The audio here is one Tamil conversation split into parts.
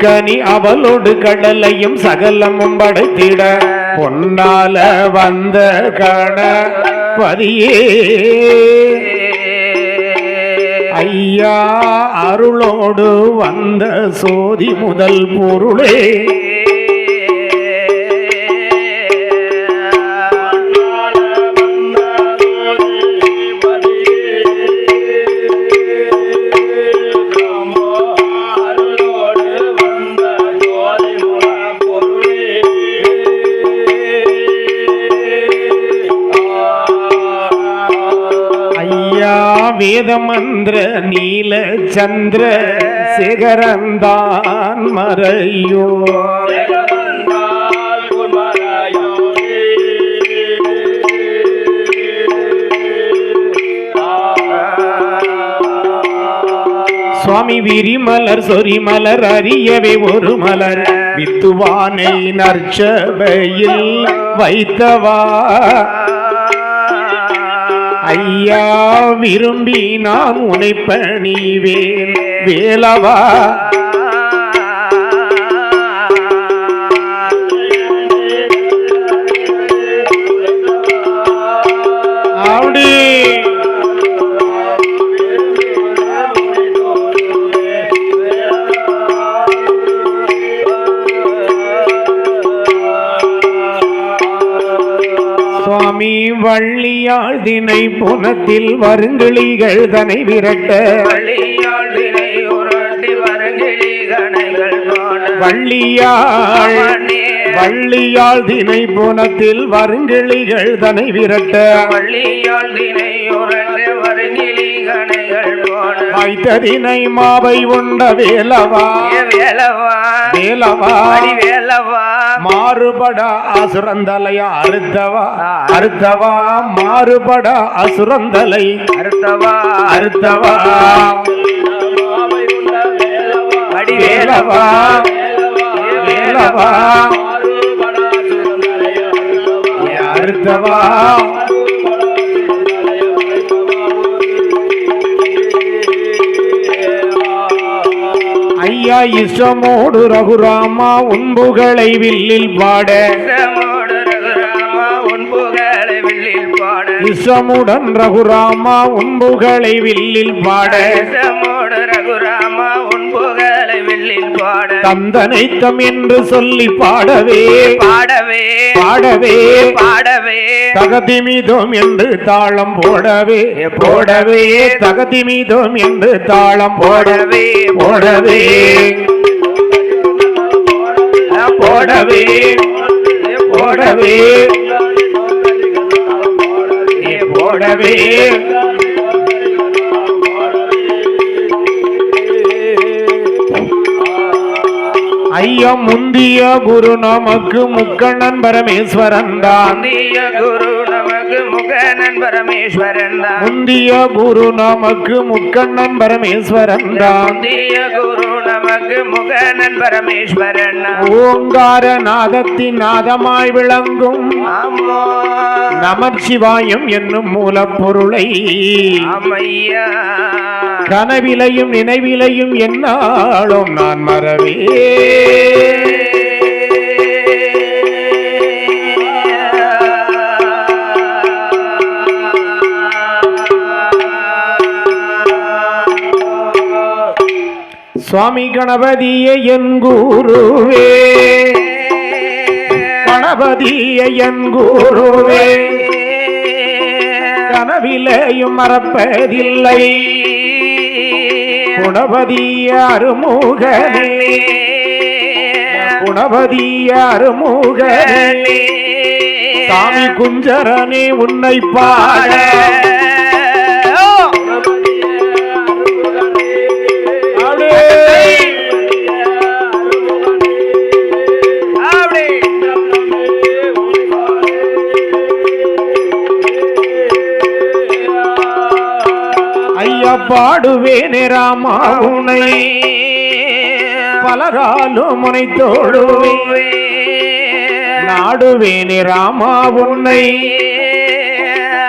முக்கனி அவளோடு கடலையும் சகலமும் படைத்திட பொன்னால வந்த கணபதியே ஐயா அருளோடு வந்த சோதி முதல் பொருளே வேதமந்திர நீல சந்திர சேகரந்தான் மறையோ சுவாமி விரிமலர் சொரிமலர் அறியவே ஒரு மலர் வித்துவானை நற்சபையில் வைத்தவா ஐயா விரும்பி நான் உனை பணிவேன் வேலவா அப்படி சுவாமி வள்ளியாள் தினை புனத்தில் வருங்கிளிகள் தனை விரட்ட வள்ளியாள் தினை புனத்தில் வருங்கிளிகள் தனை விரட்ட வைத்ததினை மாவை உண்ட வேலவா வேலவா மாறுபட அசுரந்தலையா அறுத்தவா மாறுபட அசுரந்தலை அறுத்தவா வேலவா வேலவா அறுத்தவா ஐயா இசமோடு ரகுராமா உன்புகளை வில்லில் பாட இசமுடன் ரகுராமா உன்புகளை வில்லில் பாட தந்தனைத்தம் என்று சொல்லி பாடவே தகதிமிதோம் என்று தாளம் போடவே தகதிமிதோம் என்று தாளம் போடவே ஐயா முந்திய குரு நமக்கு முக்கண்ணன் பரமேஸ்வரன் தான் முந்திய குரு நமக்கு முக்கண்ணன் பரமேஸ்வரன் ஓங்கார நாதத்தின் நாதமாய் விளங்கும் நமச்சிவாயம் என்னும் மூலப்பொருளை கனவிலையும் நினைவிலையும் என்னாலும் நான் மறவே சுவாமி கணபதியே என் குருவே கனவிலையும் மறப்பதில்லை குணபதிய அருமுகனே சாமி குஞ்சரனே உன்னை பாட ஐயா பாடுவேனே ராமா உனை பலராலும் முனை தோடுவே நாடுவேனே ராமா உன்னை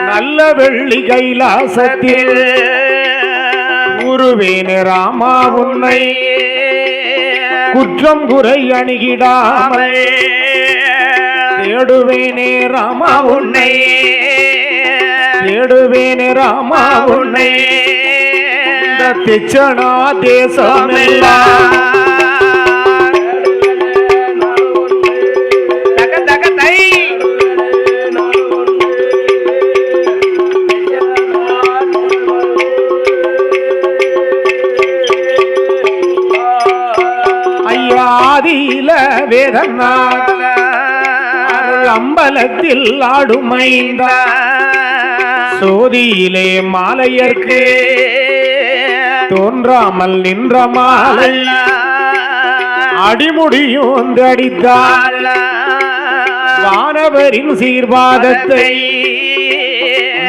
நல்ல வெள்ளி கைலாசத்தில் கூறுவேனே ராமா உன்னை குற்றம் குறை அணுகிடாமல் தேடுவேனே ராமா உன்னை, தேடுவேனே ராமா உன்னை, இந்த திச்சனா தேசமெல்லாம் ஆதியில வேதநாத அம்பலத்தில் ஆடுமைந்தா சோதியிலே மாலையர்க்கு தோன்றாமல் நின்ற மாலை அடிமுடியும் அடித்தாள் வானவரின் சீர்வாதத்தை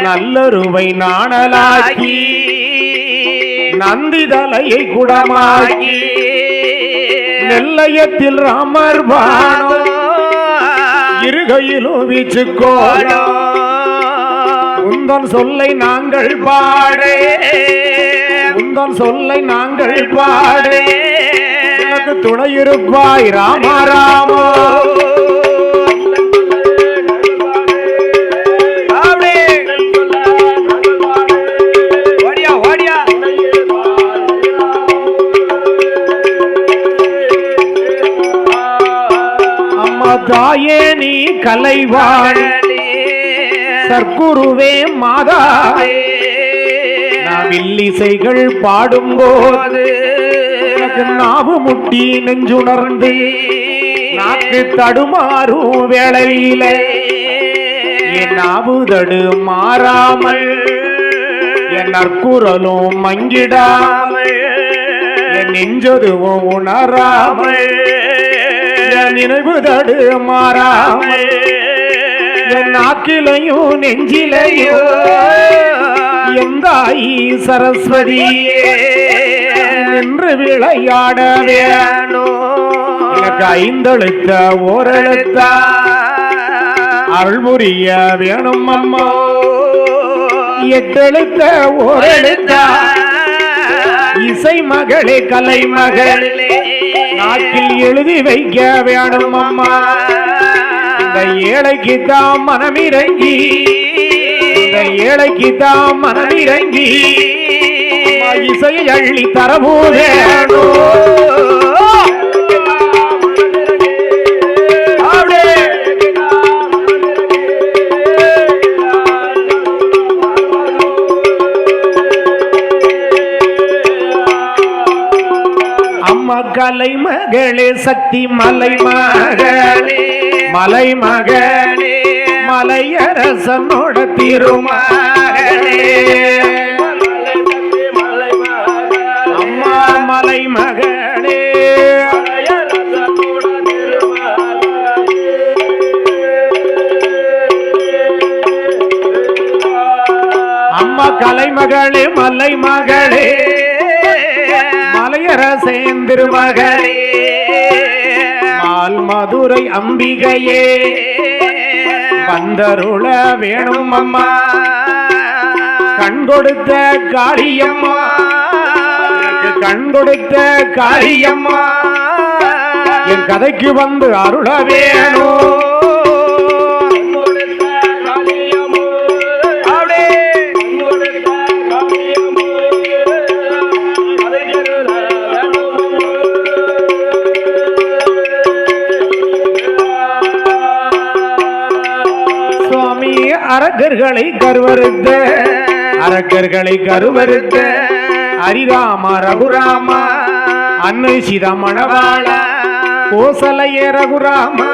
நல்லருவை நாணலாக்கி நந்திதலையை குடமாக்கி நெல்லையத்தில் ராமர் பானோ இருகையிலும் வீச்சுக்கோலோ உந்தன் சொல்லை நாங்கள் பாடே, உந்தன் சொல்லை நாங்கள் பாடே, எனக்கு துணையிருப்பாய் ராமா ராமோ. தாயே நீ கலைவாழே சர்க்குருவே மாதாவே வில்லிசைகள் பாடும்போது நாவு முட்டி நெஞ்சுணர்ந்து நாக்கு தடுமாறும் வேளையிலே என் நாவு தடு மாறாமல் என் நற்குரலும் மங்கிடாமல் என் நெஞ்சதுவும் உணராமல் நினைவு தடு மாறாமல் என் நாக்கிலையும் நெஞ்சிலையும் எந்தாயி சரஸ்வதியே நின்று விளையாட வேணும் எனக்கு ஐந்தெழுத்த ஓரெழுத்த அருள் புரிய வேணும் அம்மா எட்டெழுத்த ஓரெழுத்த இசை மகளே கலை மகளே நாட்டில் எழுதி வைக்க வேணும் அம்மா இந்த ஏழைக்கு தான் மனமிறங்கி, இந்த ஏழைக்கு தான் மனமிறங்கி இசையை அள்ளி தரவோ வேணும். கலை மகளே சக்தி மலை மகளே, மலை மகளே மலையரசனோட திருமகளே அம்மா மலை மகளே அம்மா கலை மகளே மலை மகளே மலையரசேந்திரு மகளே மால் மதுரை அம்பிகையே வந்தருள வேணும் அம்மா கண் கொடுத்த காளியம்மா கண் கொடுத்த காளியம்மா என் கதைக்கு வந்து அருள வேணும். அரக்கர்களை கருவறுத்த, அரக்கர்களை கருவறுத்த ஹரிராமா ரகுராமா அன்னை சீதா மணவாளா கோசலைய ரகுராமா,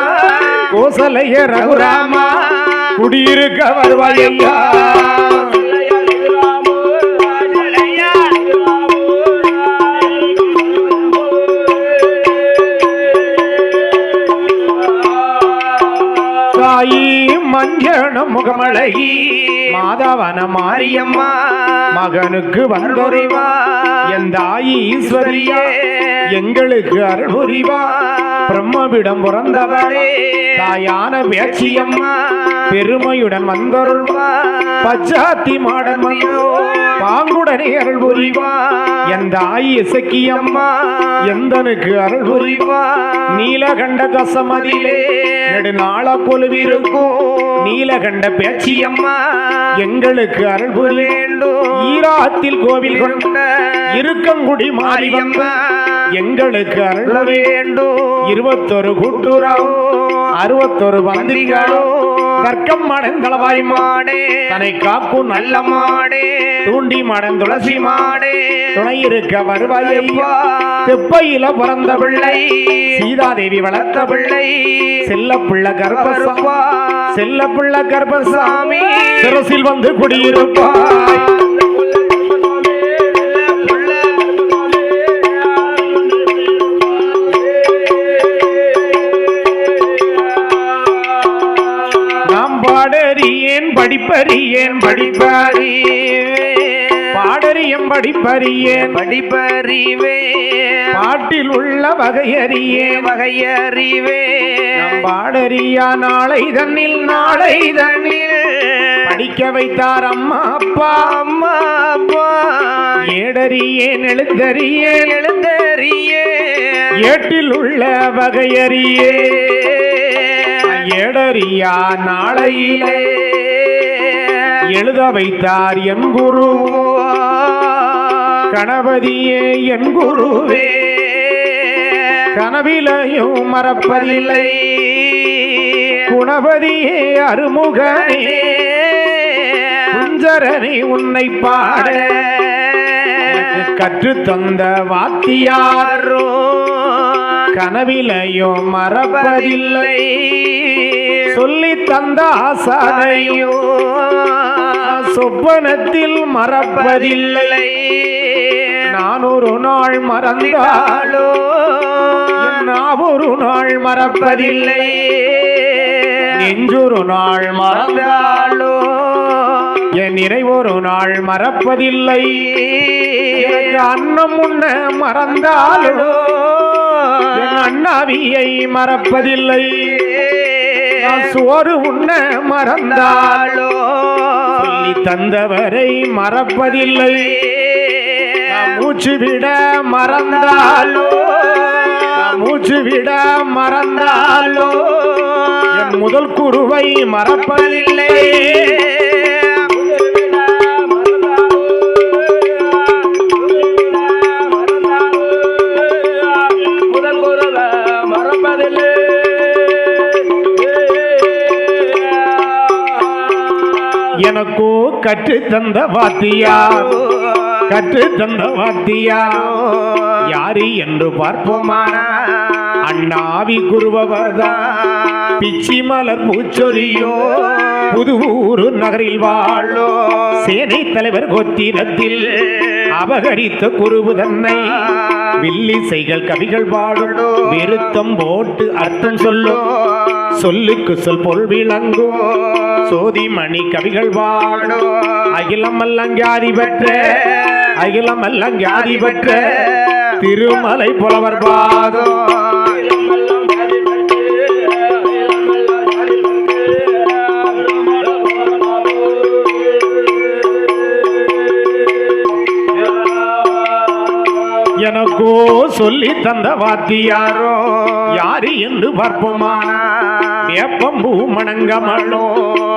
கோசலைய ரகுராமா குடியிருக்க வருவாயையா. தாயி மண் மஞ்சனம் முகமழகி மாதவன மாரியம்மா மகனுக்கு வந்தொருவா எந்த ஈஸ்வரியே எங்களுக்கு அருள் புரிவா பிரம்மவிடம் பிறந்தவளே தாயான பேச்சியம்மா பெருமையுடன் வந்தொருள்வா பச்சாத்தி மாடன் வந்தோ பாங்குடனே அருள் புரிவா எந்த இசக்கியம்மா எந்தனுக்கு அருள் புரிவா நீலகண்ட தசமதிலே நெடுநாள கொலுவிருக்கும் நீலகண்ட பேச்சியம்மா எங்களுக்கு அருள் புரிய வேண்டும் ஈராத்தில் கோவில் கொண்ட இருக்கங்குடி மாரியம்மா எங்களுக்கு அருள் வேண்டும் 21 கூட்டுறவு 61 பந்திகளோ தர்க்கம் மாடன் தளவாய் மாடே தன்னை காக்கும் நல்ல மாடே தூண்டி மாடன் துளசி மாடே துணை இருக்க வருவாயையா தெப்பையில பிறந்த பிள்ளை சீதாதேவி வளர்த்த பிள்ளை செல்லப்பிள்ள கர்ப்பசா செல்லப்பிள்ள கர்ப்பசாமி சிரசில் வந்து குடியிருப்பாய் பாடறியேன் படிப்பறியேன் பாடறியம் படிப்பறியேன் படிப்பறிவே பாட்டில் உள்ள வகையறியேன் பாடறியா நாளை தன்னில் படிக்க வைத்தார் அம்மா அப்பா ஏடறியேன் எழுத்தறியேன் ஏட்டில் உள்ள வகையறியே ஏடறியா நாளையிலே எழுத வைத்தார் என் குரு கணபதியே என் குருவே கனவிலையும் மறப்பதில்லை குணபதியே அருமுகனே குஞ்சரனே உன்னை பாட கற்று தந்த வாத்தியாரோ கனவிலையும் மறப்பதில்லை சொல்லி தந்த ஆசானையோ சொப்பனத்தில் மறப்பதில்லை நான் ஒரு நாள் மறந்தாலோ நான் ஒரு நாள் மறப்பதில்லை நெஞ்சொரு நாள் மறந்தாலோ என் நிறைவொரு நாள் மறப்பதில்லை அன்னம் உண்ண மறந்தாலோ என் அண்ணாவியை மறப்பதில்லை சோறு உண்ண மறந்தாலோ சொல்லி தந்தவரை மறப்பதில்லை மூச்சு விட மறந்தாலோ மூச்சு விட மறந்தாலோ என் முதல் குருவை மறப்பதில்லை எனக்கோ கற்று தந்த வாத்தியார் யாரு என்று பார்ப்போமான அண்ணாவி குருவவர்தான் பிச்சி மலர் பூச்சொலியோ புதுவூர் நகரில் வாழோ சேனை தலைவர் கோத்திரத்தில் அபகரித்த குருவு தன்னை வில்லிசைகள் கவிகள் பாடோ விருத்தம் போட்டு அர்த்தம் சொல்லோ சொல்லுக்கு சொல் பொருள் விளங்கோ சோதிமணி கவிகள் பாடோ அகிலம் அல்லங்காதி பெற்ற திருமலை புலவர் பாதோ எனக்கோ சொல்லி தந்த வாத்தியாரோ யாரு என்று பார்ப்போமானா வேப்பம்பூ மணங்கமளோ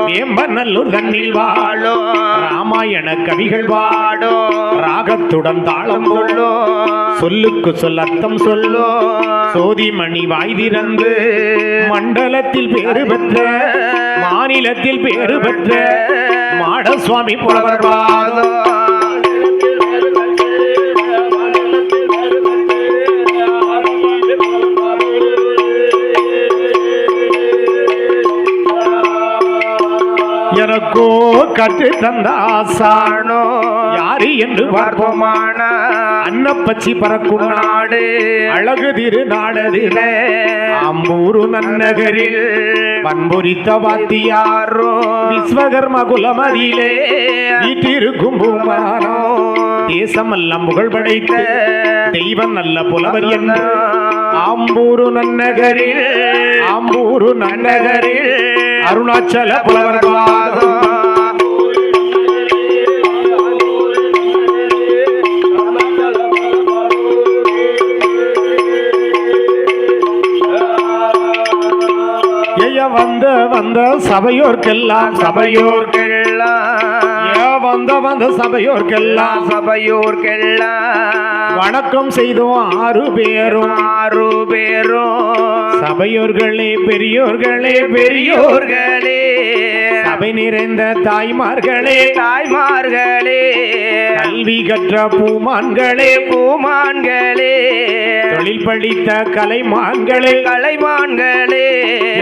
வேம்பநல்லூர் தன்னில் வாழோ ராமாயண கவிகள் வாடோ ராகத்துடன் தாளம் கொள்ளோ சொல்லுக்கு சொல் அர்த்தம் சொல்லோ சோதிமணி வாய் திறந்து மண்டலத்தில் பேறு பெற்ற மாநிலத்தில் பேறு பெற்ற மாடசுவாமி புலவர் வாதோ எனக்கோ கற்று தந்த ஆசானோ யாரு என்று பார்ப்போமான அன்னப்பச்சி பறக்கும் நாடு அழகு திரு நாடதிலே ஆம்பூரு நன்னகரில் பண்புரித்த வாத்தியாரோ விஸ்வகர்ம குலமதியிலே வீட்டிருக்கும் பூமானோ தேசம் எல்லாம் புகழ் படைத்து தெய்வம் நல்ல புலவர் என்று ஆம்பூரு நன்னகரில் அருணாச்சல புலவர் பாதம் வந்த சபையோர்க்கெல்லாம் வந்த சபையோர்க்கெல்லாம் வணக்கம் செய்தோம் 6 பேரும் சபையோர்களே பெரியோர்களே சபை நிறைந்த தாய்மார்களே கல்வி கற்ற பூமான்களே தொழில் படித்த கலைமான்களே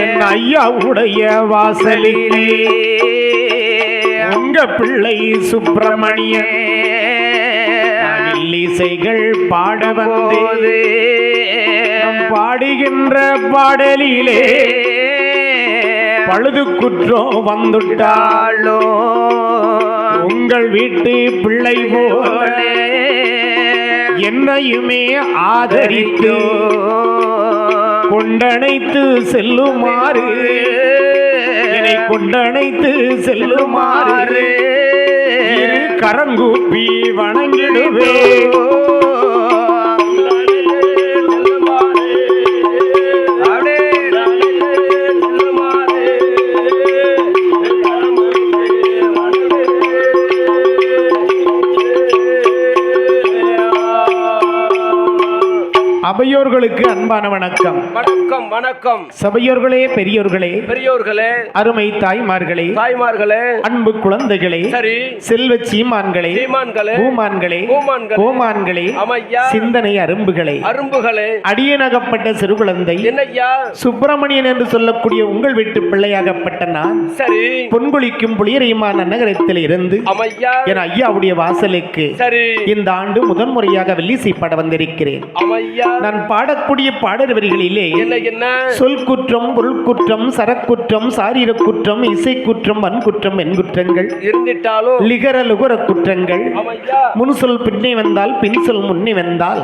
என் ஐயாவுடைய வாசலிலே உங்க பிள்ளை சுப்பிரமணியன் இசைகள் பாட வந்தது பாடுகின்ற பாடலிலே பழுது குற்றம் வந்துட்டாளோ உங்கள் வீட்டு பிள்ளை போல என்னையுமே ஆதரித்து கொண்டணைத்து செல்லுமாறு என்னை கொண்டணைத்து செல்லுமாறு கரங்கூப்பி வணங்கிடுவே சபையோர்களுக்கு அன்பான வணக்கம். வணக்கம் வணக்கம். சபையோர்களே பெரியோர்களே அருமை தாய்மார்களே அன்பு குழந்தைகளே செல்வ சீமான்களே பூமான்களே கோமான்களே சிந்தனை அரும்புகளே அடியனகப்பட்ட சிறு குழந்தை சுப்பிரமணியன் என்று சொல்லக்கூடிய உங்கள் வீட்டு பிள்ளையாகப்பட்ட நான் பொன்குளிக்கும் புளியரையுமான நகரத்தில் இருந்து என் ஐயாவுடைய வாசலுக்கு இந்த ஆண்டு முதன்முறையாக வெள்ளிசை பாட வந்திருக்கிறேன். நான் பாடக்கூடிய பாடல் வரிகளிலே சொல் குற்றம், பொருள் குற்றம், சரக்குற்றம், சாரீர குற்றம், இசை குற்றம், வன்குற்றம், என்குற்றங்கள் இருந்திட்டாலும் லிகர லுகர குற்றங்கள் முன் சொல் பின்னே வந்தால் பின் சொல் முன்னே வந்தால்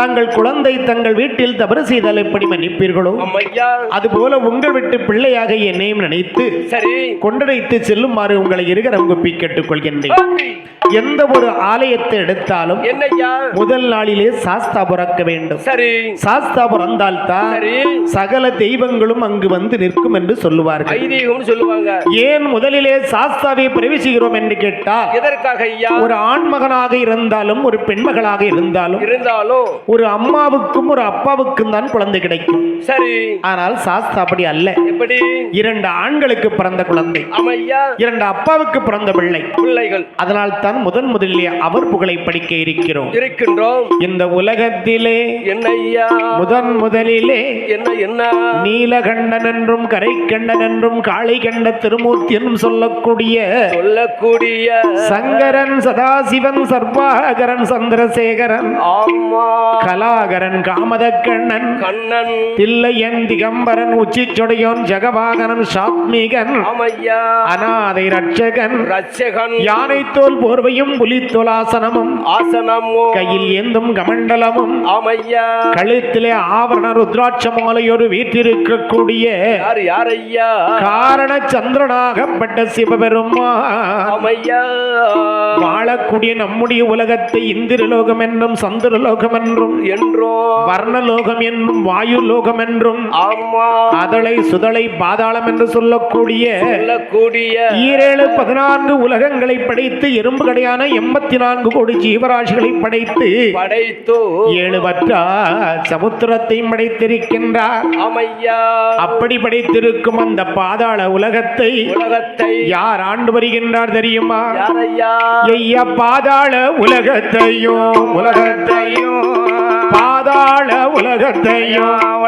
தாங்கள் குழந்தை தங்கள் வீட்டில் தவறு செய்தால் எப்படி மன்னிப்பீர்களோ அதுபோல உங்கள் வீட்டு பிள்ளையாக என்னையும் நினைத்து கொண்டடைத்து செல்லுமாறு உங்களை இருகரம் குப்பி கேட்டுக்கொள்கின்றேன். எந்த ஒரு ஆலயத்தை எடுத்தாலும் முதல் நாளிலே சாஸ்தா பிறக்க வேண்டும். சாஸ்தா பிறந்தால் தான் சகல தெய்வங்களும் அங்கு வந்து நிற்கும் என்று சொல்லுவார்கள். ஏன் முதலிலே சாஸ்தாவை பிரவேசிக்கிறோம் என்று கேட்டால் ஒரு ஆண்மகனாக இருந்தாலும் ஒரு பெண்மகளாக இருந்தாலும் ஒரு அம்மாவுக்கும் ஒரு அப்பாவுக்கும் தான் குழந்தை கிடைக்கும். ஆனால் சாஸ்தா அப்படி அல்ல. இரண்டு ஆண்களுக்கு பிறந்த குழந்தை, இரண்டு அப்பாவுக்கு பிறந்த பிள்ளைகள். அதனால் தான் முதலிலே அவர் புகழை படிக்க இருக்கிறோம். இந்த உலகத்திலே முதலிலே நீலகண்டன் என்றும் கரைக்கண்டன் என்றும் காளை கண்ட திருமூர்த்தி என்றும் சொல்லக்கூடிய சங்கரன், சதாசிவன், சர்வாகரன், சந்திரசேகரன், கலாகரன், காமதக்கண்ணன், தில்லையன், திகம்பரன், உச்சிச்சொடையோன், ஜகவாகனன், சாத்மிகன், அநாதை ரட்சகன், யானை தோல் போர்வையும் புலித்தோலாசனமும் கையில் ஏந்தும் கமண்டலமும் கழுத்திலே ஆவரண ருத்ராட்ச மாலையோடு வீற்றிருக்கக்கூடிய காரண சந்திரனாகப்பட்ட சிவபெருமான் வாழக்கூடிய நம்முடைய உலகத்தை இந்திரலோகம் என்றும் சந்திரலோகம் என்றும் வர்ணலோகம் என்னும் வாயு லோகம் என்றும் அதளை சுதளை பாதாளம் என்று சொல்லக்கூடிய 14 உலகங்களை படைத்து எறும்பு கடையான 84 கோடி ஜீவராசிகளை படைத்து 7 வற்றா சமுத்திரத்தை படைத்திருக்கின்றார். அப்படி படைத்திருக்கும் அந்த பாதாள உலகத்தை யார் ஆண்டு வருகின்றார் தெரியுமா? ஐயா பாதாள உலகத்தையும் பாதாள உலகத்தையும்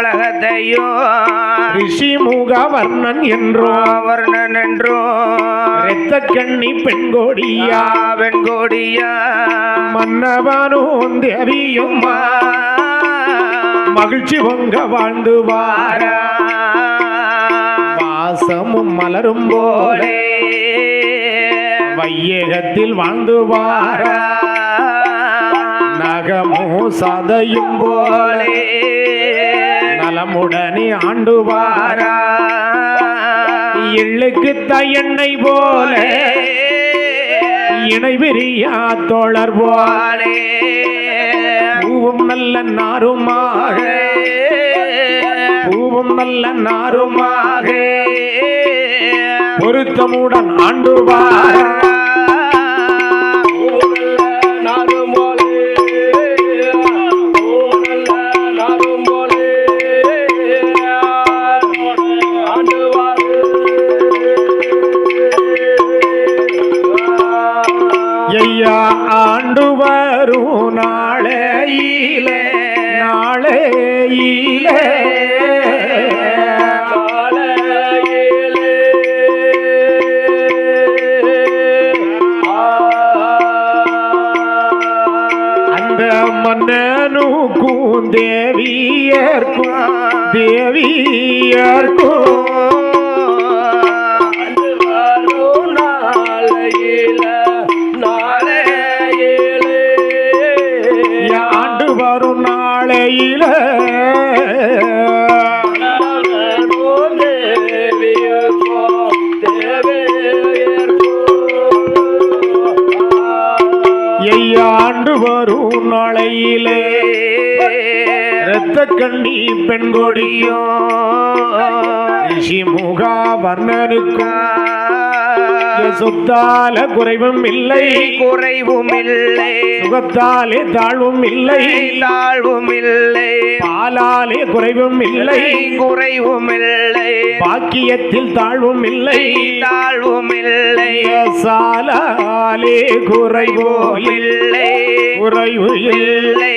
ரிஷி முக வர்ணன் என்றோ இரத்த கண்ணி பெண்கோடியா மன்னவனும் தேவியும் மகிழ்ச்சி பொங்க வாழ்ந்து வாரா வாசமும் மலரும் போலே வையகத்தில் வாழ்ந்து வாரா நகமோ சதையும் போலே நலமுடனே ஆண்டு வாரா எள்ளுக்கு எண்ணெய் போல இணை விரியா தோழர் போலே பூவும் நல்ல நாருமாக பொருத்தமுடன் ஆண்டு வாரா ஆண்டு வரும் நாளையிலே அந்த மன்னனுக்கும் தேவியர்க்கும் வரும் நாளையில ஆண்டு வரும் நாளையிலே இரத்த கண்ணி பெண்கொடியும் ரிஷி முகா வர்ணனுக்கும் சொத்தால குறைவும் இல்லை சுகத்தாலே தாழ்வும் இல்லை பாலாலே குறைவும் இல்லை பாக்கியத்தில் தாழ்வும் இல்லை சாலாலே குறைவோ குறைவு இல்லை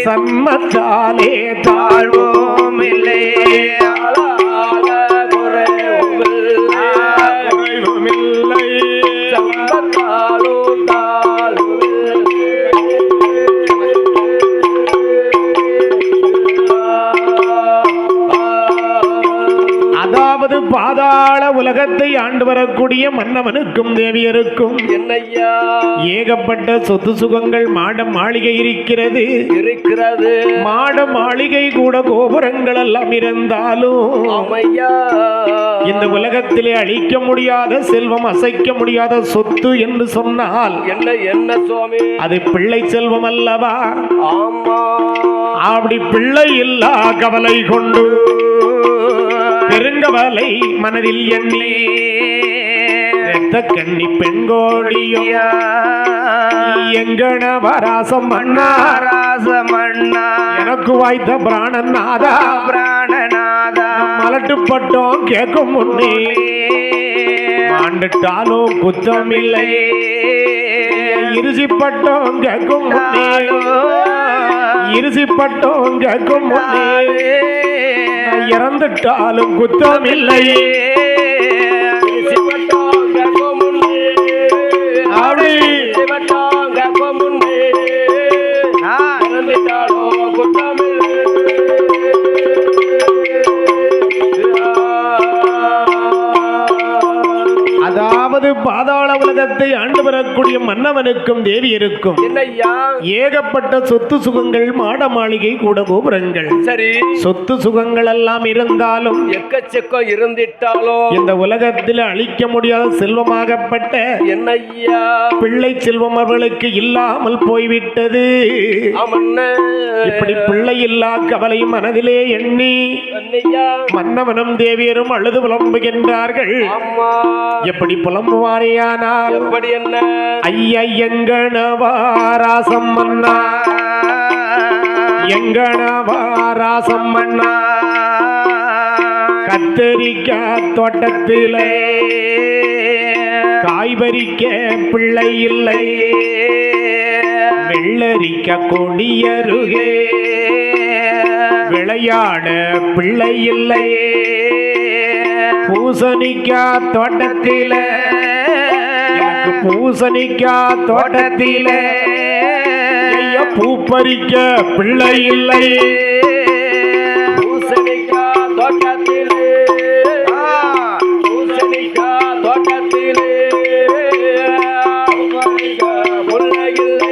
சன்மத்தாலே தாழ்வும் இல்லை அதாவது பாதாள உலகத்தை ஆண்டு வரக்கூடிய மன்னவனுக்கும் தேவியருக்கும் என்னையா ஏகப்பட்ட சொத்து சுகங்கள் மாட மாளிகை இருக்கிறது மாட மாளிகை கூட கோபுரங்கள் எல்லாம் இருந்தாலும் இந்த உலகத்திலே அழிக்க முடியாத செல்வம் அசைக்க முடியாத சொத்து என்று சொன்னால் என்ன சுவாமி அது பிள்ளை செல்வம் அல்லவா அப்படி பிள்ளை இல்லா கவலை கொண்டு பெருங்கவலை மனதில் எண்ணி இரத்த கண்ணி பெண்கோடியும் எங்கன வராசம் மன்னா எனக்கு வாய்த்த பிராணநாதா மலட்டுப்பட்டோம் கேட்கும் முன்னே ஆண்டுட்டாலும் குத்தம் இல்லை இருசிப்பட்டோம் கேட்கும் முன்னே இருசிப்பட்டோம் கேட்கும் முன்னே இறந்துட்டாலும் குத்தம் இல்லை அதாவது பாதாள உலகத்தை ஆண்டு வரக்கூடிய மன்னவனுக்கும் தேவியருக்கும் ஏகப்பட்ட சொத்து சுகங்கள் மாட மாளிகை கூட கோபுரங்கள் சரி சொத்து சுகங்கள் எல்லாம் இருந்தாலும் எக்கச்சக்கம் இருந்திட்டாலும் இந்த உலகத்தில் அழிக்க முடியாத செல்வமாகப்பட்ட என்னையா பிள்ளை செல்வம் அவர்களுக்கு இல்லாமல் போய்விட்டது இப்படி பிள்ளை இல்லா கவலை மனதிலே எண்ணி மன்னவனும் தேவியரும் அழுது புலம்புகின்றார்கள் எப்படி புலம்புவாரியானால் எப்படி என்ன ஐயங்கணவாராசம் மன்னா எங்கணவாராசம் மன்னா கத்தரிக்காய் தோட்டத்திலே காய்பறிக்க பிள்ளை இல்லை வெள்ளரிக்க கொடியருகே விளையாட பிள்ளை இல்லை பூசணிக்கா தோட்டத்தில எனக்கு பூசணிக்கா தோட்டத்தில பூ பறிக்க பிள்ளை இல்லை பூசணிக்கா தோட்டத்திலே பூசணிக்கா தோட்டத்திலே பிள்ளை இல்லை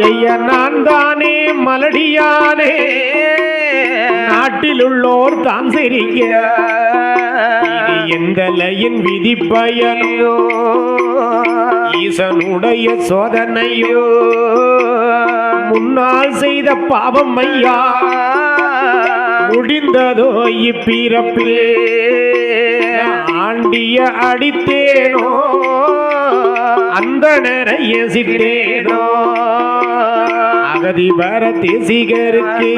ஐயா நான் தானே மலடியானே நாட்டில் உள்ளோர் தான் சிரிக்க எந்தலையின் விதி பயனையோ ஈசனுடைய சோதனையோ முன்னால் செய்த பாவம் ஐயா முடிந்ததோ இப்பிறப்பில் ஆண்டிய அடித்தேனோ அந்த நிறைய சித்தேனோ அகதி வர தேசிகருக்கு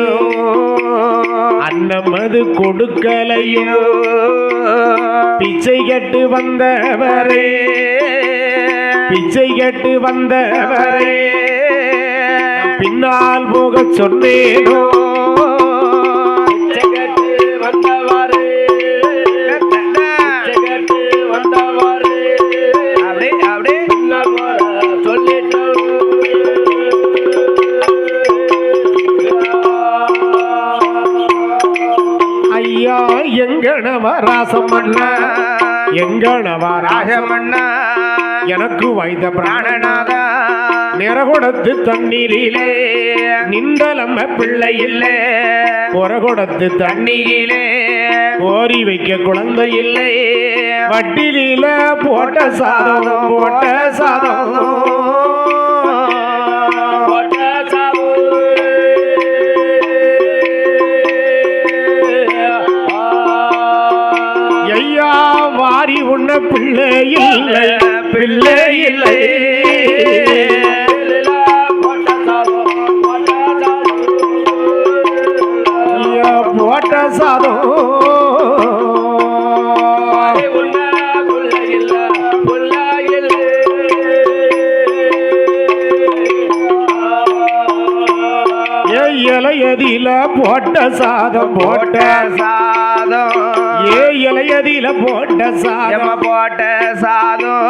அன்னமது கொடுக்கலையோ பிச்சை கட்டு வந்தவரே பிச்சை கட்டு வந்தவரே பின்னால் போக சொன்னேனோ பிச்சை கட்டு வந்தவரே பிச்சை கட்டு வந்தவரே அப்படியே அப்படியே சொல்லிட்டோம் ஐயா எங்கனவ ராசமண்ணா எங்கனவ ராசமண்ணா எனக்கு வைத்த பிராணநாதா நிறகுடத்து தண்ணீரிலே நின்றலம்ம பிள்ளை இல்லை புறகுடத்து தண்ணீரிலே ஓரி வைக்க குழந்தை இல்லை வட்டிலில போட்ட சாதம் போட்ட சாதம் ஐயா வாரி உண்ண பிள்ளை இல்லை பிள்ளை இல்லை போட்ட சாதம் இலையதில போட்ட சாதம் போட்ட சாதம் இலையதில போட்ட சாதம் போட்ட சாதம்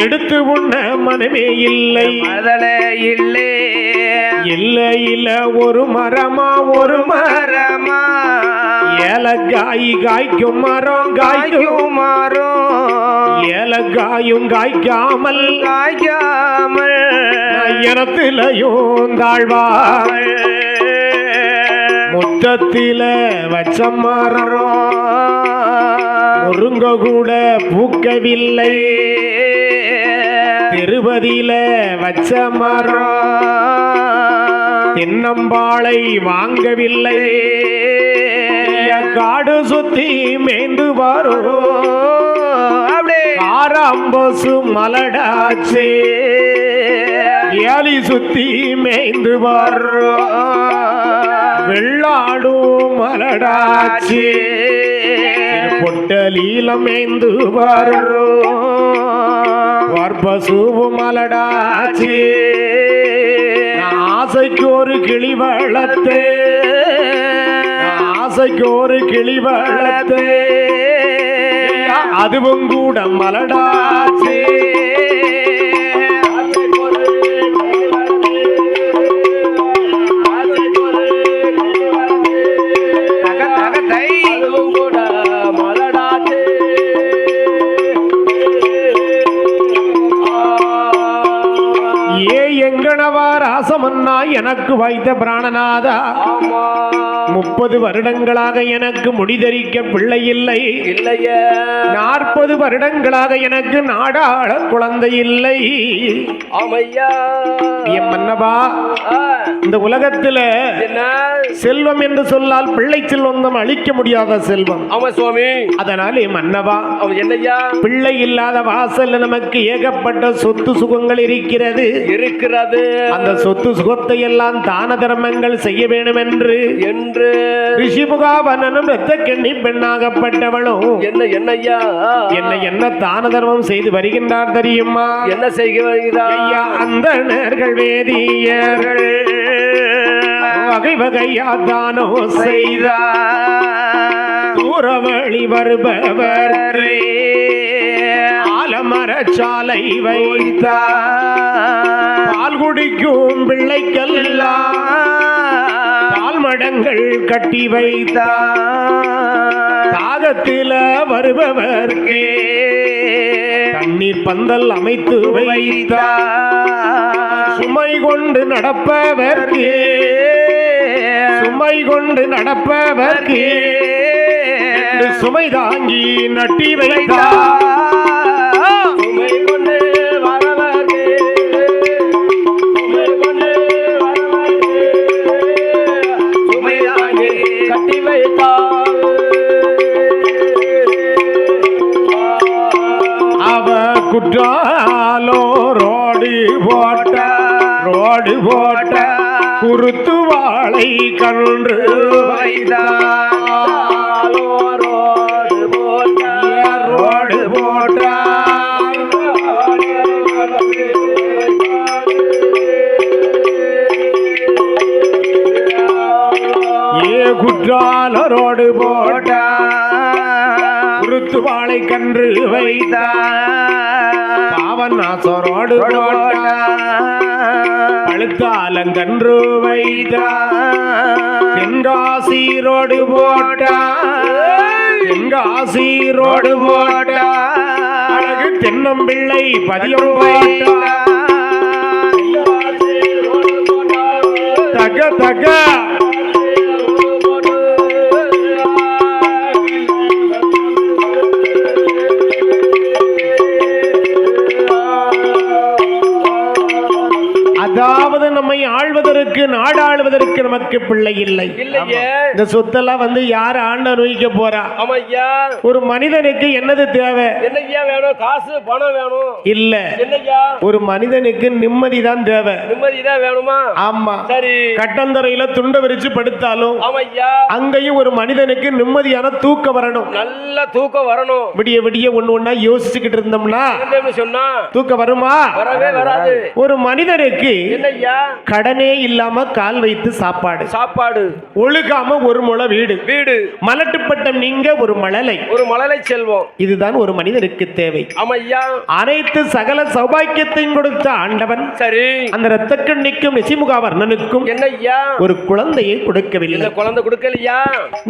எடுத்து உண்ண மனமே இல்லை மதலே இல்லை இல்லை இல்ல ஒரு மரமா ஒரு மரமா ஏலக்காய் காய்க்கும் மரம் காய்க்கும் மரம் ஏலக்காயும் காய்க்காமல் காய்க்காமல் எனத்திலையும் தாழ்வாள் முத்தத்தில வச்ச மரம் முருங்க கூட பூக்கவில்லை திருப்பதியில வச்ச மரம் தென்னம்பாளை வாங்கவில்லை காடு சுத்தி மேய்ந்து வரும் காராம்பசு மலடாச்சே ஏலி சுத்தி மேய்ந்து வரும் வெள்ளாடும் மலடாச்சி பொட்டலீல மேய்ந்து வரும் வர்பசூவு மலடாச்சி ஆசைக்கு ஒரு கிளி வளர்த்து ஆசைக்கு ஒரு கிளி வளர்த்து அதுவும் கூட மலடாச்சி ராசமன்னா எனக்கு வைத்த பிராணநாதா 30 வருடங்களாக எனக்கு முடிதரிக்க பிள்ளை இல்லை 40 வருடங்களாக எனக்கு நாடாள குழந்தை இல்லை. என் மன்னவா இந்த உலகத்துல என்ன செல்வம் என்று சொல்லால் பிள்ளை செல்வம் நம்ம அழிக்க முடியாத செல்வம். ஆமா சுவாமி. அதனாலே மன்னவா, அவன் என்னய்யா பிள்ளை இல்லாத வாசல்ல நமக்கு ஏகப்பட்ட சொத்து சுகங்கள் இருக்கிறது. அந்த சொத்து சுகத்தை எல்லாம் தான தர்மங்கள் செய்ய வேண்டும் என்று ரிஷிமுகாவனனும் இரத்த கண்ணி பெண்ணாகப்பட்டவளும் என்னய்யா என்ன தான தர்மம் செய்து வருகின்றார் தெரியுமா? என்ன செய்கிறார்? அந்த நேர்கள் வேதியர்கள் வகை வகையா தானோ செய்தார். தூரவழி வருபவர் ஆலமரச்சாலை வைத்தார். பால் குடிக்கும் பிள்ளைக்கெல்லாம் பால் மடங்கள் கட்டி வைத்தார். தாகத்தில வருபவர்க்கே தண்ணீர் பந்தல் அமைத்து வைத்தார். சுமை கொண்டு நடப்பவர்க்கே சுமை தாங்கி நட்டி வைத்தார். சுமை கொண்டு வரவர்க்கே சுமை தாங்கி கட்டி வைத்தார். அவ குற்றாலோ ரோடு போட்ட குருத்து வாழை கன்று வைத்தார். ரோடு போட்ட குற்றால ரோடு போட்ட குருத்து வாழை கன்று வைத்தார். பாவன் நாசரோடு போட்ட பழுத்தாலங்கன்று வைத்தார். தென்காசி ரோடு போட்ட அழகு தென்னம்பிள்ளை பதியம் வைத்தார். தக தக அதாவது நம்மை ஆள்வதற்கு நாடாளுவதற்கு நமக்கு பிள்ளை இல்லை. இந்த சொத்தெல்லாம் வந்து யார் ஆண்டு அனுபவிக்க போறா? ஒரு மனிதனுக்கு என்னது தேவை? என்னய்யா வேணும்? காசு பணம் வேணும் இல்ல. என்னய்யா? ஒரு மனிதனுக்கு நிம்மதி தான் தேவை. நிம்மதிதான் வேணுமா? ஆமா. சரி. கட்டந்தரையில துண்டை விரிச்சு படுத்தாலும் ஆமையா அங்கேயும் ஒரு மனிதனுக்கு நிம்மதியான தூக்கம் வரணும். நல்ல தூக்கம் வரணும். விடிய விடிய ஒண்ணு யோசிச்சுக்கிட்டு இருந்தோம்னா சொன்னா தூக்கம் வருமா? வரவே வராது. ஒரு மனிதனுக்கு என்னய்யா? கடனே இல்லாம கால் வைத்து சாப்பாடு, ஒழுகாம ஒரு முளை வீடு, மலட்டுப்பட்டம் நீங்க ஒரு மழலை செல்வம். இதுதான் ஒரு மனிதனுக்கு தேவை. ஆமையா. அனைத்து சகல சௌபாக்கியத்தையும் கொடுத்த ஆண்டவன் சரி அந்த இரத்தக்கண்ணிக்கும் ரிஷிமுகாவர்ணனுக்கும் என்னய்யா ஒரு குழந்தையை கொடுக்கவில்லை. குழந்தை கொடுக்கலையா?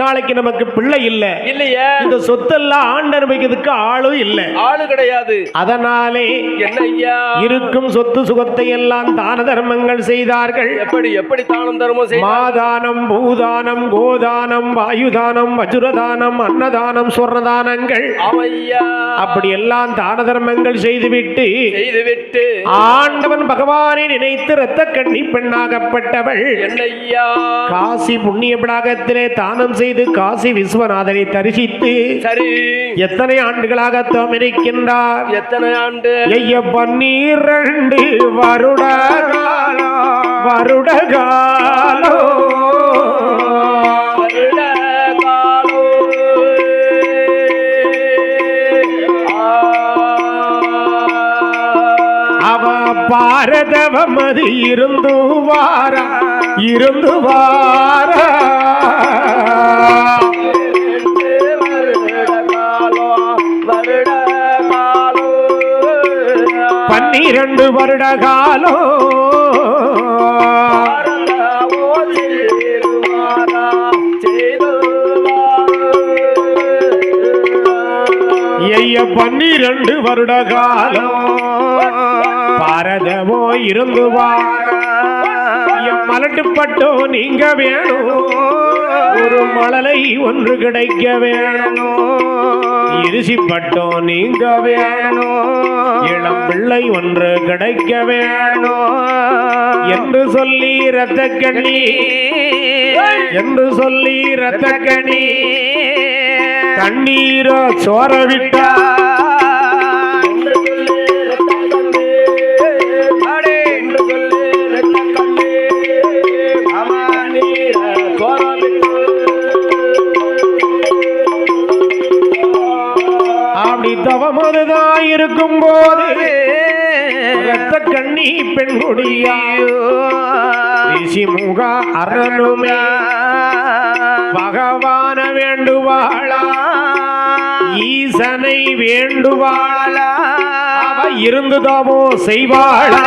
நாளைக்கு நமக்கு பிள்ளை இல்லையே. இந்த சொத்தெல்லாம் ஆண்டு அனுபவிக்கிறதுக்கு ஆளும் இல்ல, ஆளு கிடையாது. அதனாலே என்னய்யா? இருக்கும் சொத்து சுகத்தை எல்லாம் தான தர்மங்கள் செய்தார்கள். எப்படி தானம் தர்மம் செய்தார்கள்? மாதானம், பூதானம், கோதானம், வாயுதானம், வஜ்ரதானம், அன்னதானம், சொர்ணதானங்கள். அப்படி எல்லாம் தான தர்மங்கள் செய்துவிட்டு ஆண்டவன் பகவானை நினைத்து இரத்த கண்ணி பெண்ணாகப்பட்டவள் என்னய்யா காசி புண்ணிய பிடாகத்திலே தானம் செய்து காசி விஸ்வநாதனை தரிசித்து சரி எத்தனை ஆண்டுகளாக தவம் இருக்கின்றார்? எத்தனை ஆண்டு? 12 வருட காலோ அவ பாரதவமது இருந்து வாரா பன்னிரண்டு வருட காலம் ஐய 12 வருட காலம் பாரதமோ இருந்து மலட்டுப்பட்டோ நீங்க வேணும், ஒரு மழலை ஒன்று கிடைக்க வேணும். இருசிப்பட்டோ நீங்க வேணும், இளம் பிள்ளை ஒன்று கிடைக்க வேணும் என்று சொல்லி இரத்த கண்ணி, என்று சொல்லி இரத்த கண்ணி கண்ணீரோ சோர விட்டா தவமதுதான் இருக்கும் போது இரத்த கண்ணி பெண்குடியா ரிஷிமுகா அருளுமே பகவான வேண்டுவாளா, ஈசனை வேண்டுவாளா, அவ இருந்துதாமோ செய்வாளா,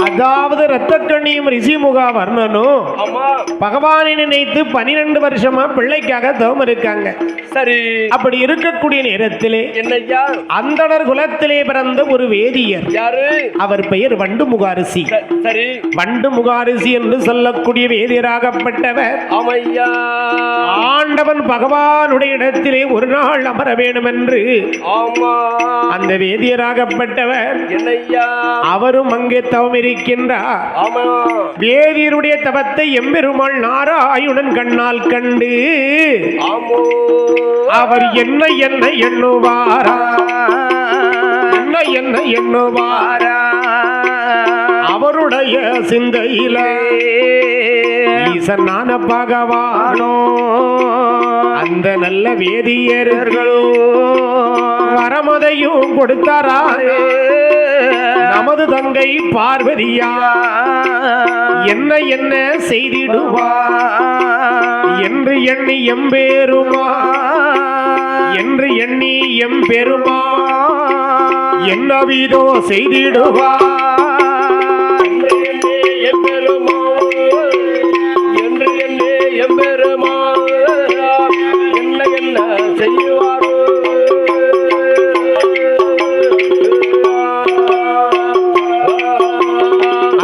அதாவது இரத்த கண்ணியும் ரிஷிமுகா வர்ணனும் பகவானை நினைத்து 12 வருஷமா பிள்ளைக்காக தவம் இருக்காங்க. சரி, அப்படி இருக்கக்கூடிய நேரத்திலே என்னையா அந்தணர் குலத்திலே பிறந்த ஒரு வேதியர், யாரு? அவர் பெயர் வண்டு முகாரிசி. சரி, வண்டு முகாரிசி என்று சொல்லக்கூடிய வேதியராகப்பட்டவர் ஆமையா ஆண்டவன் பகவானுடைய இடத்திலே ஒரு நாள் அமர வேண்டும் என்று ஆமா அந்த வேதியராகப்பட்டவர் என்னையா அவரும் அங்கே தவம் இருக்கின்றார். ஆமா, வேதியருடைய தவத்தை எம்பெருமாள் நாராயணன் கண்ணால் கண்டு ஆமோ அவர் என்ன என்ன எண்ணுவாரா, என்ன என்ன எண்ணுவாரா, அவருடைய சிந்தையில ஈசனான பகவானோ அந்த நல்ல வேதியர்களோ வரமதையும் கொடுத்தாரா, நமது தங்கை பார்வதியா என்ன என்ன செய்திடுவா என்று எண்ணி எம்பெருமா, என்று எண்ணி எம்பெருமா என்னவிதோ செய்திடுவா, என்று என்ன எம்பெருமா என்ன என்ன செய்வாரோ.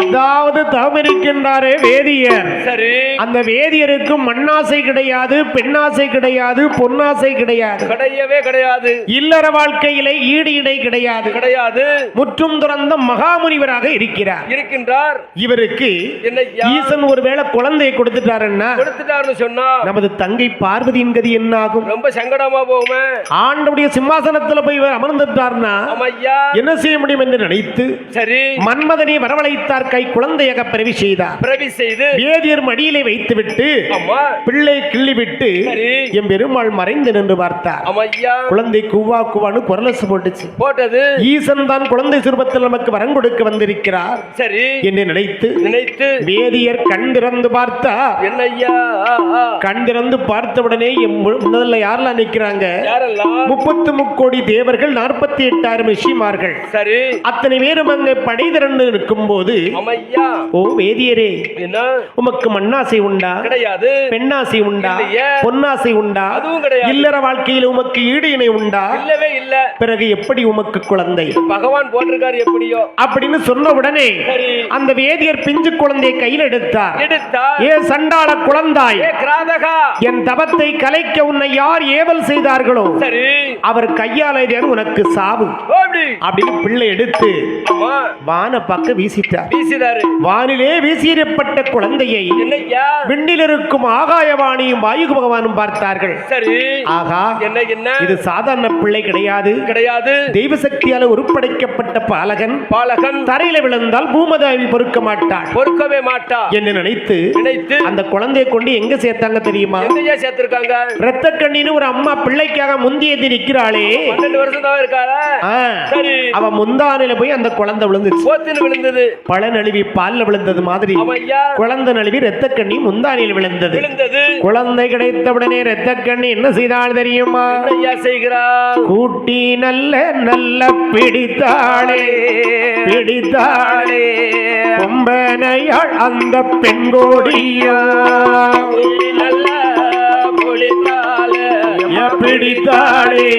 அதாவது தவமிருக்கின்றாரே வேதியர். சரி, அந்த வேதியருக்கு மண்ணாசை கிடையாது, பெண்ணாசை கிடையாது, பொன்னாசை கிடையாது, கிடையவே கிடையாது. இல்லற வாழ்க்கையிலே ஈடு இடை கிடையாது, கிடையாது. முற்றும் துறந்த மகாமுனிவராக இருக்கிறார். இருக்கின்றார். இவருக்கு என்னையா ஈசன் ஒருவேளை குழந்தையை கொடுத்துட்டாருன்னா, கொடுத்துட்டாருன்னு சொன்னா நமது தங்கை பார்வதியின் கதி என்ன ஆகும்? ரொம்ப சங்கடமா போகுமே. ஆண்டவுடைய சிம்மாசனத்துல போய் இவர் அமர்ந்துட்டார்னா ஆமையா என்ன செய்ய முடியும் என்று நினைத்து சரி மன்மதனை வரவழைத்தார். கை குழந்தையாக பிறவி செய்தார். பிறவி செய்து வேதியர் மடியிலே வைத்துவிட்டு அம்மா பிள்ளை கிள்ளிவிட்டு சரி என் பெருமாள் மறைந்து நின்று பார்த்தார். ஆமையா குழந்தை கூவா கூவான்னு குரலசு போட்டுச்சு. போட்டது. ஈசன் தான் குழந்தை சுரூபத்தில் நமக்கு வரம் கொடுக்க வந்திருக்கிறார் சரி என்று நினைத்து வேதியர் கண் திறந்து பார்த்தா என்னையா கண் திறந்து பார்த்தவுடனே முதல்ல யாரெல்லாம் நிற்கிறாங்க? யாரெல்லாம்? 33 கோடி தேவர்கள், 48,000 ரிஷிமார்கள். சரி அத்தனை பேரும் அங்கே படை திரண்டு இருக்கும் போது ஆமையா ஓ வேதியரே, என்ன உமக்கு மண்ணாசை உண்டா? கிடையாது. பெண்ணாசை உண்டா? இல்லையே. பொன்னாசை உண்டா? அதுவும் கிடையாது. இல்லற வாழ்க்கையில் உமக்கு ஈடு இணை உண்டா? இல்லவே இல்ல. பிறகு எப்படி உமக்கு குழந்தை? பகவான் போட்டிருக்காரு எப்படியோ அப்படின்னு சொன்ன உடனே சரி அந்த வேதியர் பிஞ்சு குழந்தையை கையில் எடுத்தார். ஏ சண்டாள குழந்தாய், ஏ கிராதகா, என் தவத்தை கலைக்க உன்னை யார் ஏவல் செய்தார்களோ சரி அவர் கையால் உனக்கு சாவு அப்படின்னு பிள்ளை எடுத்து ஆமா வான பக்க வீசிட்டார். வீசினாரு. வானிலே வீசிடப்பட்ட குழந்தையை என்னையா விண்ணில் இருக்கும் ஆகாயவாணியும் வாயு பகவானும் பார்த்தார்கள். சரி ஆகா, என்ன என்ன இது சாதாரண பிள்ளை கிடையாது, கிடையாது. தெய்வ சக்தியால உருப்படைக்கப்பட்ட பாலகன். பாலகன் தரையில விழுந்தால் பூமதாவி பொறுக்க மாட்டாள், பொறுக்கவே மாட்டா என்று நினைத்து நினைத்து அந்த குழந்தையை கொண்டு எங்க சேர்த்தாங்க தெரியுமா? எங்கயா சேர்த்திருக்காங்க? இரத்த கண்ணின்னு ஒரு அம்மா பிள்ளைக்காக முந்தியது நிற்கிறாளே, 12 வருஷம் தான் இருக்காளா? சரி அவ முந்தானில போய் அந்த குழந்தை விழுந்துச்சு. போத்துல விழுந்தது. பழ நழுவி பால்ல விழுந்தது மாதிரி ஆமையா குழந்தை நழுவி இரத்த கண்ணி முந்தானில் விழுந்தது. விழுந்தது. குழந்தை கிடைத்தவுடனே இரத்த கண்ணி என்ன செய்தாள் தெரியுமா? என்னையா செய்கிறாள்? கூட்டி நல்ல நல்ல பிடித்தாளே பிடித்தாளே கொம்பனையாள் அந்த பெண்கோடியா நல்ல பொழித்தாளே பிடித்தாளே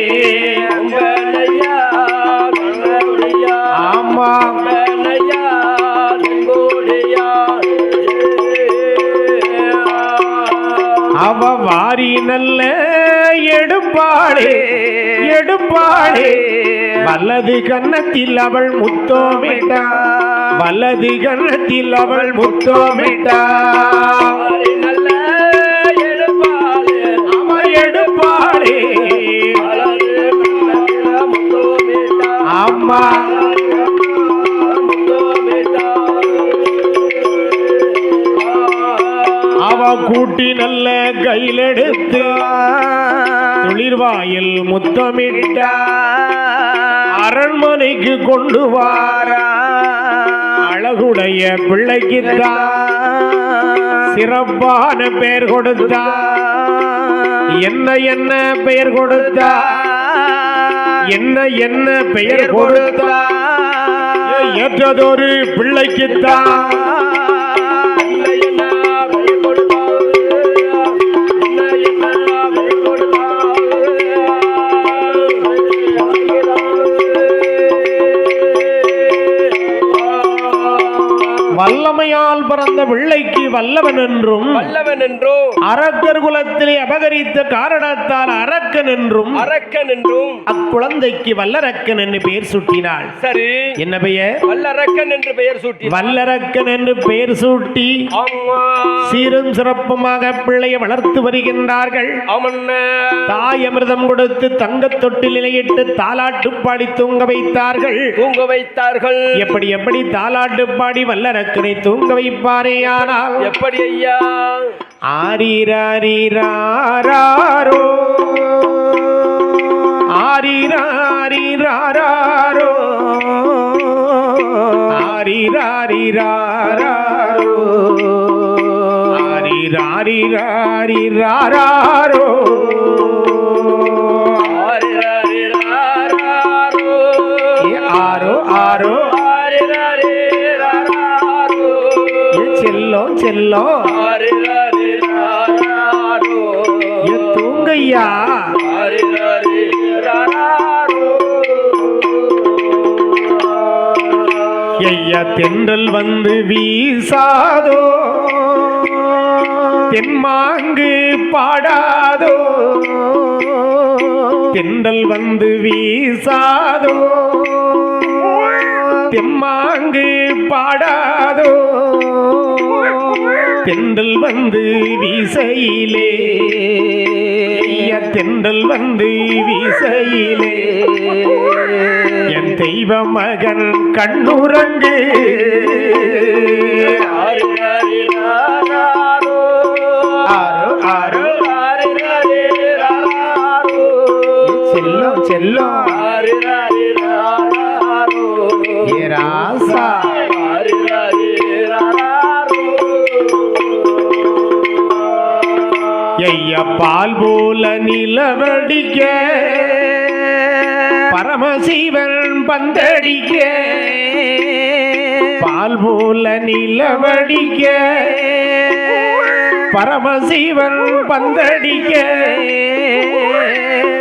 உங்களையா கண்ணபுரியா ஆமா உங்களையா செங்கோடியா அவ வாரி நல்ல எடுப்பாளே எடுப்பாளே வலது கன்னத்தில் அவள் முத்தோமிட்டா வலது கன்னத்தில் அவள் முத்தோமிட்டா நல்ல எடுப்பாளே அவ எடுப்பாளே அழகு கண்ணத்தில முத்தோமிட்டா ஆமா முத்தோமிட்டா அவ கூட்டி நல்ல கையிலெடுத்து துளிர்வாயில் முத்தமிட்டா அரண்மனைக்கு கொண்டு வாரா அழகுடைய பிள்ளைக்குத்தா சிறப்பான பெயர் கொடுத்தா என்ன என்ன பெயர் கொடுத்தா என்ன என்ன பெயர் கொடுத்தா ஏற்றதொரு பிள்ளைக்குத்தா வல்லமையால் பிறந்த பிள்ளைக்கு வல்லவன் என்றும் வல்லவன் என்றும் அரக்கர் குலத்திலே அபகரித்த காரணத்தால் அரக்கன் என்றும் அரக்கன் என்றும் அக்குழந்தைக்கு வல்லரக்கன் என்று பெயர் சூட்டினாள். சரி என்ன பெயர்? வல்லரக்கன் என்று பெயர் சூட்டி வல்லரக்கன் என்று பெயர் சூட்டி ஆமா சீரும் சிறப்புமாக பிள்ளையை வளர்த்து வருகின்றார்கள். ஆமண்ணே தாய் அமிர்தம் கொடுத்து தங்கத் தொட்டில் நிலையிட்டு தாலாட்டு பாடி தூங்க வைத்தார்கள். தூங்க வைத்தார்கள். எப்படி எப்படி தாலாட்டு பாடி வல்லரக்கனை தூங்க வைப்பாரே? ஆனால் எப்படி ஐயா? ஆரிராரிராரோ ஆரிராரிராரோ ஆரிராரிராரோ ஆரிராரிராரிராரோ ஆரோ ஆரோ செல்லம் செல்லம் தூங்கையா. ஐயா தென்றல் வந்து வீசாதோ தென்மாங்கு பாடாதோ தென்றல் வந்து வீசாதோ தெம்மாங்கு பாடாதோ தென்றல் வந்து வீசையிலே தென்றல் வந்து வீசையிலே என் தெய்வ மகன் கண்ணுறங்கு ஆரோ ஆரோ செல்லம் செல்லம் ஏ ராசா ஐயா பால் போல நிலவடிக்க பரமசிவன் பந்தடிக்க பால் போல நிலவடிக்க பரமசிவன் பந்தடிக்க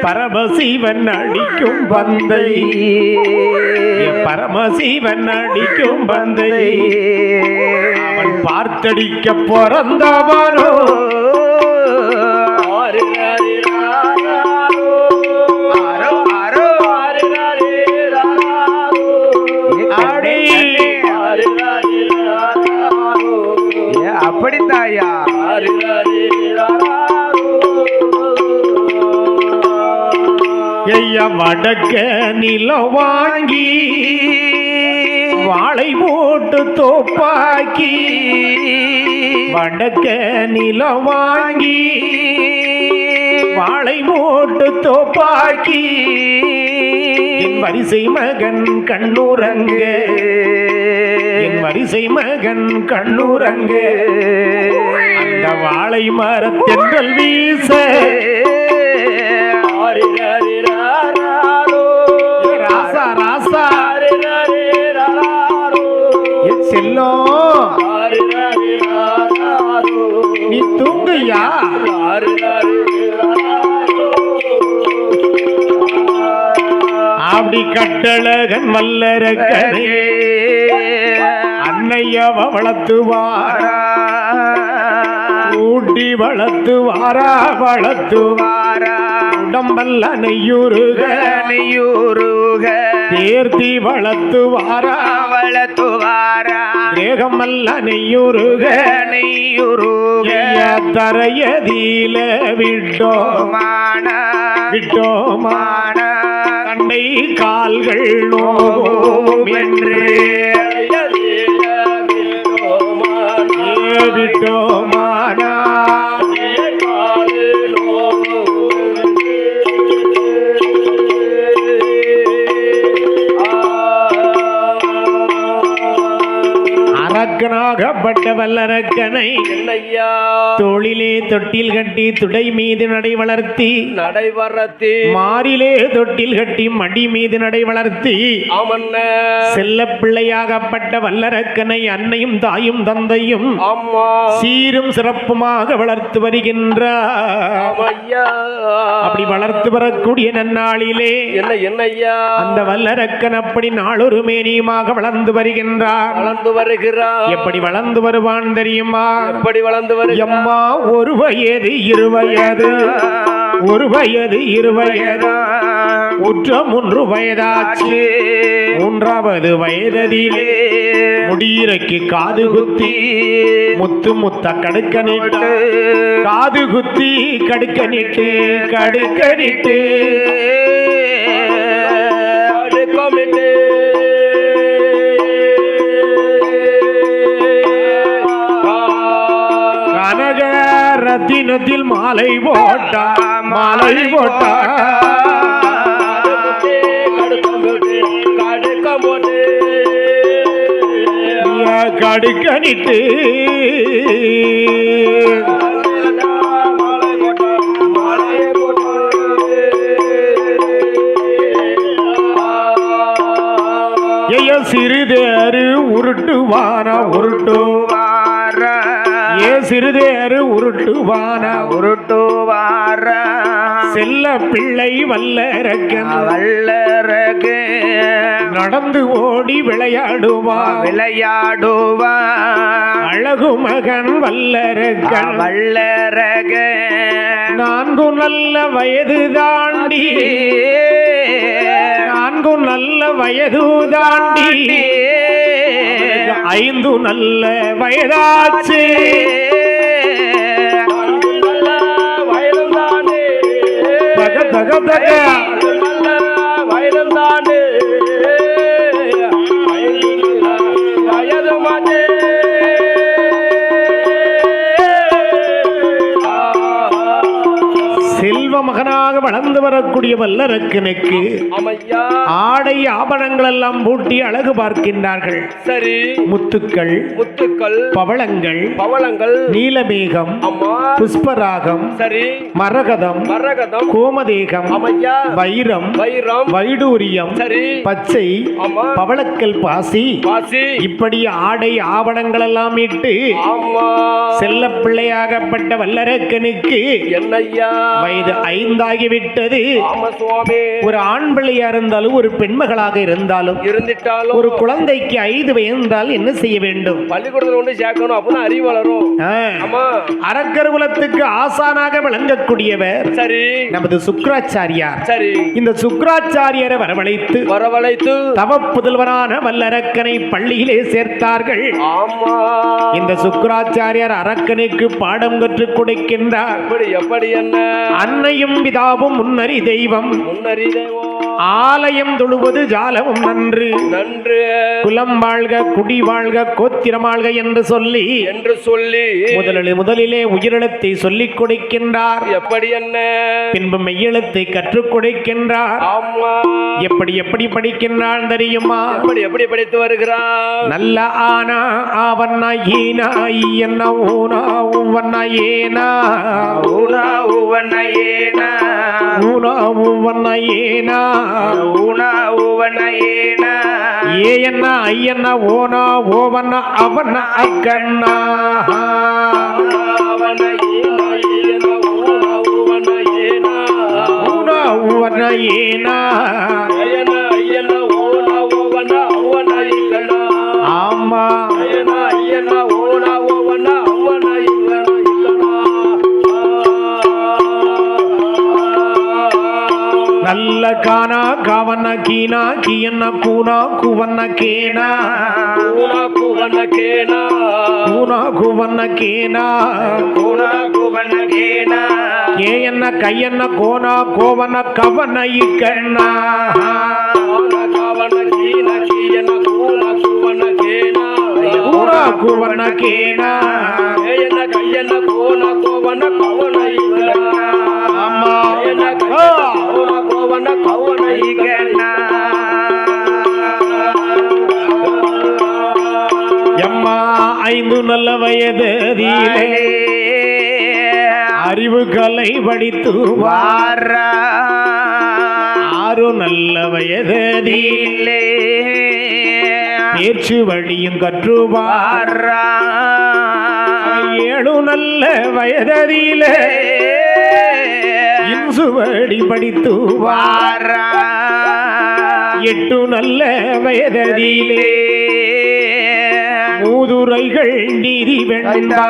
பரமசிவன் அடிக்கும் பந்தை பரமசிவன் அடிக்கும் பந்தை அவன் பார்த்தடிக்க பிறந்தவனோ அப்படித்தாயா. ஐயா வடக்க நிலம் வாங்கி வாழை போட்டு தோப்பாக்கி வடக்க நிலம் வாங்கி வாழை போட்டு தோப்பாக்கி என் வரிசை மகன் கண்ணுறங்க என் வரிசை மகன் கண்ணுறங்க அந்த வாழை மரத்தென்றல் வீச ராசா ராசா செல்லம் நீ தூங்குயா. அப்படி கட்டழகன் வல்லரக்கனை அன்னையவ வளர்த்துவாரா ஊட்டி வளர்த்துவாரா உடம்பல்ல நெய்யுருக தேர்த்தி வளர்த்துவாரா தேகமல்ல நெய்யுருக தரையதில விட்டோமான தண்டை கால்கள் நோகும் என்று விட்டோமானா அரக்கனாகப்பட்ட வல்லரக்கனை தோளிலே தொட்டில் கட்டி துடை மீது நடை வளர்த்தி மாறிலே தொட்டில் கட்டி மடி மீது நடை வளர்த்தி செல்ல பிள்ளையாகப்பட்ட வல்லரக்கனை அன்னையும் தாயும் தந்தையும் சீரும் சிறப்புமாக வளர்த்து வருகின்றார். அப்படி வளர்த்து வரக்கூடிய நன்னாளிலே அந்த வல்லரக்கன் அப்படி நாளொரு மேனியுமாக வளர்ந்து வருகின்றார். எப்படி வளர்ந்து வருவான் தெரியுமா? எப்படி வளர்ந்து வரும்மா? ஒரு வயது இருவயது உற்ற 3 வயதாச்சு. 3வது வயதிலே முடியிறக்கி காது குத்தி முத்த கடுக்க நீட்டு காது குத்தி கடுக்க நீட்டு ரத்தினத்தில் மாலை போட்டா கடுக்கணிட்டு சிறுதேரு உருட்டுவார செல்ல பிள்ளை வல்லரக்கன் நடந்து ஓடி விளையாடுவா அழகு மகன் வல்லரக்கன் 4 நல்ல வயது தாண்டி 5 நல்ல வயதாச்சு. செல்வ மகனாக வளர்ந்து வரக்கூடிய வல்லரக்கனுக்கு ஆடை ஆபரணங்கள் எல்லாம் பூட்டி அழகு பார்க்கின்றார்கள். சரி, முத்துக்கள் பவளங்கள் நீலமேகம் புஷ்பராகம் சரி மரகதம் கோமதேகம் வைரம் வைடூரியம் சரி பச்சை பவளக்கல் பாசி இப்படி ஆடை ஆபரணங்கள் எல்லாம் இட்டு செல்ல பிள்ளையாகப்பட்ட வல்லரக்கனுக்கு வயது 5 ஆகிவிட்டது. ஒரு ஆண் பிள்ளையா இருந்தாலும் ஒரு பெண்மகளாக இருந்தாலும் ஒரு குழந்தைக்கு 5 வயது என்றால் என்ன செய்ய வேண்டும்? பள்ளிக்கூடத்தில் ஒன்று சேர்க்கணும், அப்பதான் அறிவு வளரும். அரக்கர் குலத்துக்கு ஆசானாக விளங்கக்கூடியவர் சரி நமது சுக்ராச்சாரியார். சரி, இந்த சுக்ராச்சாரியரை வரவழைத்து தவ புதல்வனான வல்லரக்கனை பள்ளியிலே சேர்த்தார்கள். இந்த சுக்ராச்சாரியார் அரக்கனுக்கு பாடம் கற்றுக் கொடுக்கின்றார். எப்படி என்ன? அன்னையும் பிதாவும் முன்னறி தெய்வம் ஆலயம் தொழுவது ஜாலமும் நன்று குலம் வாழ்க குடி வாழ்க கோத்திரம் வாழ்க என்று சொல்லி முதலிலே உயிரெழுத்தை சொல்லிக் கொடுக்கின்றார். எப்படி என்ன? பின்பு மெய்யெழுத்தை கற்றுக் கொடுக்கின்றார். எப்படி படிக்கின்றான் தெரியுமா? எப்படி படித்து வருகிறார்? நல்ல ஆனா ஆவண்ணா ஈனா ஈயன்னா ஊனா ஊவண்ணா ஏனா ஊனா ஊவண்ணா ஏனா ஊனா ஊவண்ணா ஏனா ஊனா ஊவண்ணா ஏனா ஏயண்ணா ஐயண்ணா ஓனா ஓவண்ணா அவண்ணா அக்கண்ணா ஊனா ஊவண்ணா ஏனா கானா காவண்ண கீனா கீயண்ண கூனா குவண்ண கேனா கூனா குவண்ண கேனா கூனா குவண்ண கேனா கூனா குவண்ண கேனா கேயண்ண கையண்ண கோனா கோவண்ண கவண்ண இக்கண்ணா காவண்ண கீன கீயன கூனா குவண்ண கேனா கூனா குவண்ண கேனா ஏயன கையன கோனா கோவண்ண கவண்ண இக்கண்ணா அம்மா ஏயன கையன கோனா கோவண்ண கவண்ண இக்கண்ணா எம்மா 5 நல்ல வயதிலே அறிவு கலை படித்து வாரா 6 நல்ல வயதிலே பேச்சு வழியும் கற்றுவாரா 7 நல்ல வயதிலே இன்சுவடி படித்து வாரா 8 நல்ல வயதிலே மூதுரைகள் நீதி வெண்பா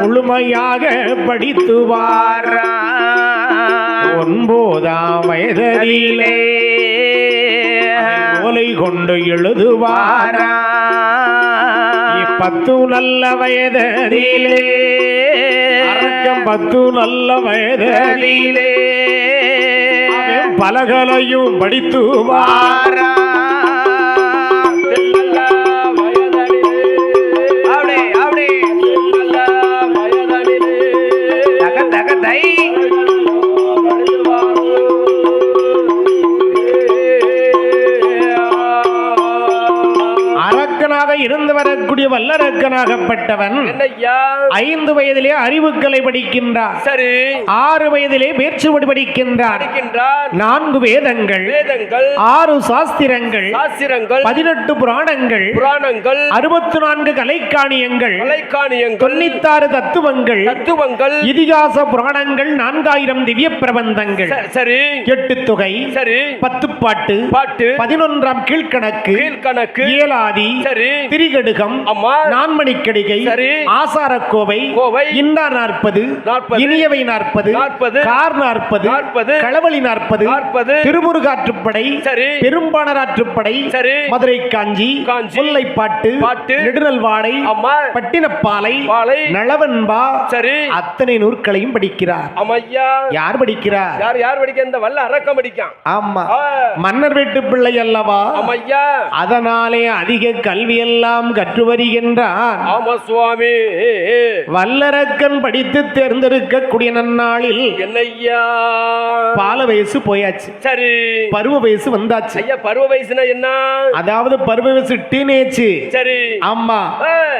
முழுமையாக படித்து வாரா 9ஆம் வயதிலே ஓலை கொண்டு எழுதுவாரா 10 நல்ல வயதிலே அரக்கம் 10 நல்ல வயதிலே பலகலையும் படித்து வாரா அரக்கனாக இருந்து வரக்கூடிய வல்லரக்கனாகப்பட்டவன் 5 வயதிலே அறிவுக்களை படிக்கின்றார். சரி. 6 வயதிலே பேச்சுவடி படிக்கின்றார். 4 வேதங்கள் 6 சாஸ்திரங்கள் 18 புராணங்கள் 64 கலைக்காணியங்கள் 96 தத்துவங்கள் இதிகாச புராணங்கள் 4000 திவ்ய பிரபந்தங்கள். சரி. 8 தொகை 10 பாட்டு 11ஆம் கீழ்கணக்கு ஏலாதி திரிகடுகம் நான்மணிக்கடிகை ஆசாரக்கோவை இன்னார் 40 இனியவை 40 கார் 40 களவழி 40 திருமுருகாற்றுப்படை பெரும்பாணராற்றுப்படை மதுரை காஞ்சி முல்லைப்பாட்டு நெடுநல்வாடை பட்டினப்பாலை நளவன்பா அத்தனை நூற்களையும் படிக்கிறார். யார் படிக்கிறார்? யார் படிக்க? இந்த வல்ல அரக்கம் படிக்கான். ஆமா, மன்னர் வீட்டு பிள்ளை அல்லவா, அதனாலே அதிக கல்வி எல்லாம் கற்று வருகின்றான். ஆமா சுவாமி. வல்லரக்கன் படித்து தேர்ந்தெடுக்கக்கூடிய நன்னாளில் என்னையா பால வயசு போயாச்சு. சரி. பருவ வயசு வந்தாச்சு. ஐயா, பருவ வயசுனா என்ன? அதாவது பருவ வயசு டீனேஜ். சரி. ஆமா,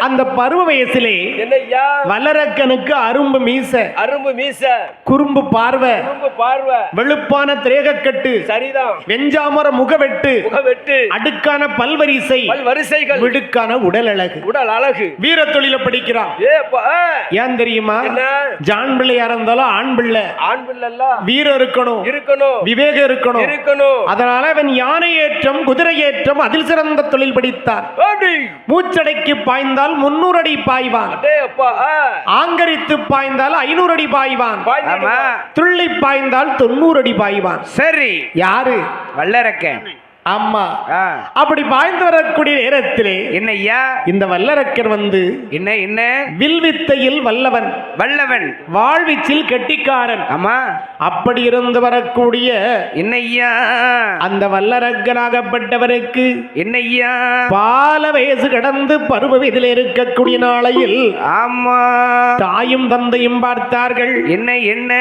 அந்த பருவ வயசுலே என்னையா வல்லரக்கனுக்கு அரும்பு மீச குறும்பு பார்வை வெளுப்பான திரேகக்கட்டு சரிதான் வெஞ்சாமர முகவெட்டு அடுக்கான பல்வரிசைகள் விடுக்கான உடல் அழகு வீர தொழில படிக்கிறான். ஏன் தெரியுமா? ஜான் பிள்ளையா இருந்தாலும் ஆண் பிள்ளை வீரம் இருக்கணும் விவேகம் இருக்கணும். அதனால அவன் யானை ஏற்றம் குதிரை ஏற்றம் அதில் சிறந்த தொழில் படித்தான். மூச்சடைக்கு பாய்ந்தால் 300 அடி பாய்வான். ஆங்கரித்து பாய்ந்தால் 500 அடி பாய்வான். துள்ளி பாய்ந்தால் 90 அடி பாய்வான். சரி. யாரு? வல்லரக்கன். ஆமா, அப்படி பாய்ந்து வரக்கூடிய நேரத்திலே என்னையா இந்த வல்லரக்கர் வந்து என்ன வில்வித்தையில் வல்லவன் வாழ்விச்சில் கெட்டிக்காரன். ஆமா, அப்படி இருந்து வரக்கூடிய என்னையா அந்த வல்லரக்கனாகப்பட்டவருக்கு என்னையா பால வயசு கடந்து பருவ வயதில் இருக்கக்கூடிய நாளையில் ஆமா தாயும் தந்தையும் பார்த்தார்கள். என்ன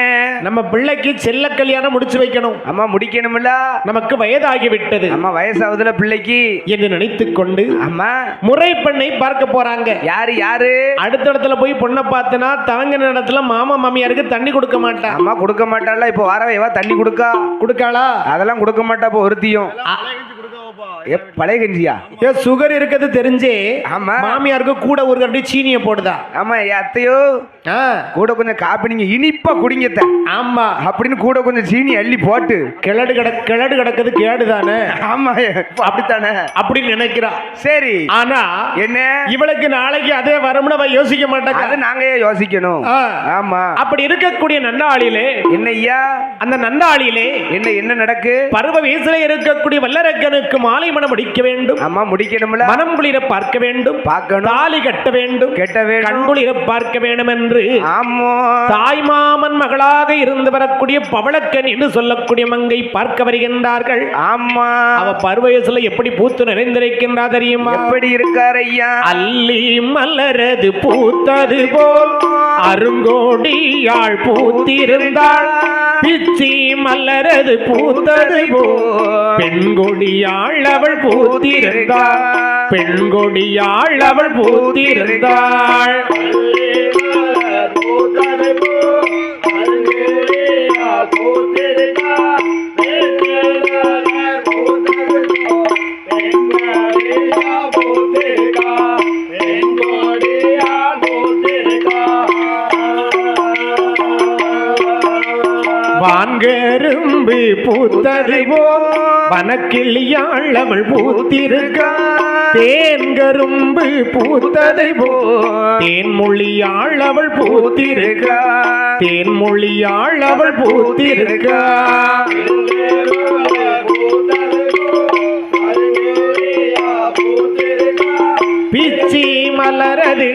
நம்ம பிள்ளைக்கு செல்ல கல்யாணம் முடிச்சு வைக்கணும். ஆமா, முடிக்கணும்ல, நமக்கு வயதாகிவிட்டது. அம்மா வயசாவதுல பிள்ளைக்கு என்று நினைத்துக் கொண்டு அம்மா முறை பெண்ணை பார்க்க போறாங்க. யாரு அடுத்த இடத்துல போய் பொண்ணை பார்த்தனா தவங்க இடத்துல மாமா மாமியாருக்கு தண்ணி கொடுக்க மாட்டா. அம்மா கொடுக்க மாட்டாளா? இப்போ வரவேவா தண்ணி கொடுக்காளா? அதெல்லாம் கொடுக்க மாட்டா. இப்போ ஒருத்தியும் பழைய கஞ்சியா? சுகர் இருக்கிறது தெரிஞ்சே ஆமா. மாமியாருக்கு கூட ஒரு கரண்டி சீனியை போடுதா. ஆமா என் அத்தையோ கூட கொஞ்சம் காப்பி நீங்க இனிப்பா குடிங்கத்த. ஆமா அப்படின்னு கூட கொஞ்சம் சீனி அள்ளி போட்டு கிளடு கிடக்குது கேடுதானே. ஆமா அப்படித்தானே அப்படின்னு நினைக்கிறா. சரி ஆனா என்ன இவளுக்கு நாளைக்கு அதே வரும்னு அவ யோசிக்க மாட்டாங்க. அது நாங்க ஏன் யோசிக்கணும்? ஆமா. அப்படி இருக்கக்கூடிய நன்னாளிலே என்ன ஐயா? அந்த நன்னாளிலே என்ன நடக்கு? பருவ வயசுல இருக்கக்கூடிய வல்லரக்கனுக்கு மாலை மனம் முடிக்க வேண்டும். ஆமா முடிக்கணும்ல. மனம் குளிர பார்க்க வேண்டும், பார்க்கணும். தாலி கட்ட வேண்டும், கெட்ட வேண்டும், கண்குளிர பார்க்க வேண்டும் என்று ஆமா தாய்மாமன் மகளாக இருந்து வரக்கூடிய பவளக்கன் என்று சொல்லக்கூடிய மங்கை பார்க்க வருகின்றார்கள். ஆமா. அவ பருவ வயசுல எப்படி பூத்து நிறைந்திருக்கின்றா தெரியுமா? எப்படி இருக்கார் ஐயா? அல்லி மலரது பூத்தது போல் அருங்கோடியாள் பூத்திருந்தாள், பிச்சி மலரது பூத்தது போல் பெண்கொடியாள் அவள் பூத்திருந்தாள், பெண்கொடியாள் அவள் பூத்திருந்தாள். வான்கரும்பு பூத்தது போல் வனக்கிளியாள் அவள் பூத்திருக்கா, தேன்கரும்பு பூத்ததை போல் தேன்மொழியாள் அவள் பூத்திருக்கா, தேன்மொழியாள் அவள் பூத்திருக்கா. பிச்சி மலரது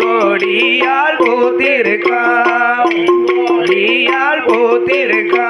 கொடியால் பூத்திருக்கா, கொடியால் பூத்திருக்கா.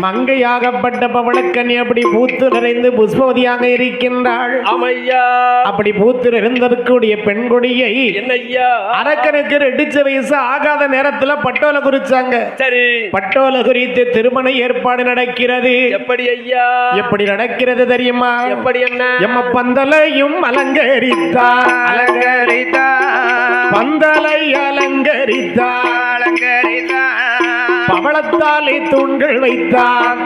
மங்கையாகப்பட்ட பவளக்கன்னி அப்படி பூத்து நிறைந்து புஷ்பவதியாக இருக்கின்றாள். ஆமையா. அப்படி பூத்து நிறைந்திருக்கக்கூடிய பெண் கொடியை என்னய்யா? அரக்கனுக்கு 2 வயசு ஆகாத நேரத்துல பட்டோல குறிச்சாங்க. சரி. பட்டோல குறித்து திருமண ஏற்பாடு நடக்கிறது. எப்படி ஐயா? எப்படி நடக்கிறது தெரியுமா? எப்படி? என்ன? எம்ம பந்தலையும் அலங்கரித்தார், பந்தலை அலங்கரித்தார், பவளத்தாலே தூண்கள் வைத்தார்,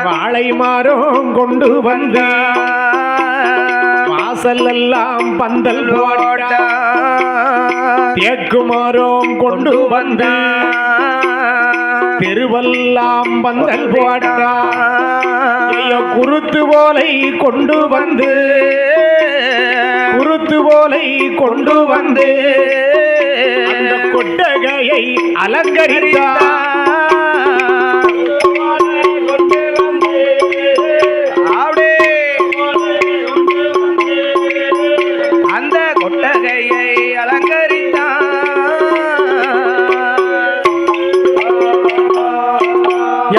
வாழை மாறும் கொண்டு வந்தார், வாசல் எல்லாம் பந்தல் போட்டார், தேக்குமாறும் கொண்டு வந்தார், தெருவெல்லாம் பந்தல் போட்டார், குருத்து போலை கொண்டு வந்து, குருத்து போலை கொண்டு வந்து அந்த கொட்டகையை அலங்கரித்தார். அந்த கொட்டகையை அலங்கரித்தார்.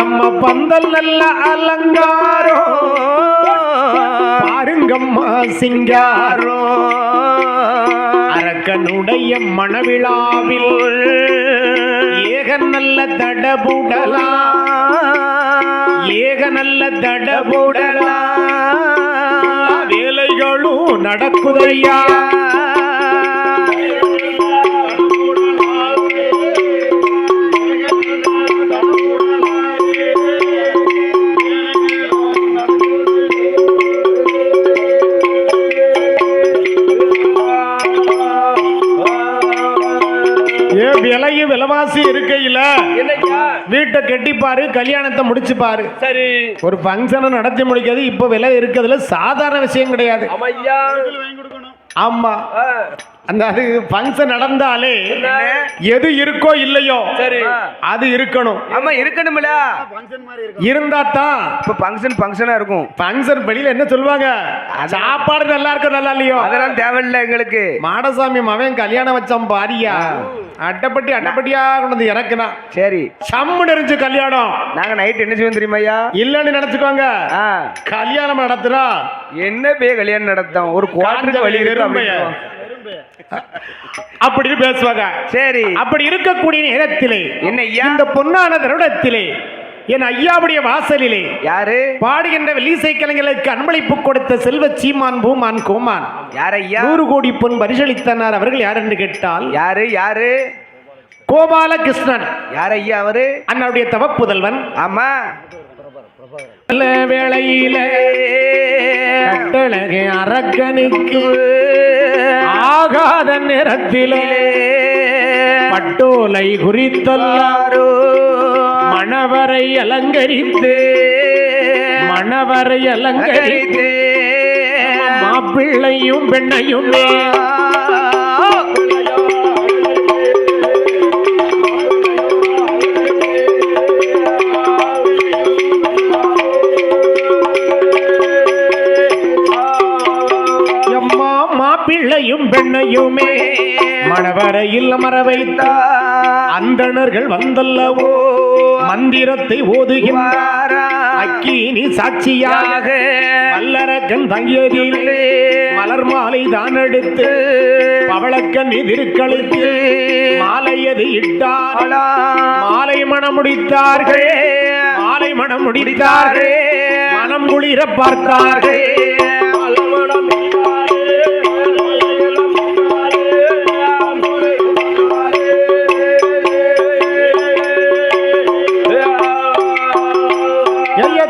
எம்ம பந்தல் நல்ல அலங்காரம் பாருங்கம்மா சிங்காரோ, அரக்கனுடைய மணவிழாவில் ஏக நல்ல தடபுடலா, ஏக நல்ல தடபுடலா, வேலைகளும் நடக்குதையா. விலையும் விலைவாசி இருக்கையில வீட்டை கட்டிப்பாரு, கல்யாணத்தை முடிச்சு பாரு. சரி. ஒரு பங்கனை நடத்தி முடிக்கிறது இப்ப விலை இருக்கிறதுல சாதாரண விஷயம் கிடையாது. ஆமா. அந்த அது ஃபங்க்ஷன் நடந்தாலே எது இருக்கோ இல்லையோ சரி அது இருக்கணும். ஆமா இருக்கணும்ல. இருந்தா தான் இப்ப ஃபங்க்ஷனா இருக்கும். ஃபங்க்ஷன் வெளியில என்ன சொல்லுவாங்க, சாப்பாடு நல்லா இருக்கு நல்லா இல்லையோ அதெல்லாம் தேவையில்லை எங்களுக்கு. மாடசாமி மவன் கல்யாணம் வச்சான் பாரியா, அட்டப்பட்டியா கொண்டு வந்து இறக்குனா. சரி சம்மு நெறிஞ்சு கல்யாணம். நாங்க நைட் என்ன செய்வோம் தெரியுமா ஐயா? இல்லன்னு நினைச்சுக்கோங்க, கல்யாணம் நடத்துறா என்ன பே கல்யாணம் நடத்தோம் ஒரு குவாட்டருக்கு வழி அப்படின்னு பேசுவாங்க. சரி அப்படி இருக்கக்கூடிய நேரத்திலே என்ன இந்த பொன்னான தருணத்திலே என் ஐயாவுடைய வாசலிலே யாரு பாடுகின்ற வெள்ளிசை கலைஞர்களுக்கு அன்பளிப்பு கொடுத்த செல்வ சீமான் பூமான் கோமான் யார் ஐயா? 100 கோடி பொன் பரிசளித்தனர். அவர்கள் யார் என்று கேட்டால் யாரு கோபாலகிருஷ்ணன் யார் ஐயா அவரு? அண்ணனுடைய தவப்புதல்வன். ஆமா. நல்ல வேளையில கட்டழகு அரக்கனுக்கு ஆகாத நேரத்திலே பட்டோலை குறித்தல்லாரோ மணவரை அலங்கரித்து மாப்பிள்ளையும் பெண்ணையுமே மாப்பிள்ளையும் பெண்ணையுமே மணவரையில் அமர வைத்தார். அந்தணர்கள் வந்தல்லவோ மந்திரத்தை ஓதுகின்றார். அக்கினி சாட்சியாக வல்லரக்கன் தங்கியதிலே மலர் மாலை தான் எடுத்து பவளக்கன் எதிர்கழுத்து மாலையது இட்டார். மாலை மனம் முடித்தார்கள். மனம் குளிர பார்த்தார்கள்.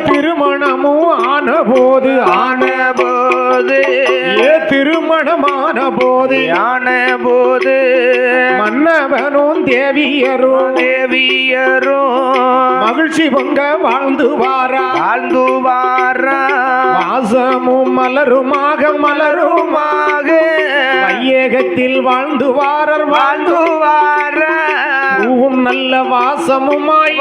திருமணமும் ஆனபோது திருமணமான போது மன்னவனும் தேவியரும் மகிழ்ச்சி பொங்க வாழ்ந்து வாரா வாசமும் மலருமாக வையகத்தில் வாழ்ந்து வாரர் பூவும் நல்ல வாசமுமாய்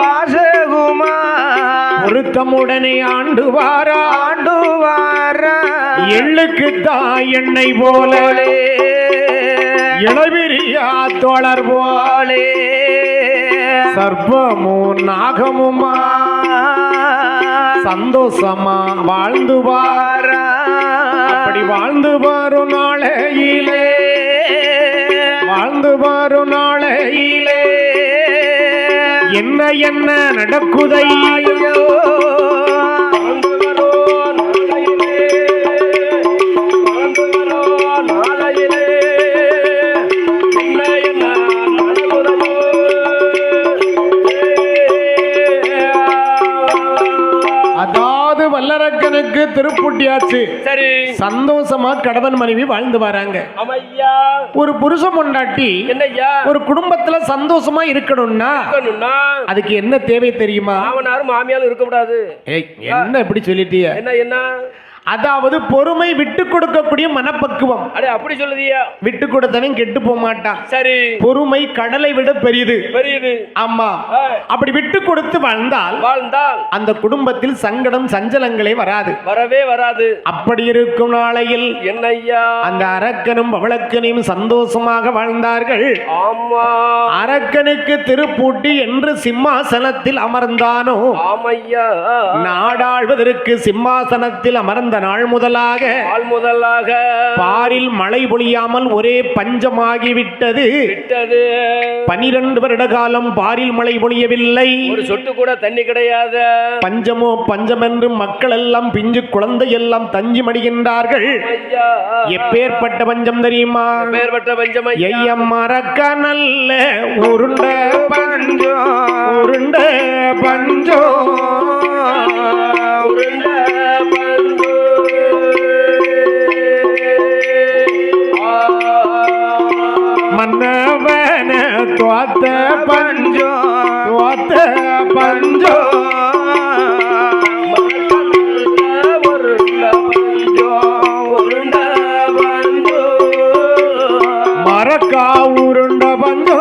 பொருத்தமுடனே ஆண்டு வாரா எள்ளுக்கு தாய் எண்ணெய் போலே இளவிரியா தோழர் போலே சர்ப்பமும் நாகமுமா சந்தோஷமா வாழ்ந்து வாரா. அப்படி வாழ்ந்து வரும் நாளையிலே என்ன நடக்குதையோ வல்லரக்கனுக்கு திருப்புட்டியாச்சு. சரி, சந்தோஷமா கணவன் மனைவி வாழ்ந்து வராங்க. ஒரு புருஷன் பொண்டாட்டி ஒரு குடும்பத்துல சந்தோஷமா இருக்கணும்னா அதுக்கு என்ன தேவை தெரியுமா? மாமனாரும் மாமியாரும் இருக்க கூடாது. என்ன இப்படி சொல்லிட்டிய? என்ன அதாவது பொறுமை, விட்டு கொடுக்கக்கூடிய மனப்பக்குவம். அப்படி சொல்லுதியா? விட்டு கொடுத்தவன் கெட்டு போக மாட்டான். சரி, பொறுமை கடலை விட பெரியது. ஆமா, அப்படி விட்டு கொடுத்து வாழ்ந்தால் அந்த குடும்பத்தில் சங்கடம் சஞ்சலங்களே வரவே வராது. அப்படி இருக்கும் நாளையில் என்னையா அந்த அரக்கனும் பவளக்கனையும் சந்தோஷமாக வாழ்ந்தார்கள். ஆமா, அரக்கனுக்கு திருப்பூட்டி என்று சிம்மாசனத்தில் அமர்ந்தானோ நாடாழ்வதற்கு சிம்மாசனத்தில் அமர்ந்த நாள் முதலாக பாரில் மழை பொழியாமல் ஒரே பஞ்சமாகிவிட்டது. 12 வருட காலம் பாரில் மழை பொழியவில்லை. ஒரு சொட்டு கூட தண்ணி கிடையாது. பஞ்சமோ பஞ்சம் என்று மக்கள் எல்லாம் பிஞ்சு குழந்தை எல்லாம் தஞ்சி மடிகின்றார்கள். எப்பேற்பட்ட பஞ்சம் தெரியுமா? மறக்க நல்ல உருண்ட பஞ்சோ மன்னவன தோத்த பஞ்சோ மரக்கா உருண்ட பஞ்சோ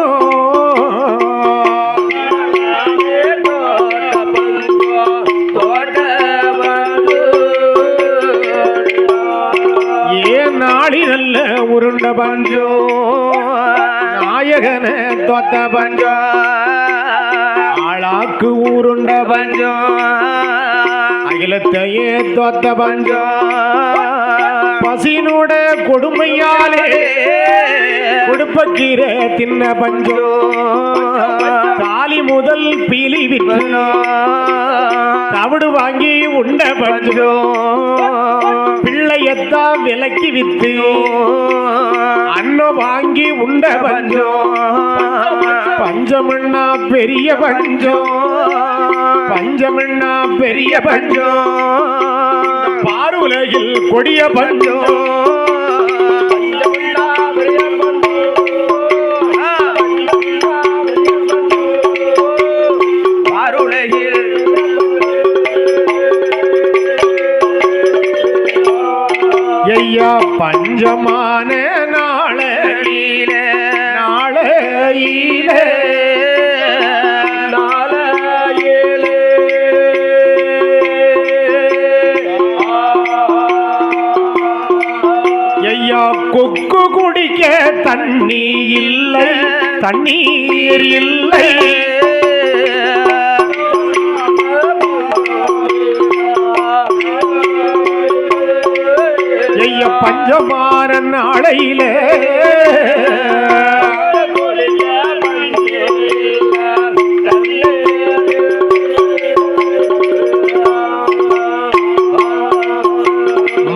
ஏன் நாளி நல்ல உருண்ட பஞ்சோ நாயகன தோத்த பஞ்சோ ஆளாக்கு ஊருண்ட பஞ்சோ அகிலத்தையே தோத்த பஞ்சோ பசினோட கொடுமையாலே கொடுப்பக்கீரை தின்ன பஞ்சோ தாலி முதல் பீலி விட்டு தவிடு வாங்கி உண்ட பஞ்சோ பிள்ளை தாலியத்தான் விலக்கி வித்து அன்னம் வாங்கி உண்ட பஞ்சம் பஞ்சம்னா பெரிய பஞ்சம் பஞ்சம்னா பெரிய பஞ்சம் பாருலகில் கொடிய பஞ்சம் ஐயா பஞ்சமான நாளையில ஐயா கொக்கு குடிக்க தண்ணி இல்லை தண்ணீர் இல்லை ஐயா பஞ்சமான நாளையில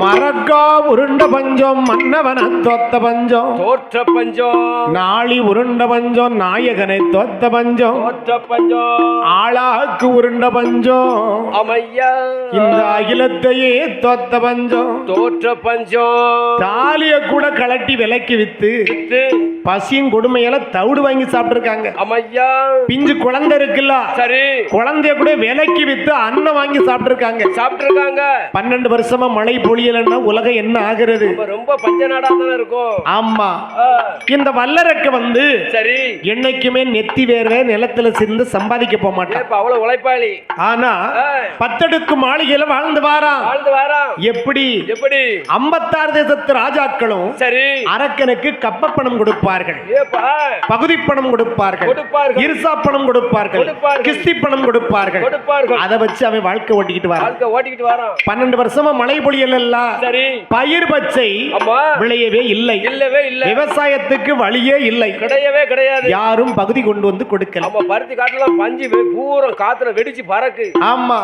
மரக்கா உருண்ட பஞ்சம் மன்னவன தோத்த பஞ்சம் தோற்ற பஞ்சம் நாளி உருண்ட பஞ்சம் நாயகனை தோத்த பஞ்சம் தோற்ற பஞ்சம் ஆளாக்கு உருண்ட பஞ்சம் அமையா இந்த அகிலத்தையே தோத்த பஞ்சம் தோற்ற பஞ்சம் தாலிய கூட கலட்டி விலைக்கு வித்து பசியும் கொடுமையில தவிடு வாங்கி சாப்பிட்டிருக்காங்க அமையா பிஞ்சு குழந்தை இருக்குல்ல சரி குழந்தைய கூட விலைக்கு வித்து அன்னம் வாங்கி சாப்பிட்டிருக்காங்க 12 வருஷமா மழை பொழியலன்னா உலகம் என்ன ஆகிறது ரொம்ப பஞ்ச நாடா தானே இருக்கும் ஆமா இந்த வல்லரக்க வந்து சரி என்னைக்குமே நெத்தி வேர்வை நிலத்துல சிந்து சம்பாதிக்க போக மாட்டான் அவ்வளவு உழைப்பாளி ஆனா 10 அடுக்கு மாளிகையில வாழ்ந்து வாரான் எப்படி 56 தேசத்து ராஜாக்களும் சரி அரக்கனுக்கு கப்ப பணம் கொடுப்பார்கள் பகுதி பணம் கொடுப்பார்கள் இருசா பணம் கொடுப்பார்கள் கிஸ்தி பணம் கொடுப்பார்கள் அதை வச்சு அவன் வாழ்க்கை ஓட்டிக்கிட்டு வரான் 12 வருஷமா மழை பொழியல் சரி பயிர் பச்சை விளையவே இல்லை விவசாயத்துக்கு வழியே இல்லை கிடையாது யாரும் பகுதி கொண்டு வந்து கொடுக்கல பருத்தி காட்டலாம் பஞ்சு பூரா காத்துல வெடிச்சு பறக்கு ஆமா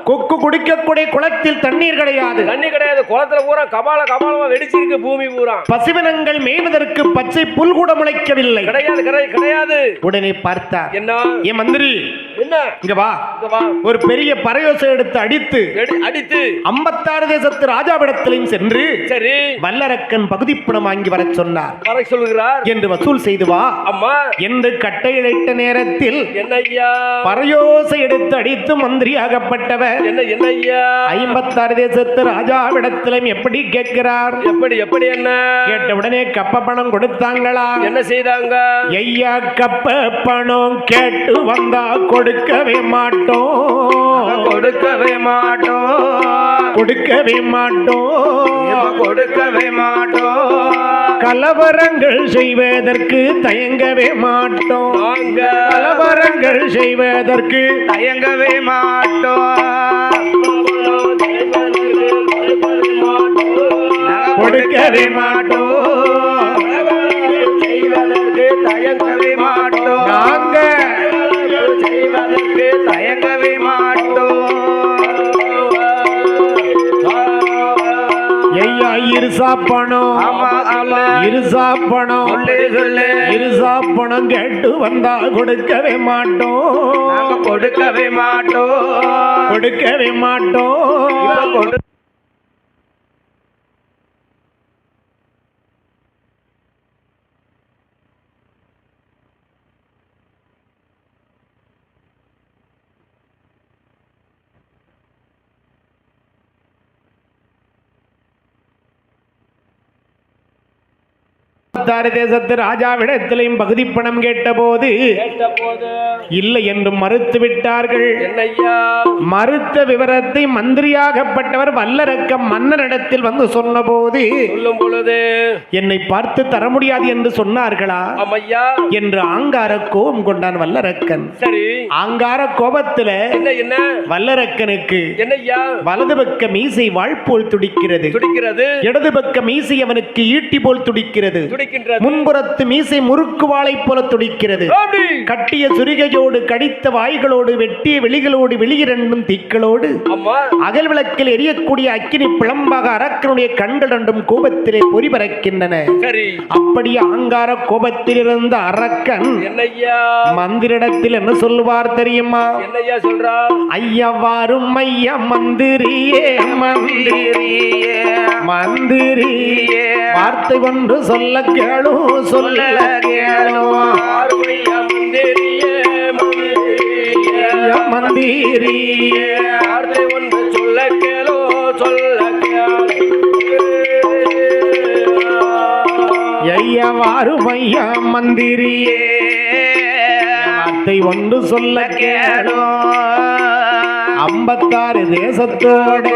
கொக்கு குடிக்கக்கூடிய குளத்தில் தண்ணீர் கிடையாது குளத்துல பூரா கபாலமா வெடிச்சிருக்கு பூமி பூரா பசுவினங்கள் மேய்வதற்கு பச்சை புல் கூட முளைக்கவில்லை கிடையாது உடனே பார்த்தார் என்ன ஏ மந்திரி என்ன இங்க வா ஒரு பெரிய பறையோசை எடுத்து அடித்து 56 தேசத்து ராஜாவிடத்திலும் சென்று சரி வல்லரக்கன் பகுதி பணம் வாங்கி வர சொன்னார் சொல்லுகிறார் என்று வசூல் செய்து வா அம்மா என்று கட்டையிட்ட நேரத்தில் என்னையா பறையோசை எடுத்து அடித்து மந்திரி ஆகப்பட்டவர் என்னையா 56 தேசத்து ராஜாவிடத்திலும் எப்படி கேட்கிறார் எப்படி என்ன கேட்ட உடனே கப்ப பணம் கொடுத்தாங்களா என்ன செய்தாங்க ஐயா கப்ப பணம் கேட்டு வந்தா கொடுக்கவே மாட்டோம் கலவரங்கள் செய்வதற்கு தயங்கவே மாட்டோம் கலவரங்கள் செய்வதற்கு தயங்கவே மாட்டோம் கொடுக்கவே மாட்டோம் செய்வதற்கு தயங்கவே மாட்டோம் நாங்க செய்வதற்கு தயங்கவே மாட்டோம் ஐயா இருசா பணம் இருசா பணம் கேட்டு வந்தா கொடுக்கவே மாட்டோம் கொடுக்கவே மாட்டோம் தேசத்து ராஜாவிடத்திலையும் பகுதி பணம் கேட்டபோது இல்லை என்று மறுத்து விட்டார்கள். மறுத்த விவரத்தை மந்திரியாகப்பட்டவர் வல்லரக்கம் மன்னரிடத்தில் வந்து சொன்னபோது சொல்லும் பொழுது என்னை பார்த்து தர முடியாது என்று சொன்னார்களா என்று ஆங்கார கோபம் கொண்டான் வல்லரக்கன். சரி, ஆங்கார கோபத்துல என்ன வல்லரக்கனுக்கு என்னையா வலது பக்க மீசை வாழ் போல் துடிக்கிறது, துடிக்கிறது. இடது பக்க மீசை அவனுக்கு ஈட்டி போல் துடிக்கிறது. துடிக்கின்றது. முன்புறத்து மீசை முறுக்கு வாளை போல துடிக்கிறது. அப்படி கட்டிய சுரிகையோடு கடித்த வாய்களோடு வெட்டிய வெளிகளோடு வெளியிரண்டும் தீக்களோடு அம்மா அகல் விளக்கில் எரியக்கூடிய அக்கினி பிளம்பாக அரக்கனுடைய கண்கள் ரெண்டும் கோபத்திலே பொறி பறக்கின்றன. சரி அப்படி ஆங்கார கோபத்தில் இருந்த அரக்கன் என்னய்யா மந்திரிடத்தில் என்ன சொல்லுவார் தெரியுமா? என்னய்யா சொல்றா? ஐயா வாரும் ஐயா மந்திரியே மந்திரியே மந்திரியே வார்த்தை ஒன்று சொல்ல கேளு சொல்ல கேளு ஆறுமையா மந்திரியே மந்திரியே மந்திரியே வார்த்தை ஒன்று சொல்ல கேளோ சொல்ல கேளு. ஐயா வாரும் ஐயா மந்திரியே வார்த்தை ஒன்று சொல்ல கேளு 56 தேசத்தோடு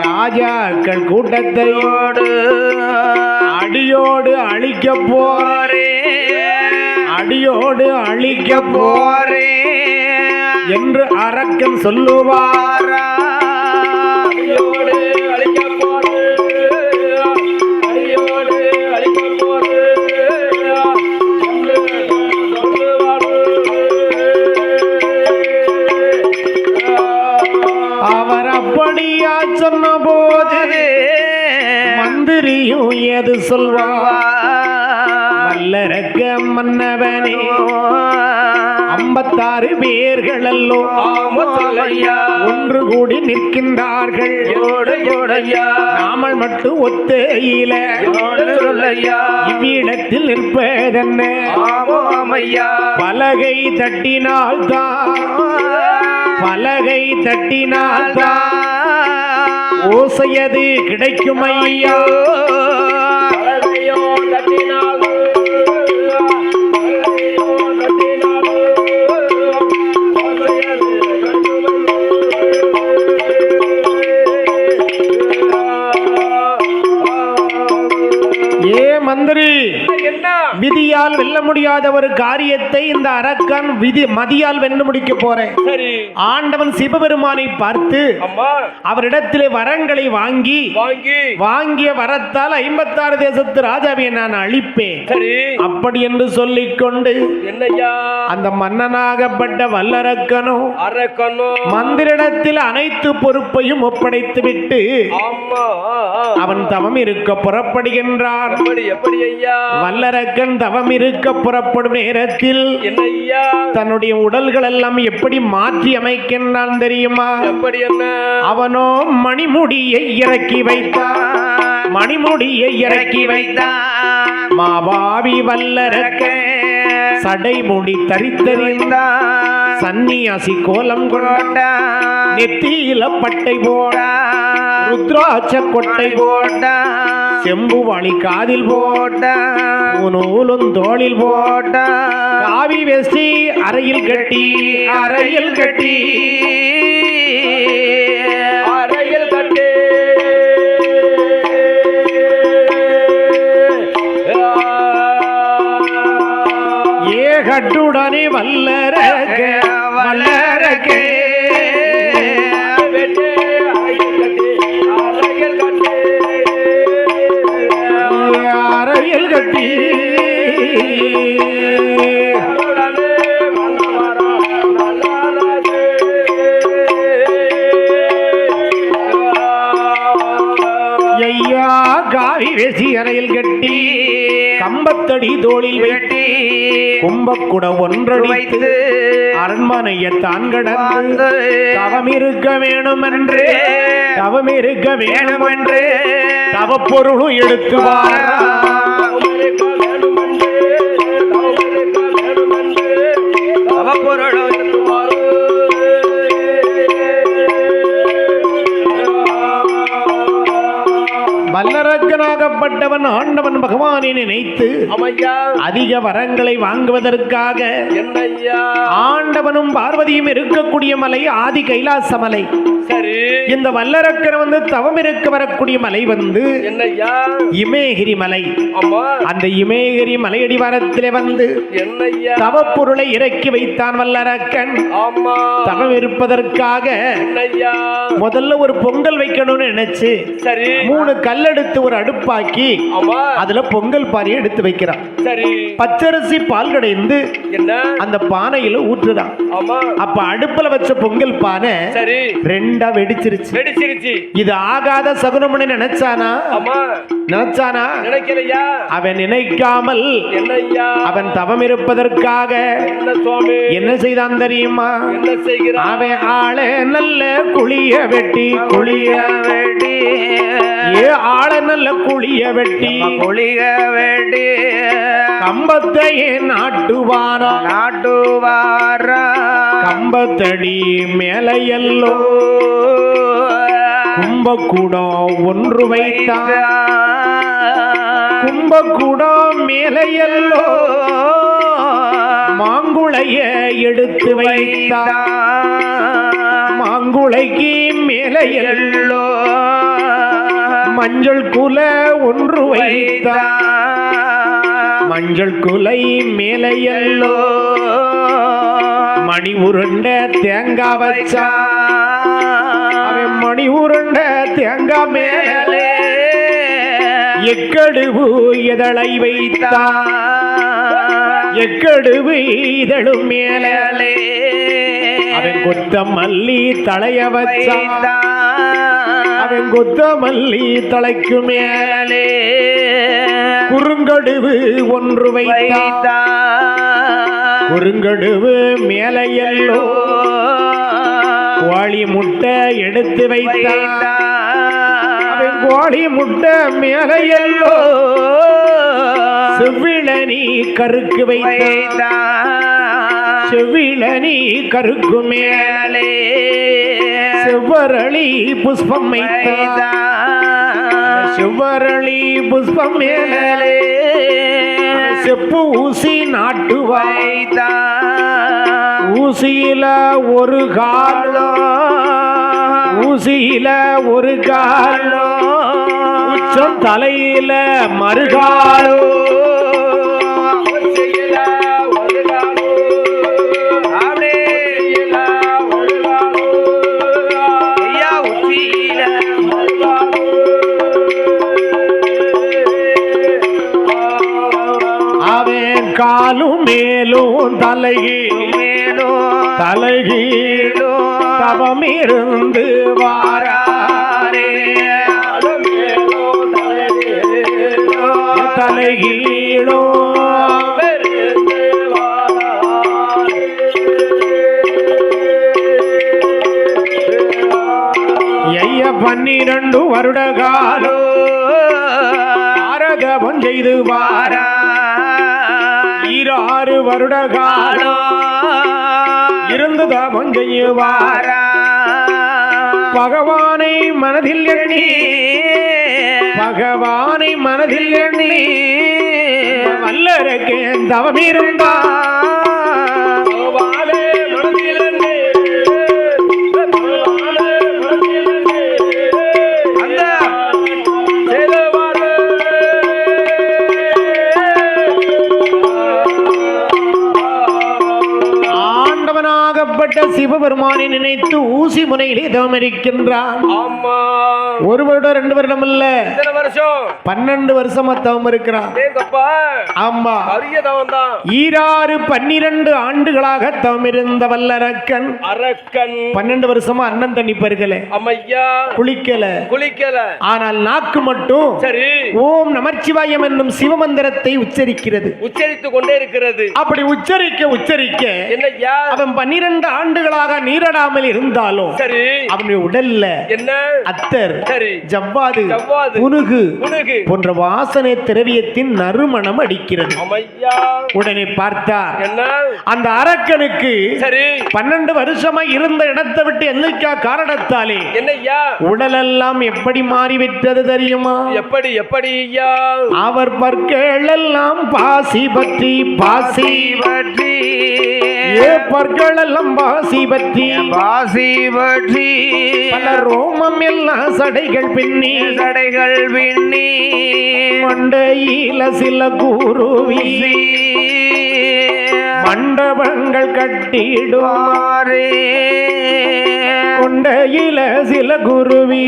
ராஜாக்கள் கூட்டத்தையோடு அடியோடு அழிக்க போறே அடியோடு அழிக்க போறே என்று அரக்கன் சொல்லுவாரா? அடியோடு அழிக்க போறு அடியோடு அழிக்க போறு அவர் அப்படியா சொன்ன போது மந்திரியும் ஏது சொல்வார்? வல்லரக்க மன்னவனே 56 பேர்களல்லோ ஒன்று கூடி நிற்கின்றார்கள். நாமல் மட்டும் ஒத்தையில இவ்விடத்தில் நிற்பதென்ன? பலகை தட்டினால்தான் பலகை தட்டினால்தான் ஓசையது கிடைக்கும் ஐயா. பலகையோ தட்டினாலும் ஏ மந்திரி, என்ன விதியால் வெல்ல முடியாத ஒரு காரியத்தை இந்த அரக்கன் மதியால் வென்று முடிக்க போறேன். சரி ஆண்டவன் சிவபெருமானை பார்த்து அம்மா அவரிடத்திலே வரங்களை வாங்கி வாங்கிய வரத்தால் 56 தேசத்து ராஜாவை நான் அழிப்பேன். சரி அப்படி என்று சொல்லிக் கொண்டு என்னய்யா அந்த மன்னனாகப்பட்ட வல்லரக்கனோ அரக்கனோ மந்திரிடத்தில் அனைத்து பொறுப்பையும் ஒப்படைத்து விட்டு ஆமா அவன் தவம் இருக்க புறப்படுகின்றான். எப்படி எப்படி ஐயா? வல்லரக்கன் தவம் இருக்க புறப்படும் நேரத்தில் என்னய்யா தன்னுடைய உடல்கள் எல்லாம் எப்படி மாற்றி அமைக்கின்றான் தெரியுமா? எப்படி என்ன? அவனோ மணிமுடியை இறக்கி வைத்தான். மணிமுடியை இறக்கி வைத்தான். மாபாவி வல்லரக்க சடைமுடி தரித்தறிந்தான். சன்னியாசி கோலம் கொண்ட நெத்தியில பட்டை போட ருத்ராட்ச கொட்டை போட செம்புவாளி காதில் போட்ட நூலும் தோளில் போட்ட காவி வேஷ்டி அறையில் கட்டி அறையில் கட்டி அறையில் கட்டி ஏகட்டுடனே வல்லரக்க வல்லரக்க அறையில் கட்டி ஐயா காவி வேசி அறையில் கட்டி கம்பத்தடி தோளில் வெட்டி கும்பக்குட ஒன்றடி வைத்து அரண்மனையை தான் கடந்து தவம் இருக்க வேணும் என்று தவம் இருக்க வேணும் என்று தவப்பொருளும் எடுத்து வாரா. வல்லரக்கனாகப்பட்டவன் ஆண்டவன் பகவானை நினைத்து அதிக வரங்களை வாங்குவதற்காக ஆண்டவனும் பார்வதியும் இருக்கக்கூடிய மலை ஆதி கைலாச மலை. சரி இந்த வல்லரக்கன் வந்து தவம் இருக்க வரக்கூடிய மலை வந்து என்னய்யா? இமயகிரி மலை. அம்மா அந்த இமயகிரி மலையடிவாரத்திலே வந்து என்னய்யா? தவப்பொருளை இறக்கி வைத்தான் வல்லரக்கன். ஆமா தவம் இருப்பதற்காக என்னய்யா? முதல்ல ஒரு பொங்கல் வைக்கணும்னு நினைச்சு சரி 3 கல்ல எடுத்து ஒரு அடுப்பாக்கி ஆமா அதுல பொங்கல் பானையை எடுத்து வைக்கிறான். சரி பச்சரிசி பால் கடைந்து என்ன அந்த பானையில ஊற்றுறான். ஆமா அப்ப அடுப்புல வச்ச பொங்கல் பானை சரி ரெண்டா வெடிச்சிருச்சு. வெடிச்சிருச்சு. இது ஆகாத சகுனம்னு நினைச்சானா? ஆமா நினைச்சானா? நினைக்கலையா? அவன் நினைக்காமல் என்னய்யா அவன் தவம் இருப்பதற்காக என்ன சுவாமி என்ன செய்தான் தெரியுமா? என்ன செய்கிறான்? அவன் ஆள நல்ல குழிய வெட்டி குழிய வெட்டி ஆள நல்ல குழிய வெட்டி குழிய வெட்டி கம்பத்தையே நாட்டுவாரா கம்பத்தடி மேலையல்லோ கும்பக்கூடம் ஒன்று வைத்தான். கும்பக்கூடம் மேலையல்லோ மாங்குளைய எடுத்து வைத்தான். மாங்குளைக்கு மேலையல்லோ மஞ்சள் குல ஒன்று வைத்தான். மஞ்சள் குலை மேலையல்லோ மணி உருண்ட தேங்காய் வச்சா. அவன் மணி உருண்ட தேங்காய் மேலே எக்கடுவு இதழை வைத்தான். எக்கடுவு இதழும் மேலே அவன் கொத்தமல்லி தலைய வச்சான். அவன் கொத்தமல்லி தலைக்கு மேலே குறுங்கடுவு ஒன்று வைத்தான். குறுங்கடுவு மேலையல்லோ கோழி முட்டை எடுத்து வைத்தான். அவன் கோழி முட்டை மேலையல்லோ செவ்விளனி கருக்கு வைத்தான். செவ்விளனி கருக்கு மேலே செவ்வரளி புஷ்பம் வைத்தான். செவ்வரளி புஷ்பம் மேலே செப்பு ஊசி நாட்டு வைத்தான். ஊசியில ஒரு காலோ ஊசியில ஒரு காலோ உச்சம் தலையில மறுகாலோ காலும் மேலும் தலைகீழோ தவமிருந்து வாராரே. தலைகீழோ ஐய 12 வருட காலோ ஆரதவம் செய்து வாரா. 6 வருட காலம் இருந்து தவம் செய்வாரா. பகவானை மனதில் எண்ணி பகவானை மனதில் எண்ணி வல்லரக்கே தவம் இருந்தா. சிவபெருமானை நினைத்து ஊசி முனையிலே தவம் இருக்கின்றான். ஒரு வருடம் 2 வருடம் இல்ல, 12 வருஷமா தவம் இருக்கிறான். ஆமா, 12 ஆண்டுகளாக தவம் இருந்த வல்லரக்கன் 12 வருஷமா அண்ணன் தண்ணி பருகல, குளிக்கல. ஆனால் நாக்கு மட்டும் ஓம் நமச்சிவாயம் என்னும் சிவமந்திரத்தை உச்சரித்துக் கொண்டே இருக்கிறது. அப்படி உச்சரிக்க அவன் 12 ஆண்டுகளாக நீராடாமல் இருந்தாலும் அவனுடைய உடல்ல என்ன அத்தர், ஜவ்வாது, புனுகு போன்ற வாசனை திரவியத்தின் நறுமணம் அடிக்கிறது. உடனே பார்த்தார், அந்த அரக்கனுக்கு 12 வருஷமா இருந்த இடத்தை விட்டு எண்ணிக்கா காரணத்தாலே உடலெல்லாம் எப்படி மாறிவிட்டது தெரியுமா? எப்படி அவர் பற்கள் எல்லாம் பாசி பற்றி பற்கள் எல்லாம் பாசி பற்றி பல ரோமம் எல்லாம் சடைகள் பின்னி மண்டையில சில குருவி மண்டபங்கள் கட்டிடுவாரே. கொண்டையில சில குருவி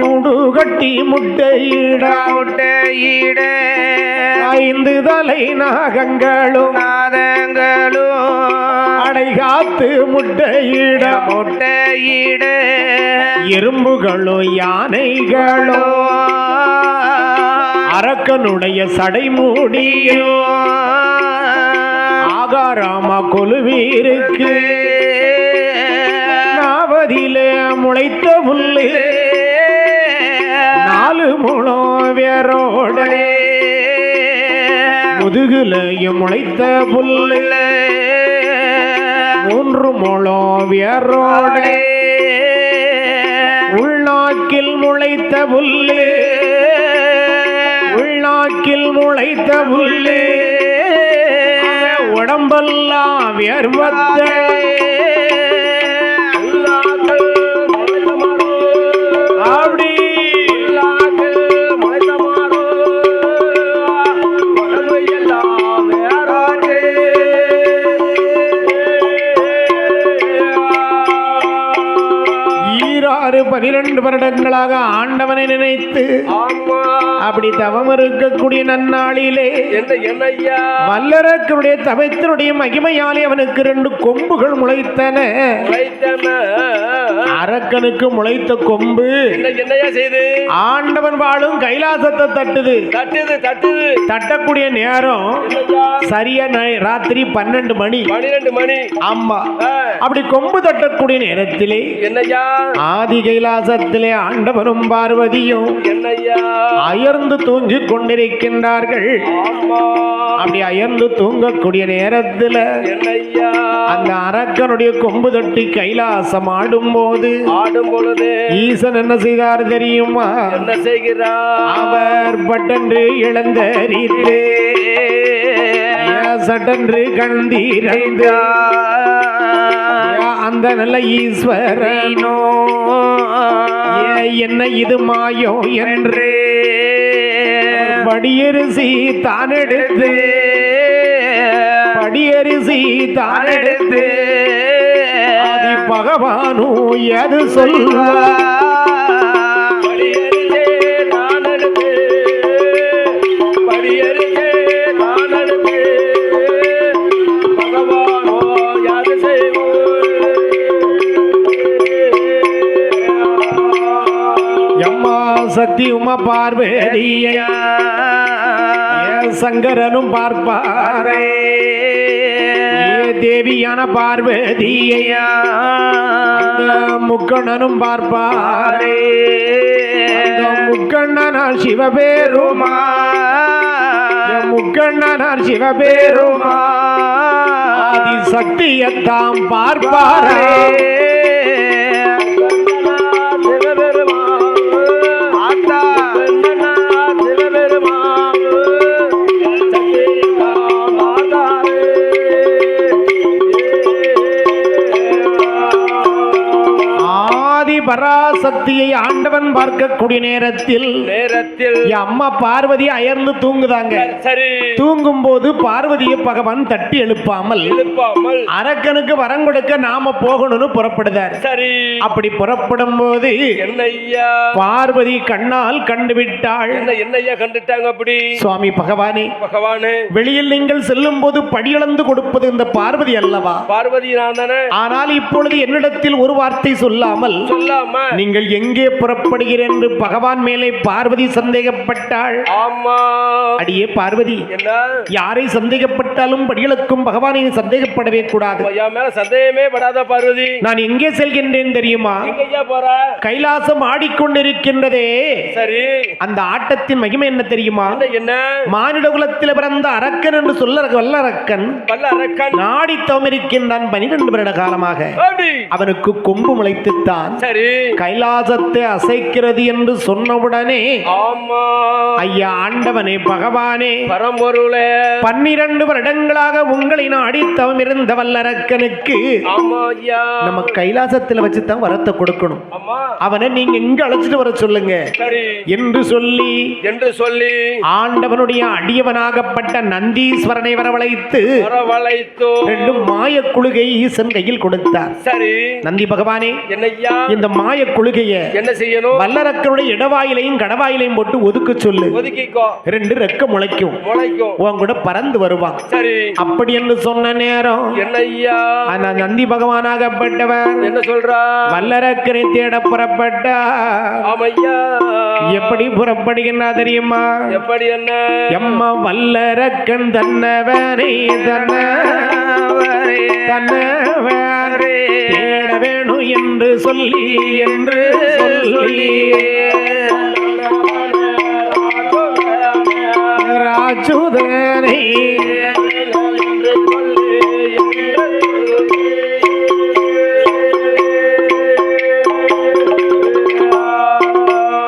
கூடு கட்டி முட்டையிட 5 தலை நாகங்களும் அடைகாத்து முட்டையிட எறும்புகளோ யானைகளோ அரக்கனுடைய சடைமூடியோ ஆகாராமா கொலுவீருக்கு நாவதிலே முளைத்த புல்லு 4 முழம் வேரோட முதுகுலையும் முளைத்த புல்லு 3 முழம் வேரோட உள்நாக்கில் முளைத்த புல்லு உடம்பெல்லாம் வேர்வத்த அப்படி ஈராறு 12 வருடங்களாக ஆண்டவனை நினைத்து அப்படி தவம் இருக்கக்கூடிய நன்னாளிலே வல்லரக்கனுடைய தவத்தினுடைய மகிமையாலே அவனுக்கு 2 கொம்புகள் முளைத்தன. அரக்கனுக்கு முளைத்த கொம்பு என்னையா செய்து ஆண்டவன் வாழும் கைலாசத்தை தட்டுது. தட்டக்கூடிய நேரம் சரியா ராத்திரி 12 மணி. ஆமா, அப்படி கொம்பு தட்டக்கூடிய நேரத்திலே என்னையா ஆதி கைலாசத்திலே ஆண்டவனும் பார்வதியும் அயர்ந்து தூங்கிக் கொண்டிருக்கின்றார்கள். அப்படி அயர்ந்து தூங்கக்கூடிய நேரத்தில் அந்த அரக்கனுடைய கொம்பு தட்டி கைலாசம் ஆடும் பொழுது ஈசன் என்ன செய்தார் தெரியுமா? என்ன செய்கிறார்? அவர் பட்டென்று இழந்தரித்து சட்டென்று கண்டீரைந்தார். அந்த நல்ல ஈஸ்வரனோ என்ன இது மாயோ என்று படியரிசி தானெடுத்து ஆதி பகவானோ எது சொல்வார்? சக்தி உமா பார்வதியா சங்கரனும் பார்ப்பாரே, தேவியான பார்வதியா முக்கண்ணனும் பார்ப்பாரே. முக்கண்ணனார் சிவபெருமா ஆதி சக்தியத்தாம் பார்ப்பாரே. பராசக்தியை ஆண்டவன் பார்க்கக்கூடிய நேரத்தில் அம்மா பார்வதி அயர்ந்து தூங்குதாங்க. சரி, தூங்கும் போது பார்வதியை பகவான் தட்டி எழுப்பாமல் அரக்கனுக்கு வரம் கொடுக்க நாம போகணும்னு புறப்படுதார். சரி, அப்படி புறப்படும் போது என்னையா பார்வதி கண்ணால் கண்டுவிட்டாள். என்னையா கண்டுட்டாங்க? அப்படி சுவாமி பகவானே வெளியில் நீங்கள் செல்லும் போது படியிழந்து கொடுப்பது இந்த பார்வதி அல்லவா? பார்வதி நான் தானே. ஆனால் இப்பொழுது என்னிடத்தில் ஒரு வார்த்தை சொல்லாமல் நீங்கள் எங்கே புறப்படுகிறேன் என்று பகவான் மேலே பார்வதி சந்தேகப்பட்டாள். அடியே பார்வதி, யாரை சந்தேகப்பட்டாலும் படிகளுக்கும் பகவானை சந்தேகப்படவே கூடாது. சந்தேகமே படாத பார்வதி. நான் எங்கே செல்கின்றேன் தெரியுமா? கைலாசம் ஆடிக்கொண்டிருக்கின்றதே. சரி, அந்த ஆட்டத்தின் மகிமை என்ன தெரியுமா? என்ன? மானிட குலத்தில் பிறந்த அரக்கன் என்று சொல்ல வல்லரக்கன் நாடித்தவம் இருக்கின்றான் 12 வருட காலமாக. அவனுக்கு கொம்பு முளைத்துத்தான். சரி கைலாசத்தை அசைக்கிறது என்று சொன்னவுடனே ஆமா ஐயா ஆண்டவனே பகவானே பரம்பொருளே 12 வருடங்களாக உங்களை நாடி தவம் இருந்த வல்லரக்கனுக்கு ஆமா ஐயா நம்ம கைலாசத்துல வச்சுதான் வரத்தை கொடுக்கணும். ஆமா அவனை நீங்க இங்க அழைச்சிட்டு வர சொல்லுங்க சரி என்று சொல்லி ஆண்டவனுடைய அடியவனாகப்பட்ட நந்தீஸ்வரனை வரவழைத்து 2 மாய குழுகை ஈசன் கையில் கொடுத்தார். சரி நந்தி பகவானே என்னய்யா இந்த மாய குழுகைய என்ன செய்யணும்? வல்லரக்கனுடைய இடவாயிலையும் கடவாயிலையும் போட்டு ஒதுக்க சொல்லு. ஒதுக்கிக்கோ. 2 ரெக்க முளைக்கும் உன் கூட பறந்து வருவான். சரி அப்படி என்று சொன்ன நேரம் என்னய்யா நந்தி பகவானாகப்பட்டவர் என்ன சொல்றா? வல்லரக்கனை தேட புறப்பட்டா. ஆமையா எப்படி புறப்படுகின்றா தெரியுமா? எப்படி என்ன? எம்மா வல்லரக்கன் தன்னவனே தன்னவரே தேட வேணும் என்று சொல்லி ராஜுதனை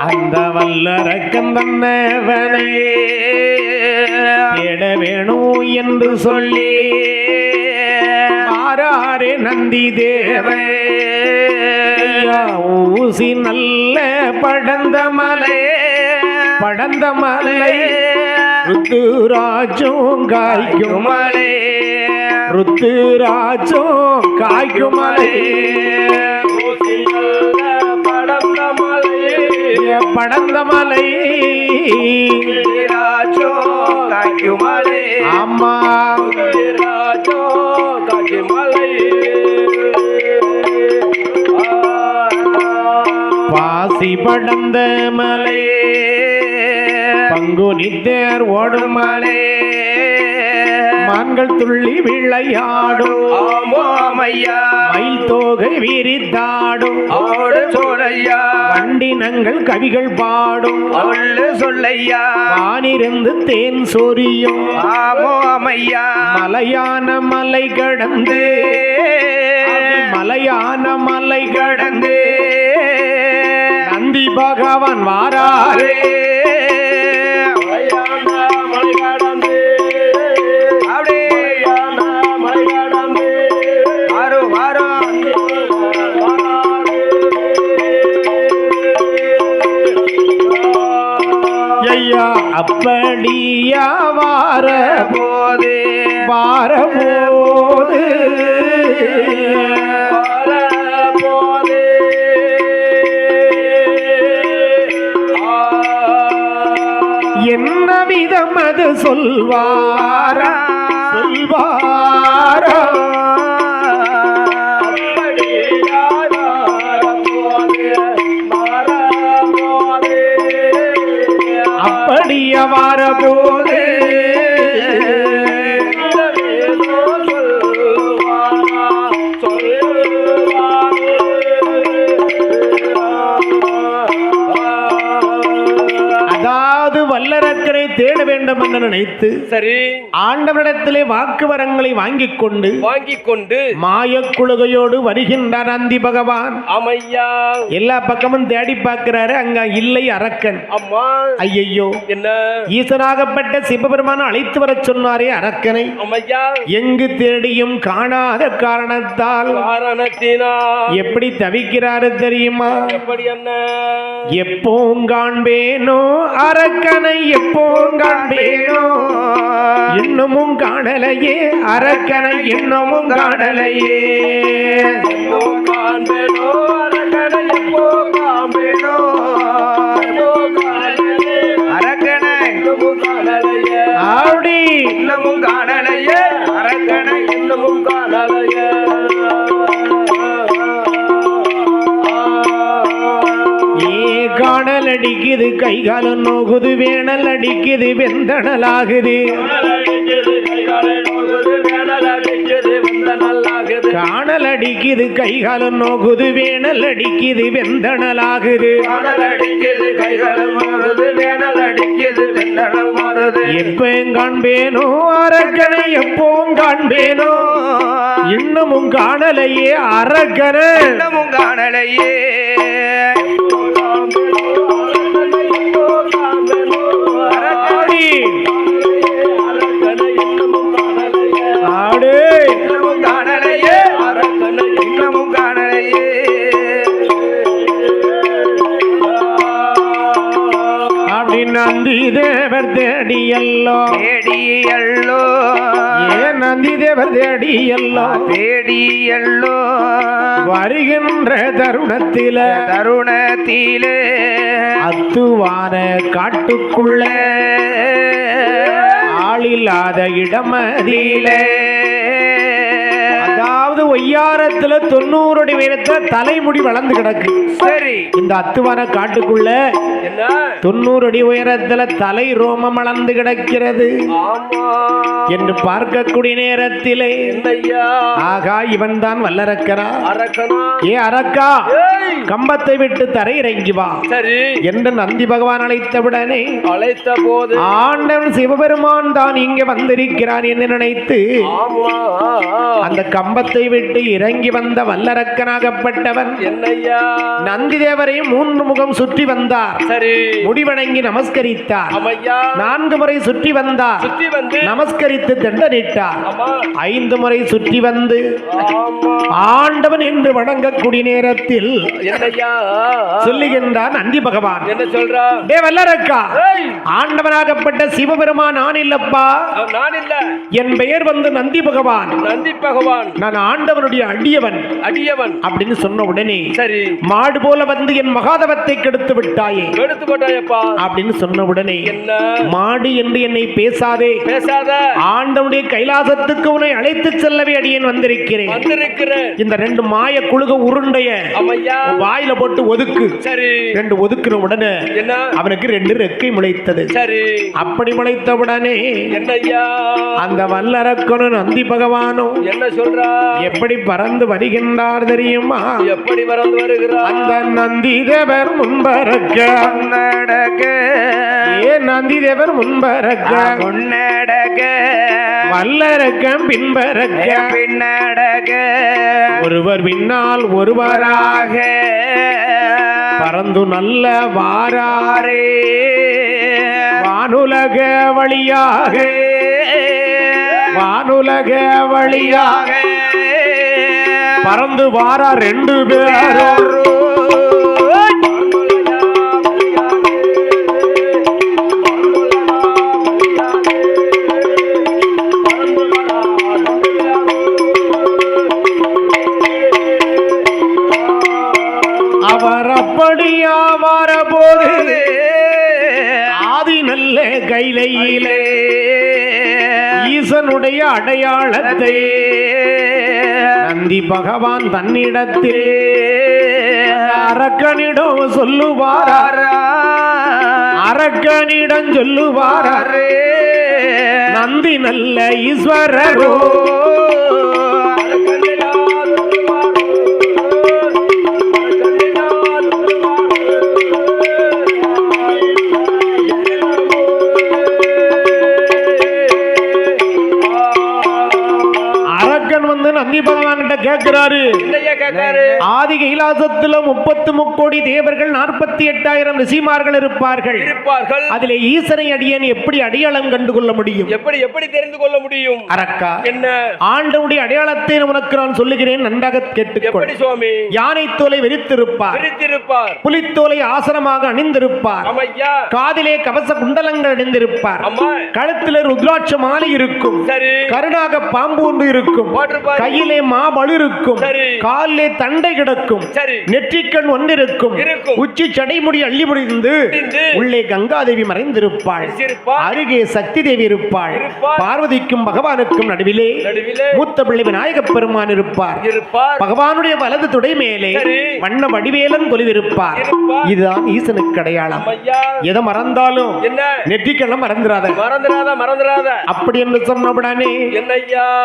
அந்த வல்லரக்கன் தன்னவனை தேட வேணும் என்று சொல்லி ஆராரே நந்தி தேவை ஊசி நல்ல படந்த மலை ருத்துராஜும் காய்க்கும் மலை படந்த மலை ஆமா பாசி படந்த மலை பங்குனி தேர் ஓடும் மலை மான்கள் துள்ளி விளையாடும் மயில் தோகை விரித்தாடும் வண்டினங்கள் கவிகள் பாடும் சொல்லையா வானிருந்து தேன் சொரியும் மலையான மலை கடந்து நந்தி பகவான் வாராரே அப்படியா வாரபோது என்ன விதம் அது சொல்வாரா அப்படிய வாரபோது அதாவது வல்லரக்கரை தேட வேண்டும் என்று நினைத்து சரி ஆண்டவரிடத்திலே வாக்கு வரங்களை வாங்கிக் கொண்டு மாய குழுகையோடு வருகின்றார் நந்தி பகவான். ஆமையா எல்லா பக்கமும் தேடி பார்க்கிறாரு, அங்க இல்லை அரக்கன். அம்மா ஐயையோ என்ன? ஈசனாகப்பட்ட சிவபெருமான அழைத்து வர சொன்னாரே அரக்கனை. ஆமையா எங்கு தேடியும் காணாத காரணத்தால் எப்படி தவிக்கிறாரு தெரியுமா? எப்படி என்ன? எப்போ காண்பேனோ அரக்கனை, எப்போ காண்பேனோ இன்னமும் காணலையே அரக்கனை, இன்னமும் காணலையே. காண்பேனோ அரக்கனை, எப்போ காண்பேனோ அரக்கனை, இன்னமும் காணலையே. அப்படி இன்னமும் காணலையே அரக்கனை, இன்னமும் காணலையே. காணல் அடிக்குது, கைகாலம் நோகுது, வேணல் அடிக்குது, வெந்தணலாகுது. காணல் அனல் அடிக்குது கைகாலம் நோகுது வேணல் அடிக்குது வெந்தணலாகுது அனல் அடிக்குது கைகளும் மாறுது வேணல் அடிக்குது வெந்தனம் மாறுது எப்பவும் காண்பேனோ அரக்கனை எப்பவும் காண்பேனோ இன்னமும் காணலையே அரக்கனை இன்னமும் காணலையே ஆடி அரக்கனை இன்னமும் காணலையே ஆடு இன்னமும் காணலையே அரக்கனை இன்னமும் காணலையே அப்படி நந்தி தேவர் தேடியல்லோ தேடியல்லோ ஏன் நந்தி தேவர் தேடியல்லோ தேடியல்லோ வருகின்ற தருணத்தில தருணத்திலே அத்துவான காட்டுக்குள்ள ஆளில்லாத இடமதியிலே அதாவது ஒய்யாரத்துல 90 அடி உயரத்துல தலைமுடி வளர்ந்து கிடக்கு. சரி இந்த அத்துவான காட்டுக்குள்ள என்ன 90 அடி உயரத்துல தலை ரோமம் வளர்ந்து கிடக்கிறது ஆமா என்று பார்க்கக்கூடிய நேரத்திலே என்னய்யா ஆகா இவன் தான் வல்லரக்கரா அரக்கனா ஏ அரக்கா ஏய் கம்பத்தை விட்டு தரை இறங்கி வா சரி என்று நந்தி பகவான் அழைத்தவுடனே அழைத்த போது ஆண்டவன் சிவபெருமான் தான் இங்கே வந்திருக்கிறான் என்று நினைத்து ஆமா அந்த கம்பத்தை விட்டு இறங்கி வந்த வல்லரக்கனாகப்பட்டவன் என்னய்யா நந்தி தேவரையும் 3 முகம் சுற்றி வந்தார். சரி முடிவணங்கி நமஸ்கரித்தார். ஆமையா 4 முறை சுற்றி வந்தார். சுத்தி வந்து நமஸ்கரித்து தண்டனிட்டார். ஆமா 5 முறை சுற்றி வந்து ஆமா ஆண்டவன் என்று வணங்கக்கூடிய நேரத்தில் என்னய்யா சொல்லுகின்றார் நந்தி பகவான், என்ன சொல்றா டே வல்லரக்கா, ஏய் ஆண்டவனாகப்பட்ட சிவபெருமான் நான் இல்லப்பா, நான் இல்ல என் பெயர் வந்து நந்தி பகவான், நந்தி பகவான் நான் ஆண்டவனுடைய அடியவன் அடியவன் அப்படின்னு சொன்ன உடனே சரி மாடு போல வந்து என் மகாதவத்தை கெடுத்து விட்டாயே எடுத்து போட்டாயப்பா அப்படின்னு சொன்ன உடனே என்ன மாடு என்று என்னை பேசாதே, பேசாத ஆண்டவனுடைய கைலாசத்துக்கு உன்னை அழைத்து செல்லவே அடியேன் வந்திருக்கிறேன். வந்திருக்கிறேன் இந்த 2 மாய குழுக உருண்டைய ஆமையா வாயில போட்டு ஒதுக்கு. சரி 2 ஒதுக்குன உடனே என்ன அவனுக்கு 2 ரெக்கை முளைத்தது. சரி அப்படி முளைத்த உடனே என்னய்யா அந்த வல்லரக்கனும் நந்தி பகவானும் என்ன சொல்றா எப்படி பறந்து வருகின்றார் தெரியுமா? எப்படி பறந்து வருகிறா அந்த நந்தி தேவர் முன்பறக்க நடக்க ஏ நந்தி தேவர் முன்பறக்க முன்னடக வல்லரக்கம் பின்பறக்க பின்னடக ஒருவர் பின்னால் ஒருவராக பறந்து நல்ல வாராரே வானுலக வழியாக வானுலக வழியாக பறந்து வாரா 2 பேரும் அவர் அப்படியா வரபோது ஆதி நல்ல கைலையிலே ஈசனுடைய அடையாளத்தை நந்தி பகவான் தன்னிடத்தில் அரக்கனிடம் சொல்லுவார். அரக்கனிடம் சொல்லுவார், நந்தி நல்ல ஈஸ்வரரோ நந்தி பகவான் கிட்ட கேட்கிறாரு, ஆதி கைலாசத்துல 33 தேவர்கள் 48,000 ரிஷிமார்கள் இருப்பார்கள். அதிலே ஈசனை அடியேன் எப்படி அடையாளம் கண்டு கொள்ள முடியும்? எப்படி எப்படி தெரிந்து கொள்ள முடியும்? அரக்கா, என்ன ஆண்டவனுடைய அடையாளத்தை உனக்கு நான் சொல்லுகிறேன், நன்றாக கேட்டுக்கொள். எப்படி சுவாமி? யானை தோலை விரித்திருப்பார், புலித்தோலை ஆசனமாக அணிந்திருப்பார், காதிலே கவச குண்டலங்கள் அணிந்திருப்பார், கழுத்திலே ருத்ராட்ச மாலை இருக்கும், கருணாக பாம்பு ஒன்று இருக்கும், கையிலே மாபழு இருக்கும், காலிலே தண்டை கிடக்கும், நெற்றிக்கண் ஒன்றிருக்கும், உச்சி சடைமுடி அள்ளி முடிந்து உள்ளே கங்காதேவி மறைந்திருப்பாள், அருகே சக்தி தேவி இருப்பாள், பார்வதிக்கும் பகவானுக்கும் நடுவிலே மூத்த பிள்ளை விநாயகப் பெருமான் இருப்பார், பகவானுடைய வலது துடை மேலே வண்ண வடிவேலன் கொலுவிருப்பார். இதுதான் ஈசனுக்கு அடையாளம். எதை மறந்தாலும் நெற்றிக்கண்ணம் மறந்துடாத. அப்படி என்று சொன்னவுடனே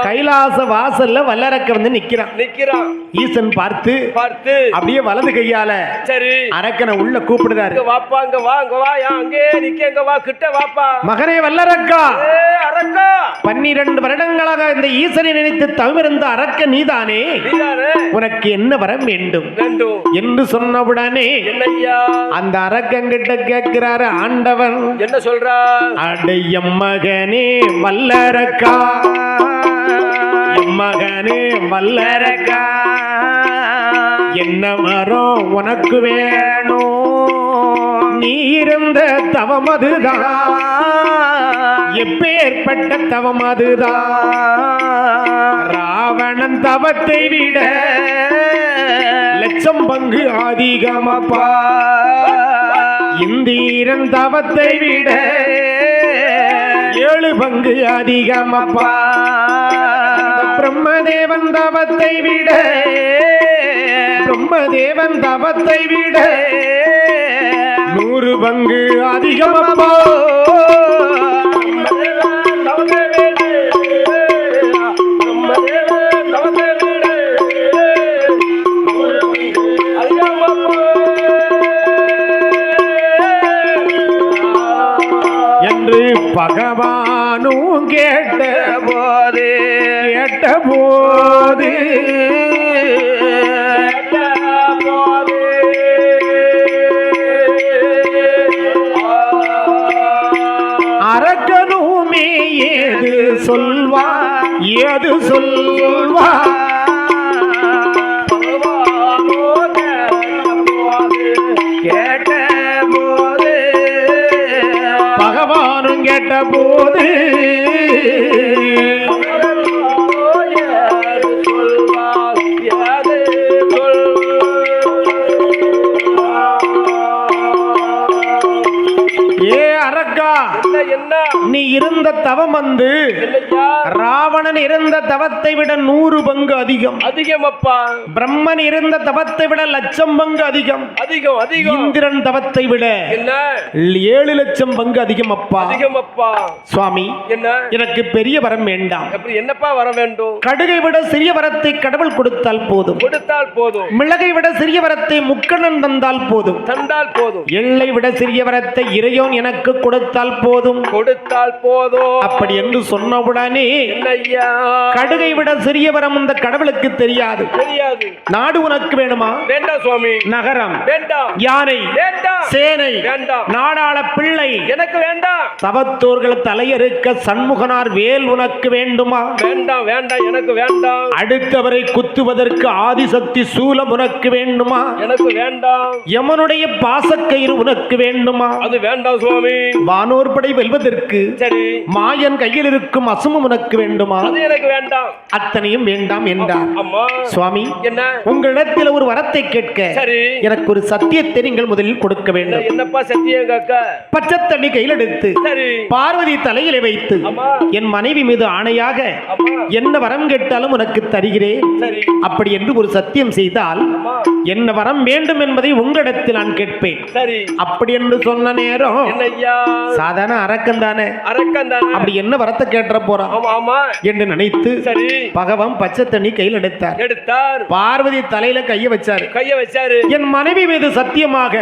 கைலாச வாசல்ல வல்லரக்க வந்து நிக்கிறான். நிக்கிறான். ஈசன் பார்த்து அப்படியே வலது கையால சரி அரக்கனை உள்ள கூப்பிடுறாரு. வாப்பா இங்க வா, இங்க வா, அங்கே நிக்க, இங்க வா, கிட்ட வாப்பா. மகனே வல்லரக்கா, அரக்கா, 12 வருடங்களாக இந்த ஈசனை நினைத்து தவிர்ந்த அரக்க நீதானே, உனக்கு என்ன வரம் வேண்டும் என்று சொன்னவுடனே என்னையா அந்த அரக்கங்கிட்ட கேட்கிறாரு ஆண்டவன். என்ன சொல்றா? அடைய மகனே வல்லரக்கா, மகனே வல்லரக்கா, என்ன வரம் உனக்கு வேணும்? நீ இருந்த தவம் அதுதான், எப்பேற்பட்ட தவம் அதுதான். ராவணன் தவத்தை விட லட்சம் பங்கு அதிகமப்பா, இந்திரன் தவத்தை விட 7 பங்கு அதிகமப்பா, பிரம்மதேவன் தவத்தை விட 100 பங்கு அதிகமப்பா. என்று பகவானும் கேட்ட போது அரக்கனுமே ஏது சொல்வா பகவானும் கேட்ட போது நீ இருந்த தவம் வந்து ராவணன் இருந்த தவத்தை விட 100 பங்கு அதிகமப்பா. பிரம்மன் இருந்த தவத்தை விட 1,00,000 பங்கு அதிகம். இந்திரன் தவத்தை விட 7 லட்சம் பங்கு அதிகமப்பா. சுவாமி, எனக்கு பெரிய வரம் வேண்டாம். என்னப்பா வர வேண்டும்? கடுகை விட சிறிய வரத்தை கடவுள் கொடுத்தால் போதும். மிளகை விட சிறிய வரத்தை முக்கண்ணன் தந்தால் போதும். எள்ளை விட சிறிய வரத்தை இறையோன் எனக்கு கொடுத்தால் போதும். அப்படி என்று சொன்னவுடனே கடுகை விட சிறிய வரம் இந்த கடவுளுக்கு தெரியாது. நாடு உனக்கு வேணுமா? வேண்டாம் சுவாமி. நகரம் வேண்டாம். யானை வேண்டாம். சேனை வேண்டாம். நாடாள பிள்ளை எனக்கு வேண்டாம். தவத்தோர்கள் தலையறுக்க சண்முகனார் வேல் உனக்கு வேண்டுமா? வேண்டாம் வேண்டாம், எனக்கு வேண்டாம். அடுத்தவரை குத்துவதற்கு ஆதிசக்தி சூலம் உனக்கு வேண்டுமா? எனக்கு வேண்டாம். யமனுடைய பாசக்கயிறு உனக்கு வேண்டுமா? அது வேண்டாம் சுவாமி. வானோர் படை வெல்வதற்கு சரி மாயன் கையில் இருக்கும் அசுமம் உனக்கு வேண்டுமா? அது எனக்கு வேண்டாம். அத்தனையும் வேண்டாம் என்றார். அம்மா சுவாமி, என்ன? உங்களிடத்தில் ஒரு வரத்தை கேட்க சரி எனக்கு ஒரு சத்தியத்தை நீங்கள் முதலில் கொடுக்க வேண்டும். என்னப்பா சத்தியம் கேட்க? பச்சை தண்ணி கையில் எடுத்து சரி பார்வதி தலையிலே வைத்து என் மனைவி மீது ஆணையாக என்ன வரம் கேட்டாலும் உனக்கு தருகிறேன் அப்படி என்று ஒரு சத்தியம் செய்தால் என்ன வரம் வேண்டும் என்பதை உங்களிடத்தில் நான் கேட்பேன். சரி அப்படி என்று சொன்ன நேரம் சாதாரண அரக்கன் தானே, அப்படி என்ன வரத்தை கேட்ட போறான் என்று நினைத்து பகவான் பச்சை தண்ணி கையில் எடுத்தார். பார்வதி தலையில கைய வச்சாரு. என் மனைவி மீது சத்தியமாக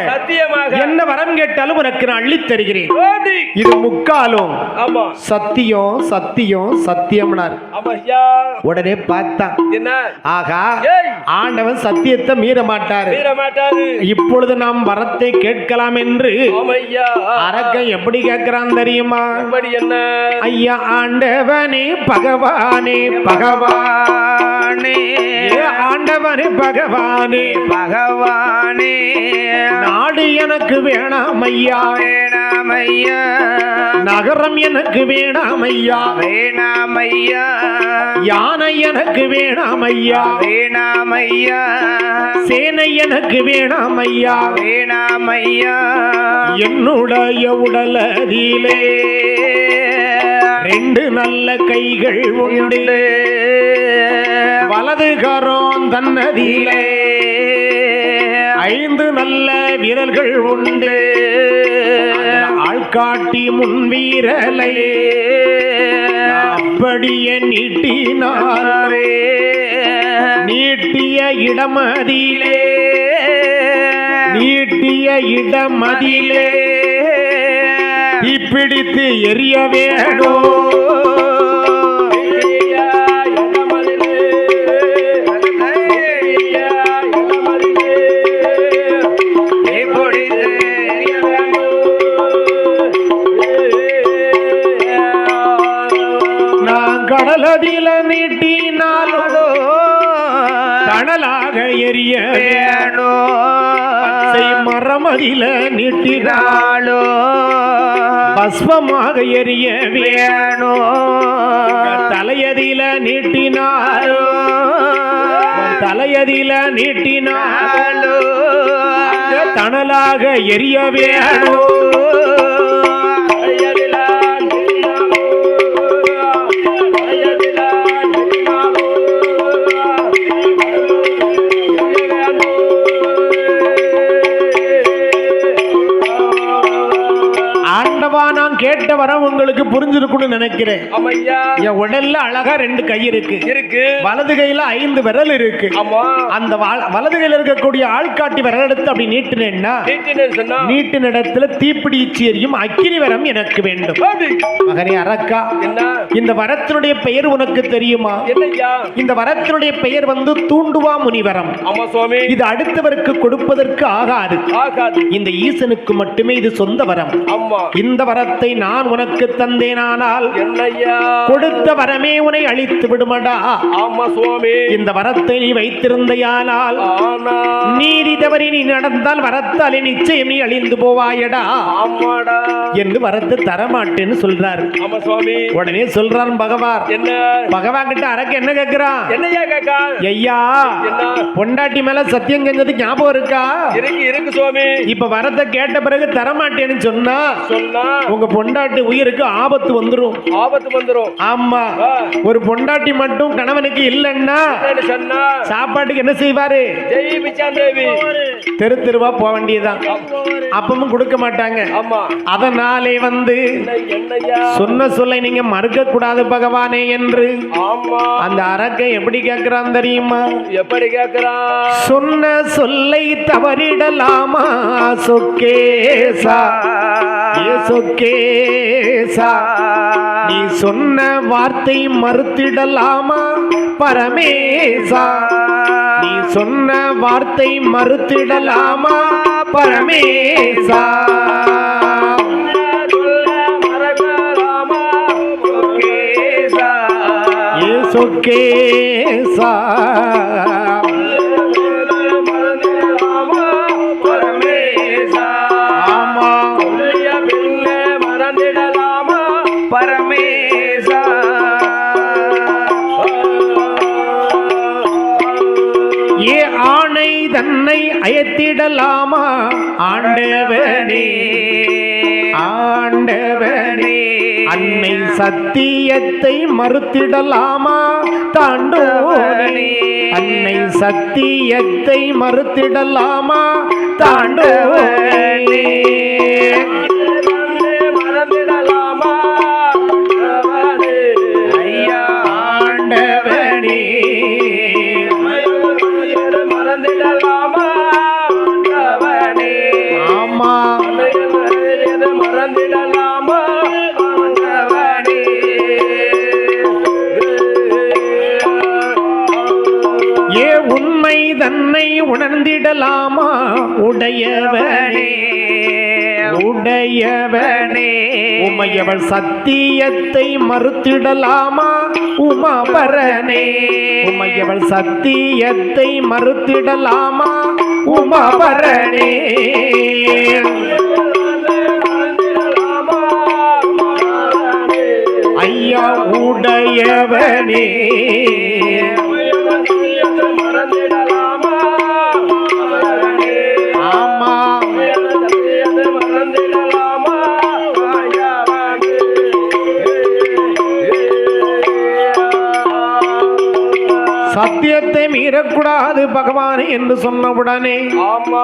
என்ன வரம் கேட்டாலும் உனக்கு நான் அள்ளி தருகிறேன். இது முக்காலும் சத்தியம் சத்தியம் சத்தியம்னார். உடனே பார்த்தான், ஆகா ஆண்டவன் சத்தியத்தை மீற மாட்டாரு. இப்பொழுது நாம் வரத்தை கேட்கலாம் என்று அரக்கன் எப்படி கேட்கிறான் தெரியுமா? ஐயா ஆண்டவனே பகவானே பகவானே, ஆண்டவனே பகவானே பகவானே, நாடு எனக்கு வேணாம் ஐயா, வேணாம் ஐயா, நகரம் எனக்கு வேணாம் ஐயா, வேணாம் ஐயா, யானை எனக்கு வேணாம் ஐயா, வேணாம் ஐயா, சேனை எனக்கு வேணாம் ஐயா, வேணாம் ஐயா, என்னுடைய உடலதிலே 2 நல்ல கைகள் உண்டு, வலது கரம் தன்னதிலே 5 நல்ல விரல்கள் உண்டு, ஆள் காட்டி முன்வீரலை அப்படியே நீட்டினாரே நீட்டிய இடமதிலே தீப்பிடித்து எரிய வேணும் கடலதில நீட்டினாலோ தணலாக எரிய வேணோ மரமதில நீட்டினாலோ பஸ்வமாக எரிய வேணோ தலையதில நீட்டினாலோ தணலாக எரிய வேணோ நான் கேட்ட வரம் உங்களுக்கு புரிஞ்சிருக்கும்னு நினைக்கிறேன். என் உடல்ல அழகா 2 கை இருக்கு. வலது கையில 5 விரல் இருக்கு. அந்த வலது கையில இருக்கக்கூடிய ஆள்காட்டி விரல் எடுத்து அப்படி நீட்டினேன்னா நீட்டின இடத்துல தீப்பிடிச்சு எரியும் அக்கினி வரம் எனக்கு வேண்டும். மகனே அரக்கா, இந்த வரத்தினுடைய பெயர் உனக்கு தெரியுமா? இந்த வரத்தினுடைய பெயர் தூண்டுவா முனிவரம். இது அடுத்தவருக்கு கொடுப்பதற்கு ஆகாது. இந்த ஈசனுக்கு மட்டுமே இது சொந்த வரம். இந்த வரத்தை நான் உனக்கு தந்தேனானால் கொடுத்த வரமே உன்னை அழித்து விடுமடா. இந்த வரத்தை நீ வைத்திருந்தையானால் நீதி தவறி நீ நடந்தால் வரத்தாலே நிச்சயம் நீ அழிந்து போவாயடா என்று வரத்தை தரமாட்டேன்னு சொல்றாரு. உடனே சொல்றான் பகவான். பகவான் கிட்ட அரக்க என்ன கேட்கிறான்? ஐயா, பொண்டாட்டி மேல சத்தியம் செஞ்சது ஞாபகம் இருக்கா? இருக்கு சுவாமி. இப்ப வரத்தை கேட்ட பிறகு தரமாட்டேன்னு சொன்னா உங்க பொண்டாட்டி உயிருக்கு ஆபத்து வந்துரும். ஆமா, ஒரு பொண்டாட்டி மட்டும் கணவனுக்கு இல்லன்னா சாப்பாட்டுக்கு என்ன செய்வாரு? தெரு தெருவா போக வேண்டியதுதான். அப்பமும் கொடுக்க மாட்டாங்க. அதனாலே சொன்ன சொல்லை நீங்க மறுக்க கூடாது பகவானே என்று அந்த அரக்கை எப்படி கேட்கிறான் தெரியுமா? எப்படி கேட்கிறான்? சொன்ன சொல்லை தவறிடலாமா சொக்கேசா? சொக்கேசா, நீ சொன்ன வார்த்தை மறுத்திடலாமா பரமேசா? நீ சொன்ன வார்த்தை மறுத்திடலாமா பரமேசா? சொக்கேசா, தன்னை அயத்திடலாமா ஆண்டவனே? ஆண்டவனே, அன்னை சத்தியத்தை மறுத்திடலாமா தாண்டோனே? அன்னை சத்தியத்தை மறுத்திடலாமா தாண்டோனே? மறந்திடலாமா ஐயா ஆண்டவனே? மறந்திடலாமா அவனே? ஆமா, மறந்திடலாமா அவனே? ஏ உண்மை தன்னை உணர்ந்திடலாமா உடையவனே? உடையவனே, உமையவள் சத்தியத்தை மறுத்திடலாமா உமாபரனே? உமையவள் சத்தியத்தை மறுத்திடலாமா உமாபரனே? ஐயா உடையவனே, மறந்திடலாமா? ஆமா, மறந்திடலாமா? சத்திய சத்தியத்தை மீறக்கூடாது பகவான் என்று சொன்னவுடனே ஆமா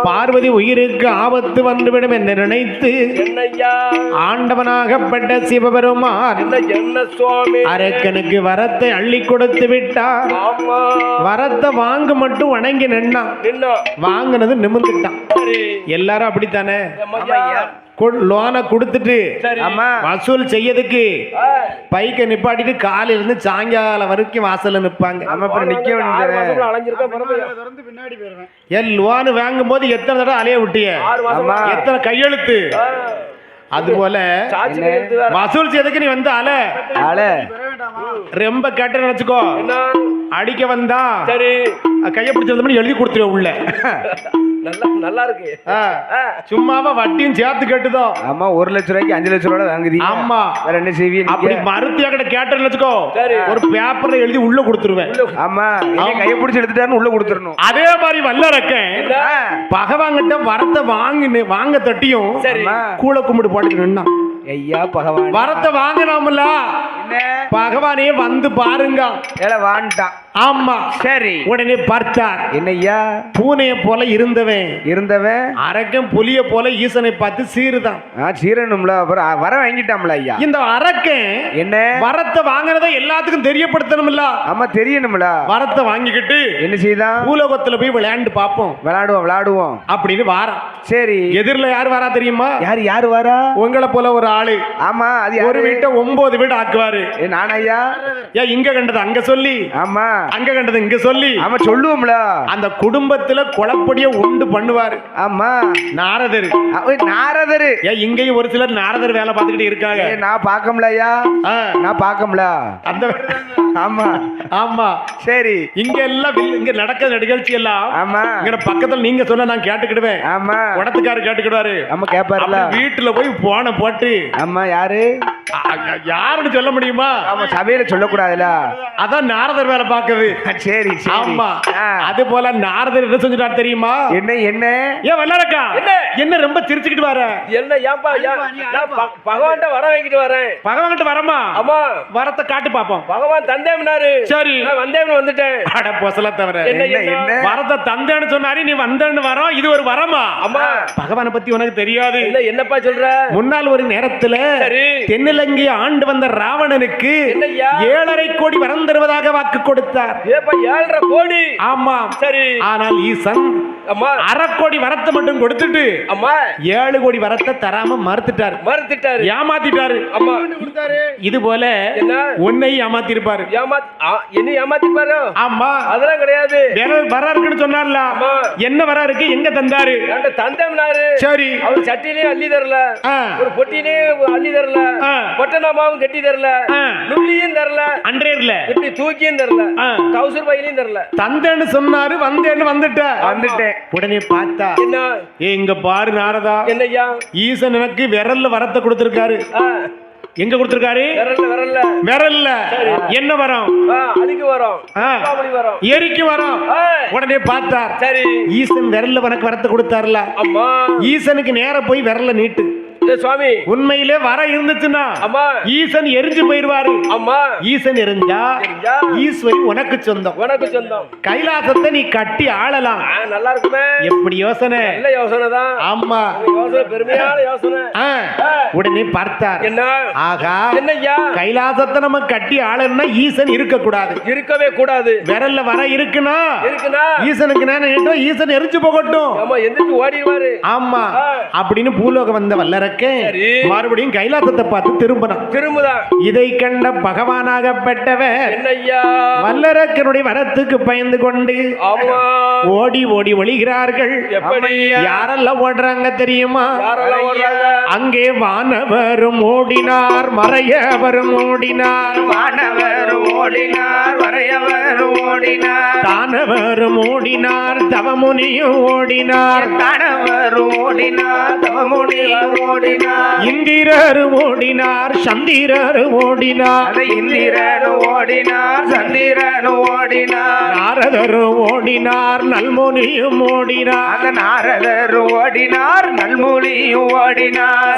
பார்வதி உயிருக்கு ஆபத்து வந்துவிடும் என்று நினைத்து என்னய்யா ஆண்டவனாகப்பட்ட சிவபெருமான் என்ன சுவாமி அரக்கனுக்கு வரத்தை அள்ளி கொடுத்து விட்டார். ஆமா வரத்தை வாங்க மட்டும் வணங்கி நின்னான். என்ன வாங்கினது நிமிர்ந்துட்டான். எல்லாரும் அப்படித்தானே ஐயா லோனை கொடுத்துட்டு சரி வசூல் செய்யறதுக்கு பைக்கை நிப்பாட்டிட்டு காலையில இருந்து சாயங்காலம் வரைக்கும் வாசல்ல நிப்பாங்க. நிக்க என் லோனு வாங்கும் போது எத்தனை தடவை அலைய விட்டிய, எத்தனை கையெழுத்து. அது போல வசூல் செய்யறதுக்கு நீ வந்து அல ரொம்ப கேட்ட நினைச்சுக்கோ. அடிக்க வந்தா சரி கைய பிடிச்சது எழுதி கொடுத்துருவ உள்ள. நல்லா இருக்கு. சும்மாவா வட்டியும் சேர்த்து கேட்டுதோ. ஆமா 1 லட்சம் ரூபாய்க்கு 5 லட்சம் ரூபாய் வாங்குதி. ஆமா வேற என்ன செய்வீங்க? அப்படி மருத்தியா கிட்ட கேட்டேன்னு வச்சுக்கோ, ஒரு பேப்பர்ல எழுதி உள்ள கொடுத்துருவேன். ஆமா கைய பிடிச்சி எடுத்துட்டாருன்னு உள்ள கொடுத்துடணும். அதே மாதிரி வல்லரக்கன் பகவான்கிட்ட வரத்தை வாங்க தட்டியும் கூள கும்பிட்டு போட்டு நின்னா. ஐயா பகவான் வரத்தை வாங்கினாமல பகவானே வந்து பாருங்க வாண்டான். ஆமா சரி உடனே பார்த்தார். என்னய்யா பூனைய போல இருந்தவன் அரக்கன் புலிய போல ஈசனை பார்த்து சீருதான். சீரணும்ல அப்புறம் வர வாங்கிட்டாம்ல ஐயா. இந்த அரக்கன் என்ன வரத்தை வாங்கினதை எல்லாத்துக்கும் தெரியப்படுத்தணும்ல. ஆமா தெரியணும்ல. வரத்தை வாங்கிக்கிட்டு என்ன செய்தான்? பூலோகத்துல போய் விளையாண்டு பாப்போம், விளையாடுவோம் அப்படின்னு வாரான். சரி எதிரில யார் வரா தெரியுமா? யாரு வரா? உங்களை போல ஒரு ஆளு. ஆமா அது ஒரு வீட்டை 9 வீடு ஆக்குவாரு. நான் ஐயா இங்க கண்டது அங்க சொல்லி, ஆமா அங்க கண்டது இங்க சொல்லி, ஆமா சொல்லுவோம்ல. அந்த குடும்பத்துல குழப்படிய உண்டு பண்ணுவாரு. ஆமா நாரதர் இங்கேயும் ஒரு சிலர் நாரதர் வேலை பார்த்துக்கிட்டு இருக்காங்க. நான் பாக்கம்ல ஐயா, நான் பாக்கம்ல அந்த. ஆமா ஆமா சரி இங்க எல்லாம் இங்க நடக்கிற நிகழ்ச்சி எல்லாம் ஆமா இங்க பக்கத்துல நீங்க சொன்ன நான் கேட்டுக்கிடுவேன். ஆமா உடத்துக்காரு கேட்டுக்கிடுவாரு. ஆமா கேப்பாருல. வீட்டுல போய் போன போட்டு ஆமா யாருன்னு சொல்ல முடியுமா? ஆமா சபையில சொல்லக்கூடாதுல. அதான் நாரதர் வேலை பாக்குது. சரி ஆமா அது போல நாரதர் என்ன செஞ்சுட்டாரு தெரியுமா? என்ன ஏன் வல்லரக்கா என்ன ரொம்ப சிரிச்சுக்கிட்டு வர? என்ன ஏன்பா பகவான்கிட்ட வர வாங்கிட்டு வரேன். பகவான்கிட்ட வரமா? ஆமா வரத்தை காட்டு பாப்போம். பகவான் தந்தேன்னாரு. சரி வந்தேன்னு வந்துட்டேன். அட பொசல தவிர என்ன வரத்தை தந்தேன்னு சொன்னாரு, நீ வந்தேன்னு வரோம். இது ஒரு வரமா? ஆமா பகவானை பத்தி உனக்கு தெரியாது. என்னப்பா சொல்ற? முன்னால் ஒரு நேரத்துல தென்னிலங்கை ஆண்டு வந்த ராவணனுக்கு 7.5 கோடி வரம் தருவதாக வாக்கு கொடுத்தார். 7.5 கோடி? ஆமா சரி. ஆனால் ஈசன் 1/2 கோடி வரத்தை மட்டும் கொடுத்துட்டு 7 கோடி வரத்தை தராம மறுத்துட்டாரு. ஏமாத்திட்டாரு. இது போல உன்னை ஏமாத்தி இருப்பாரு. என்ன ஏமாத்திப்பாரு? ஆமா அதெல்லாம் கிடையாது. வர இருக்குன்னு சொன்னார்ல, என்ன வர இருக்கு? எங்க தந்தாரு? தந்தம்னாரு. சரி அவர் சட்டிலையும் அள்ளி தரல, ஒரு பொட்டிலையும் அள்ளி தரல, பொட்டனாமாவும் கட்டி தரல, நுள்ளியும் தரல, அன்றேர்ல இப்படி தூக்கியும் தரல, டவுசர் பையிலையும் தரல. தந்தேன்னு சொன்னாரு, வந்துட்டேன். உடனே பார்த்தா என்ன? இங்க பாரு நாரதா, என்னய்யா ஈசன் எனக்கு விரல்ல வரத்தை கொடுத்திருக்காரு. எங்க கொடுத்திருக்காரு? விரல்ல. என்ன வரம்? அதுக்கு வரம், எரிக்கு வரம். உடனே பார்த்தார். சரி ஈசன் விரல்ல உனக்கு வரத்தை கொடுத்தாருல. அம்மா ஈசனுக்கு நேர போய் விரல்ல நீட்டு. சுவாமி உண்மையிலே வர இருந்துச்சுன்னா ஈசன் எரிஞ்சு போயிருவாரு. ஈசன் எரிஞ்சா ஈஸ்வரி உனக்கு சொந்தம். கைலாசத்தை நீ கட்டி ஆளலாம். நல்லா இருக்குமே. எப்படி யோசனை? நல்ல யோசனை தான். ஆமா பெருமையான யோசனை. உடனே பார்த்தார். என்ன? ஆகா என்னய்யா கைலாசத்தை நம்ம கட்டி ஆளணும்னா ஈசன் இருக்கவே கூடாது. விரல்ல வர இருக்குன்னா ஈசனுக்கு நேரம் ஈசன் எரிஞ்சு போகட்டும். ஓடிடுவாரு. ஆமா அப்படின்னு பூலோகம் வந்த வல்லரக்க மறுபடியும் கைலாசத்தை பார்த்து திரும்புதான். இதை கண்ட பகவானாகப்பட்டவர் வல்லரக்கனுடைய வரத்துக்கு பயந்து கொண்டு ஓடி ஒளிகிறார்கள். யாரெல்லாம் ஓடுறாங்க தெரியுமா? அங்கே வானவரும் ஓடினார், மறையவரும் ஓடினார். தானவரும் ஓடினார், தவமுனியும் ஓடினார். இந்திரரு ஓடினார், சந்திரரு ஓடினார். நாரதரு ஓடினார், நல்முனியும் ஓடினார்.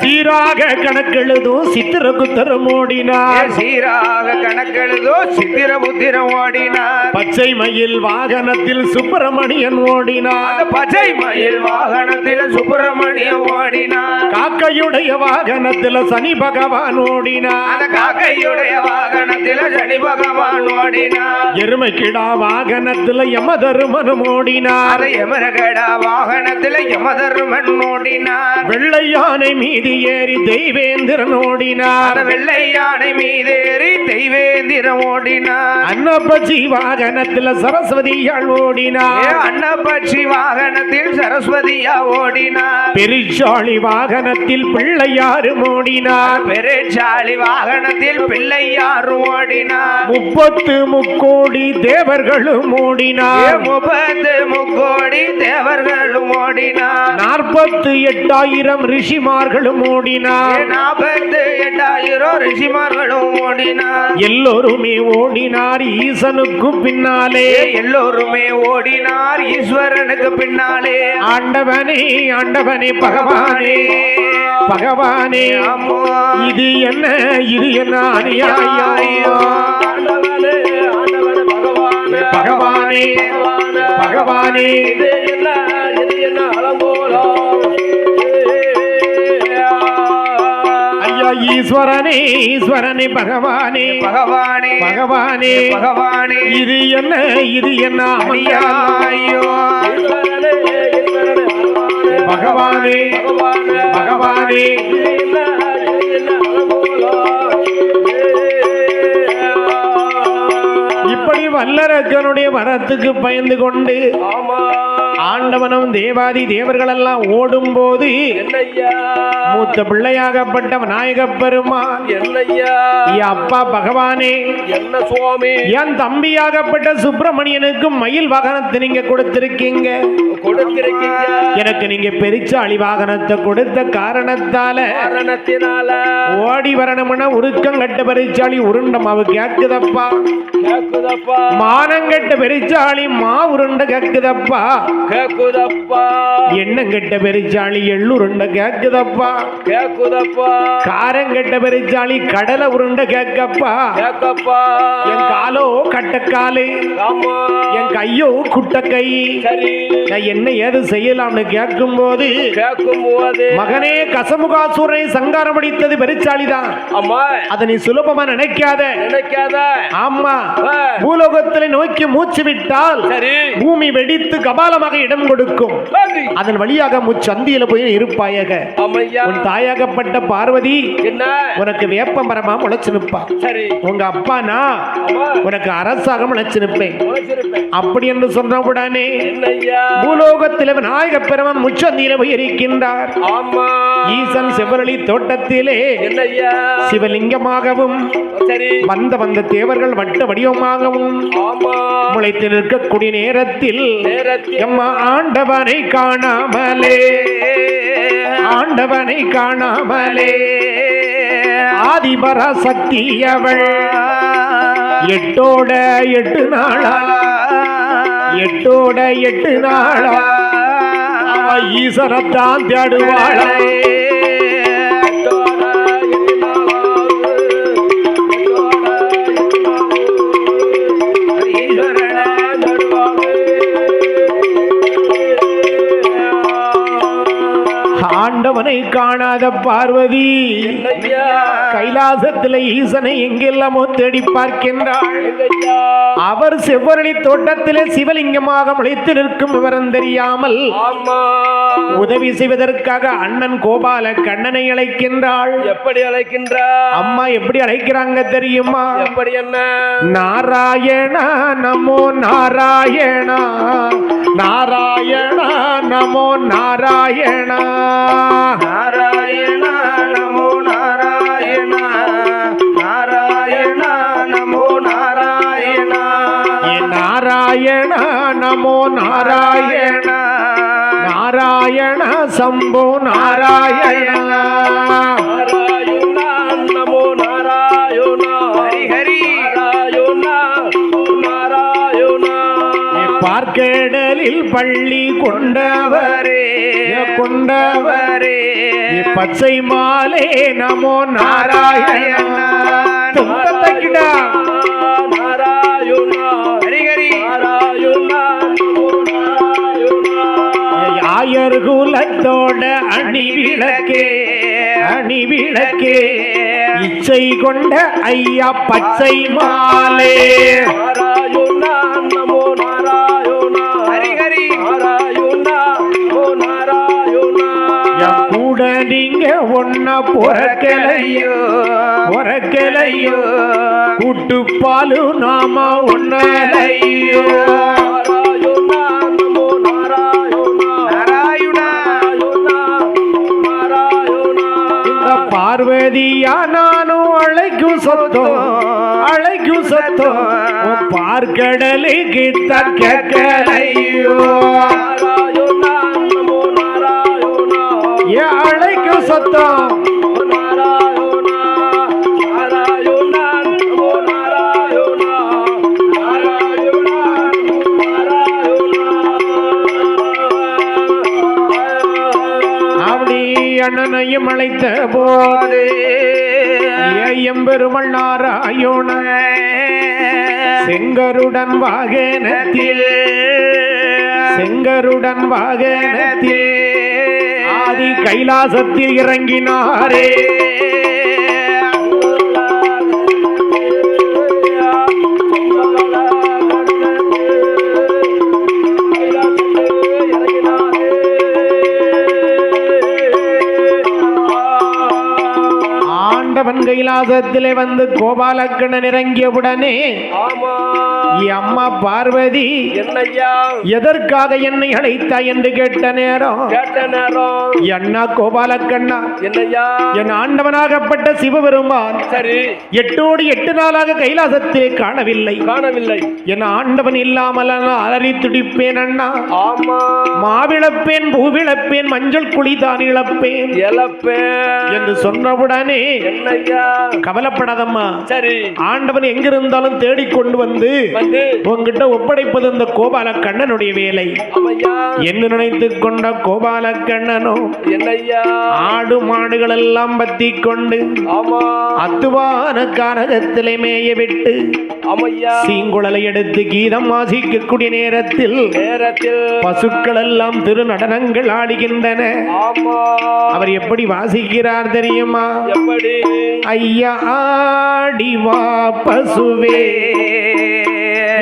சீராக கணக்கெழுதும் சித்திரகுத்தரும் ஓடினார். பச்சை மயில் வாகனத்தில் சுப்பிரமணியன் ஓடினார். பச்சை மயில் வாகனத்தில் சுப்பிரமணியம் ஓடினார். காக்கையுடைய வாகனத்தில் சனி பகவான் ஓடினார். அந்த காக்கையுடைய வாகனத்தில் சனி பகவான் ஓடினார். எருமைக்கிடா வாகனத்தில் யமதருமனும் ஓடினார். அந்த யமரகடா வாகனத்தில் யமதர்மன் ஓடினார். வெள்ளை யானை மீது ஏறி தெய்வேந்திரன் ஓடினார். அந்த வெள்ளை யானை மீதேறி தெய்வேந்திரம் ஓடினார். அன்னப்பச்சி வாகனத்தில் சரஸ்வதியாள் ஓடினார். அன்னபட்சி வாகனத்தில் சரஸ்வதியா ஓடினார். பெருச்சாளி வாகனத்தில் பிள்ளையாரும் ஓடினார். பெருச்சாளி வாகனத்தில் பிள்ளையாரும் ஓடினார். 30 முக்கோடி தேவர்களும் ஓடினார். 30 முக்கோடி தேவர்களும் ஓடினார். 48,000 ரிஷிமார்களும் ஓடினார். 48,000 ரிஷிமார்களும் ஓடினார். எல்லோருமே ஓடினார் ஈசனுக்கு பின்னாலே. எல்லோருமே ஓடினார் ஈஸ்வரனுக்கு பின்னாலே. ஆண்டவனே ஆண்டவனே பகவானே பகவானே அம்மா இது என்ன அநியாயம். ஆண்டவனே ஆண்டவனே பகவானே பகவானே பகவானே இது என்ன அலங்கோலம். ஐயா ஈஸ்வரனே ஈஸ்வரனே பகவானே பகவானே பகவானே பகவானே இது என்ன அநியாயம். ஈஸ்வரனே ஈஸ்வரனே பகவானே பகவானே பகவானே இது என்ன அலங்கோலம். இப்படி வல்லரக்கனுடைய வரத்துக்கு பயந்து கொண்டு ஆமா ஆண்டவனும் தேவாதி தேவர்கள் எல்லாம் ஓடும் போது என்னய்யா மூத்த பிள்ளையாகப்பட்ட விநாயகப் பெருமான் என்னய்யா என் அப்பா பகவானே என்ன சுவாமி என் தம்பியாகப்பட்ட சுப்பிரமணியனுக்கு மயில் வாகனத்தை நீங்க கொடுத்திருக்கீங்க. கொடுத்திருக்கீங்க. எனக்கு நீங்க பெருச்சாளி வாகனத்தை கொடுத்த காரணத்தால காரணத்தினால ஓடி வரணும்னா உருக்கங்கட்ட பெருச்சாளி உருண்டமாவு கேக்குதப்பா. கேக்குதப்பா மானங்கட்ட பெருச்சாளி மா உருண்டை கேக்குதப்பா. கேக்குதப்பா எண்ணங்கட்ட பெருச்சாளி எள்ளுருண்டை கேக்குதப்பா. கேக்குதப்பா காரங்கட்ட பெருச்சாளி கடலை உருண்டை கேக்கப்பா. கேக்கப்பா என் காலோ கட்டக்காலு ஆமா என் கையோ குட்ட கை. சரி நான் என்ன ஏது செய்யலாம்னு கேட்கும் போது கேக்கும் போது மகனே கசமுகாசூரனை சங்காரம் அடித்தது பெருச்சாளிதான். அம்மா அதை நீ சுலபமா நினைக்காத. நினைக்காத. ஆமா ஆ. பூலோகத்திலே நோக்கி மூச்சு விட்டால் சரி பூமி வெடித்து கபாலமாக இடம் கொடுக்கும். சரி. அதன் வழியாக முச்சந்தியில போய் இருப்பாயக. அம்மையா உன் தாயாகப்பட்ட பார்வதி என்ன உனக்கு வேப்ப மரமா முளைச்சு நிற்பா. சரி உங்க அப்பா நான் அம்மா உனக்கு அரசாக முளைச்சு நிற்பேன். உழைச்சிருப்பேன். அப்படி என்று சொன்ன உடனே என்னய்யா பூலோகத்தில் விநாயகப் பெருமான் முச்சந்தியில போய் இருக்கின்றார். ஆமா ஈசன் செவ்வரளி தோட்டத்திலே என்னய்யா சிவலிங்கமாகவும் சரி வந்த தேவர்கள் வட்ட வடிவமாகவும் ஆமா முளைத்து நிற்கக்கூடிய நேரத்தில் நேரத்தில் எம்மா ஆண்டவனை காணாமலே ஆண்டவனை காணாமலே ஆதிபராசக்தி அவள் 8 நாளா 8 நாளா அவ ஈசனத்தான் தேடுவாளே. ஆண்டவனை காணாத பார்வதி என்னய்யா கைலாசத்துல ஈசனை எங்கெல்லாமோ தேடி பார்க்கின்றாள். எங்கய்யா அவர் செவ்வரளி தோட்டத்திலே சிவலிங்கமாக முளைத்து நிற்கும் விவரம் தெரியாமல் ஆமா உதவி செய்வதற்காக அண்ணன் கோபால கண்ணனை அழைக்கின்றாள். எப்படி அழைக்கின்றா அம்மா எப்படி அழைக்கிறாங்க தெரியுமா? எப்படி என்ன நாராயணா நமோ நாராயணா நாராயணா நமோ நாராயணா நாராயண நமோ நாராயண நாராயண நமோ நாராயண நாராயணா நமோ நாராயண நாராயண சம்போ நாராயண நாராயணா நமோ நாராயணா ஹரி ஹரி நாராயணா நாராயணா பார்க்கடலில் பள்ளி கொண்டவர் கொண்டவரே பச்சை மாலே நமோ நாராயண நாராயணா ஹரி ஹரி அசுரர் குலத்தோட அணி விளக்கே அணி விளக்கே இச்சை கொண்ட ஐயா பச்சை மாலே நாராயணா நமோ நாராயணா ஹரி ஹரி நாராயணா நமோ நாராயணா என் கூட நீங்க ஒன்னா பொறக்கலையோ பொறக்கலையோ கூட்டுப்பாலு நாம ஒன்னலையோ நாராயணா நமோ நாராயணா நாராயணா நாராயணா இந்த பார்வதியா நானும் அழைக்கும் சத்தம் உன் பார்க்கடலுக்கு தக்கலையோ நாராயணா நமோ நாராயணா ஏன் அழைக்கும் சத்தம் நாராயணா நாராயணா நமோ நாராயணா நாராயணா நாராயணா அப்படி அண்ணனையும் அழைத்த போது எம்பெருமல் நாராயண செங்கருடன் வாகனத்தில் செங்கருடன் வாகனத்தில் ஆதி கைலாசத்தில் இறங்கினாரே ஆண்டவன் கைலாசத்திலே வந்து கோபாலக்கண்ணன் இறங்கியவுடனே ஆமா அம்மா பார்வதி என்னையா எதற்காக என்னை அழைத்தாய் என்று கேட்ட நேரம் அண்ணா கோபாலக்கண்ணா என்னையா என் ஆண்டவனாகப்பட்ட சிவபெருமான் சரி 8 நாளாக கைலாசத்திலே காணவில்லை என் ஆண்டவன் இல்லாமல் நான் அலறி துடிப்பேன் அண்ணா ஆமா மாவிழப்பேன் பூவிழப்பேன் மஞ்சள் குளிதான் இழப்பேன் என்று சொன்னவுடனே என்னையா கவலைப்படாதம்மா சரி ஆண்டவன் எங்கிருந்தாலும் தேடிக்கொண்டு வந்து உங்ககிட்ட ஒப்படைப்பது இந்த கோபாலக்கண்ணனுடைய வேலை என்று நினைத்துக் கொண்ட கோபாலக்கண்ணனோ என்னையா ஆடு மாடுகள் எல்லாம் பத்தி கொண்டு அத்துவான கானகத்திலே மேய விட்டு சீங்குழலை எடுத்து கீதம் வாசிக்கக்கூடிய நேரத்தில் பசுக்கள் எல்லாம் திரு நடனங்கள் ஆடுகின்றன. அவர் எப்படி வாசிக்கிறார் தெரியுமா? ஐயா ஆடி வா பசுவே,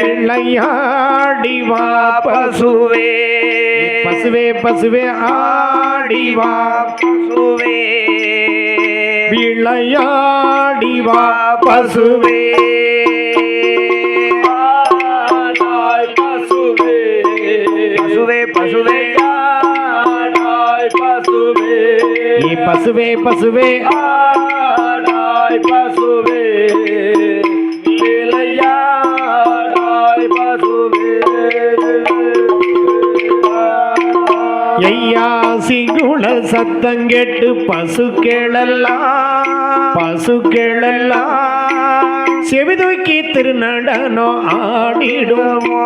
விளையாடி வா பசுவே, பசுவே பசுவே ஆடி வா பசுவே, விளையாடி வா பசுவே, பசுவே பசுவே பசுவே பசுவே பசுவே ஐயா சிங்குழல் சத்தம் கேட்டு பசுக்களெல்லாம் செவி தூக்கி திருநடனம் ஆடிடுமோ.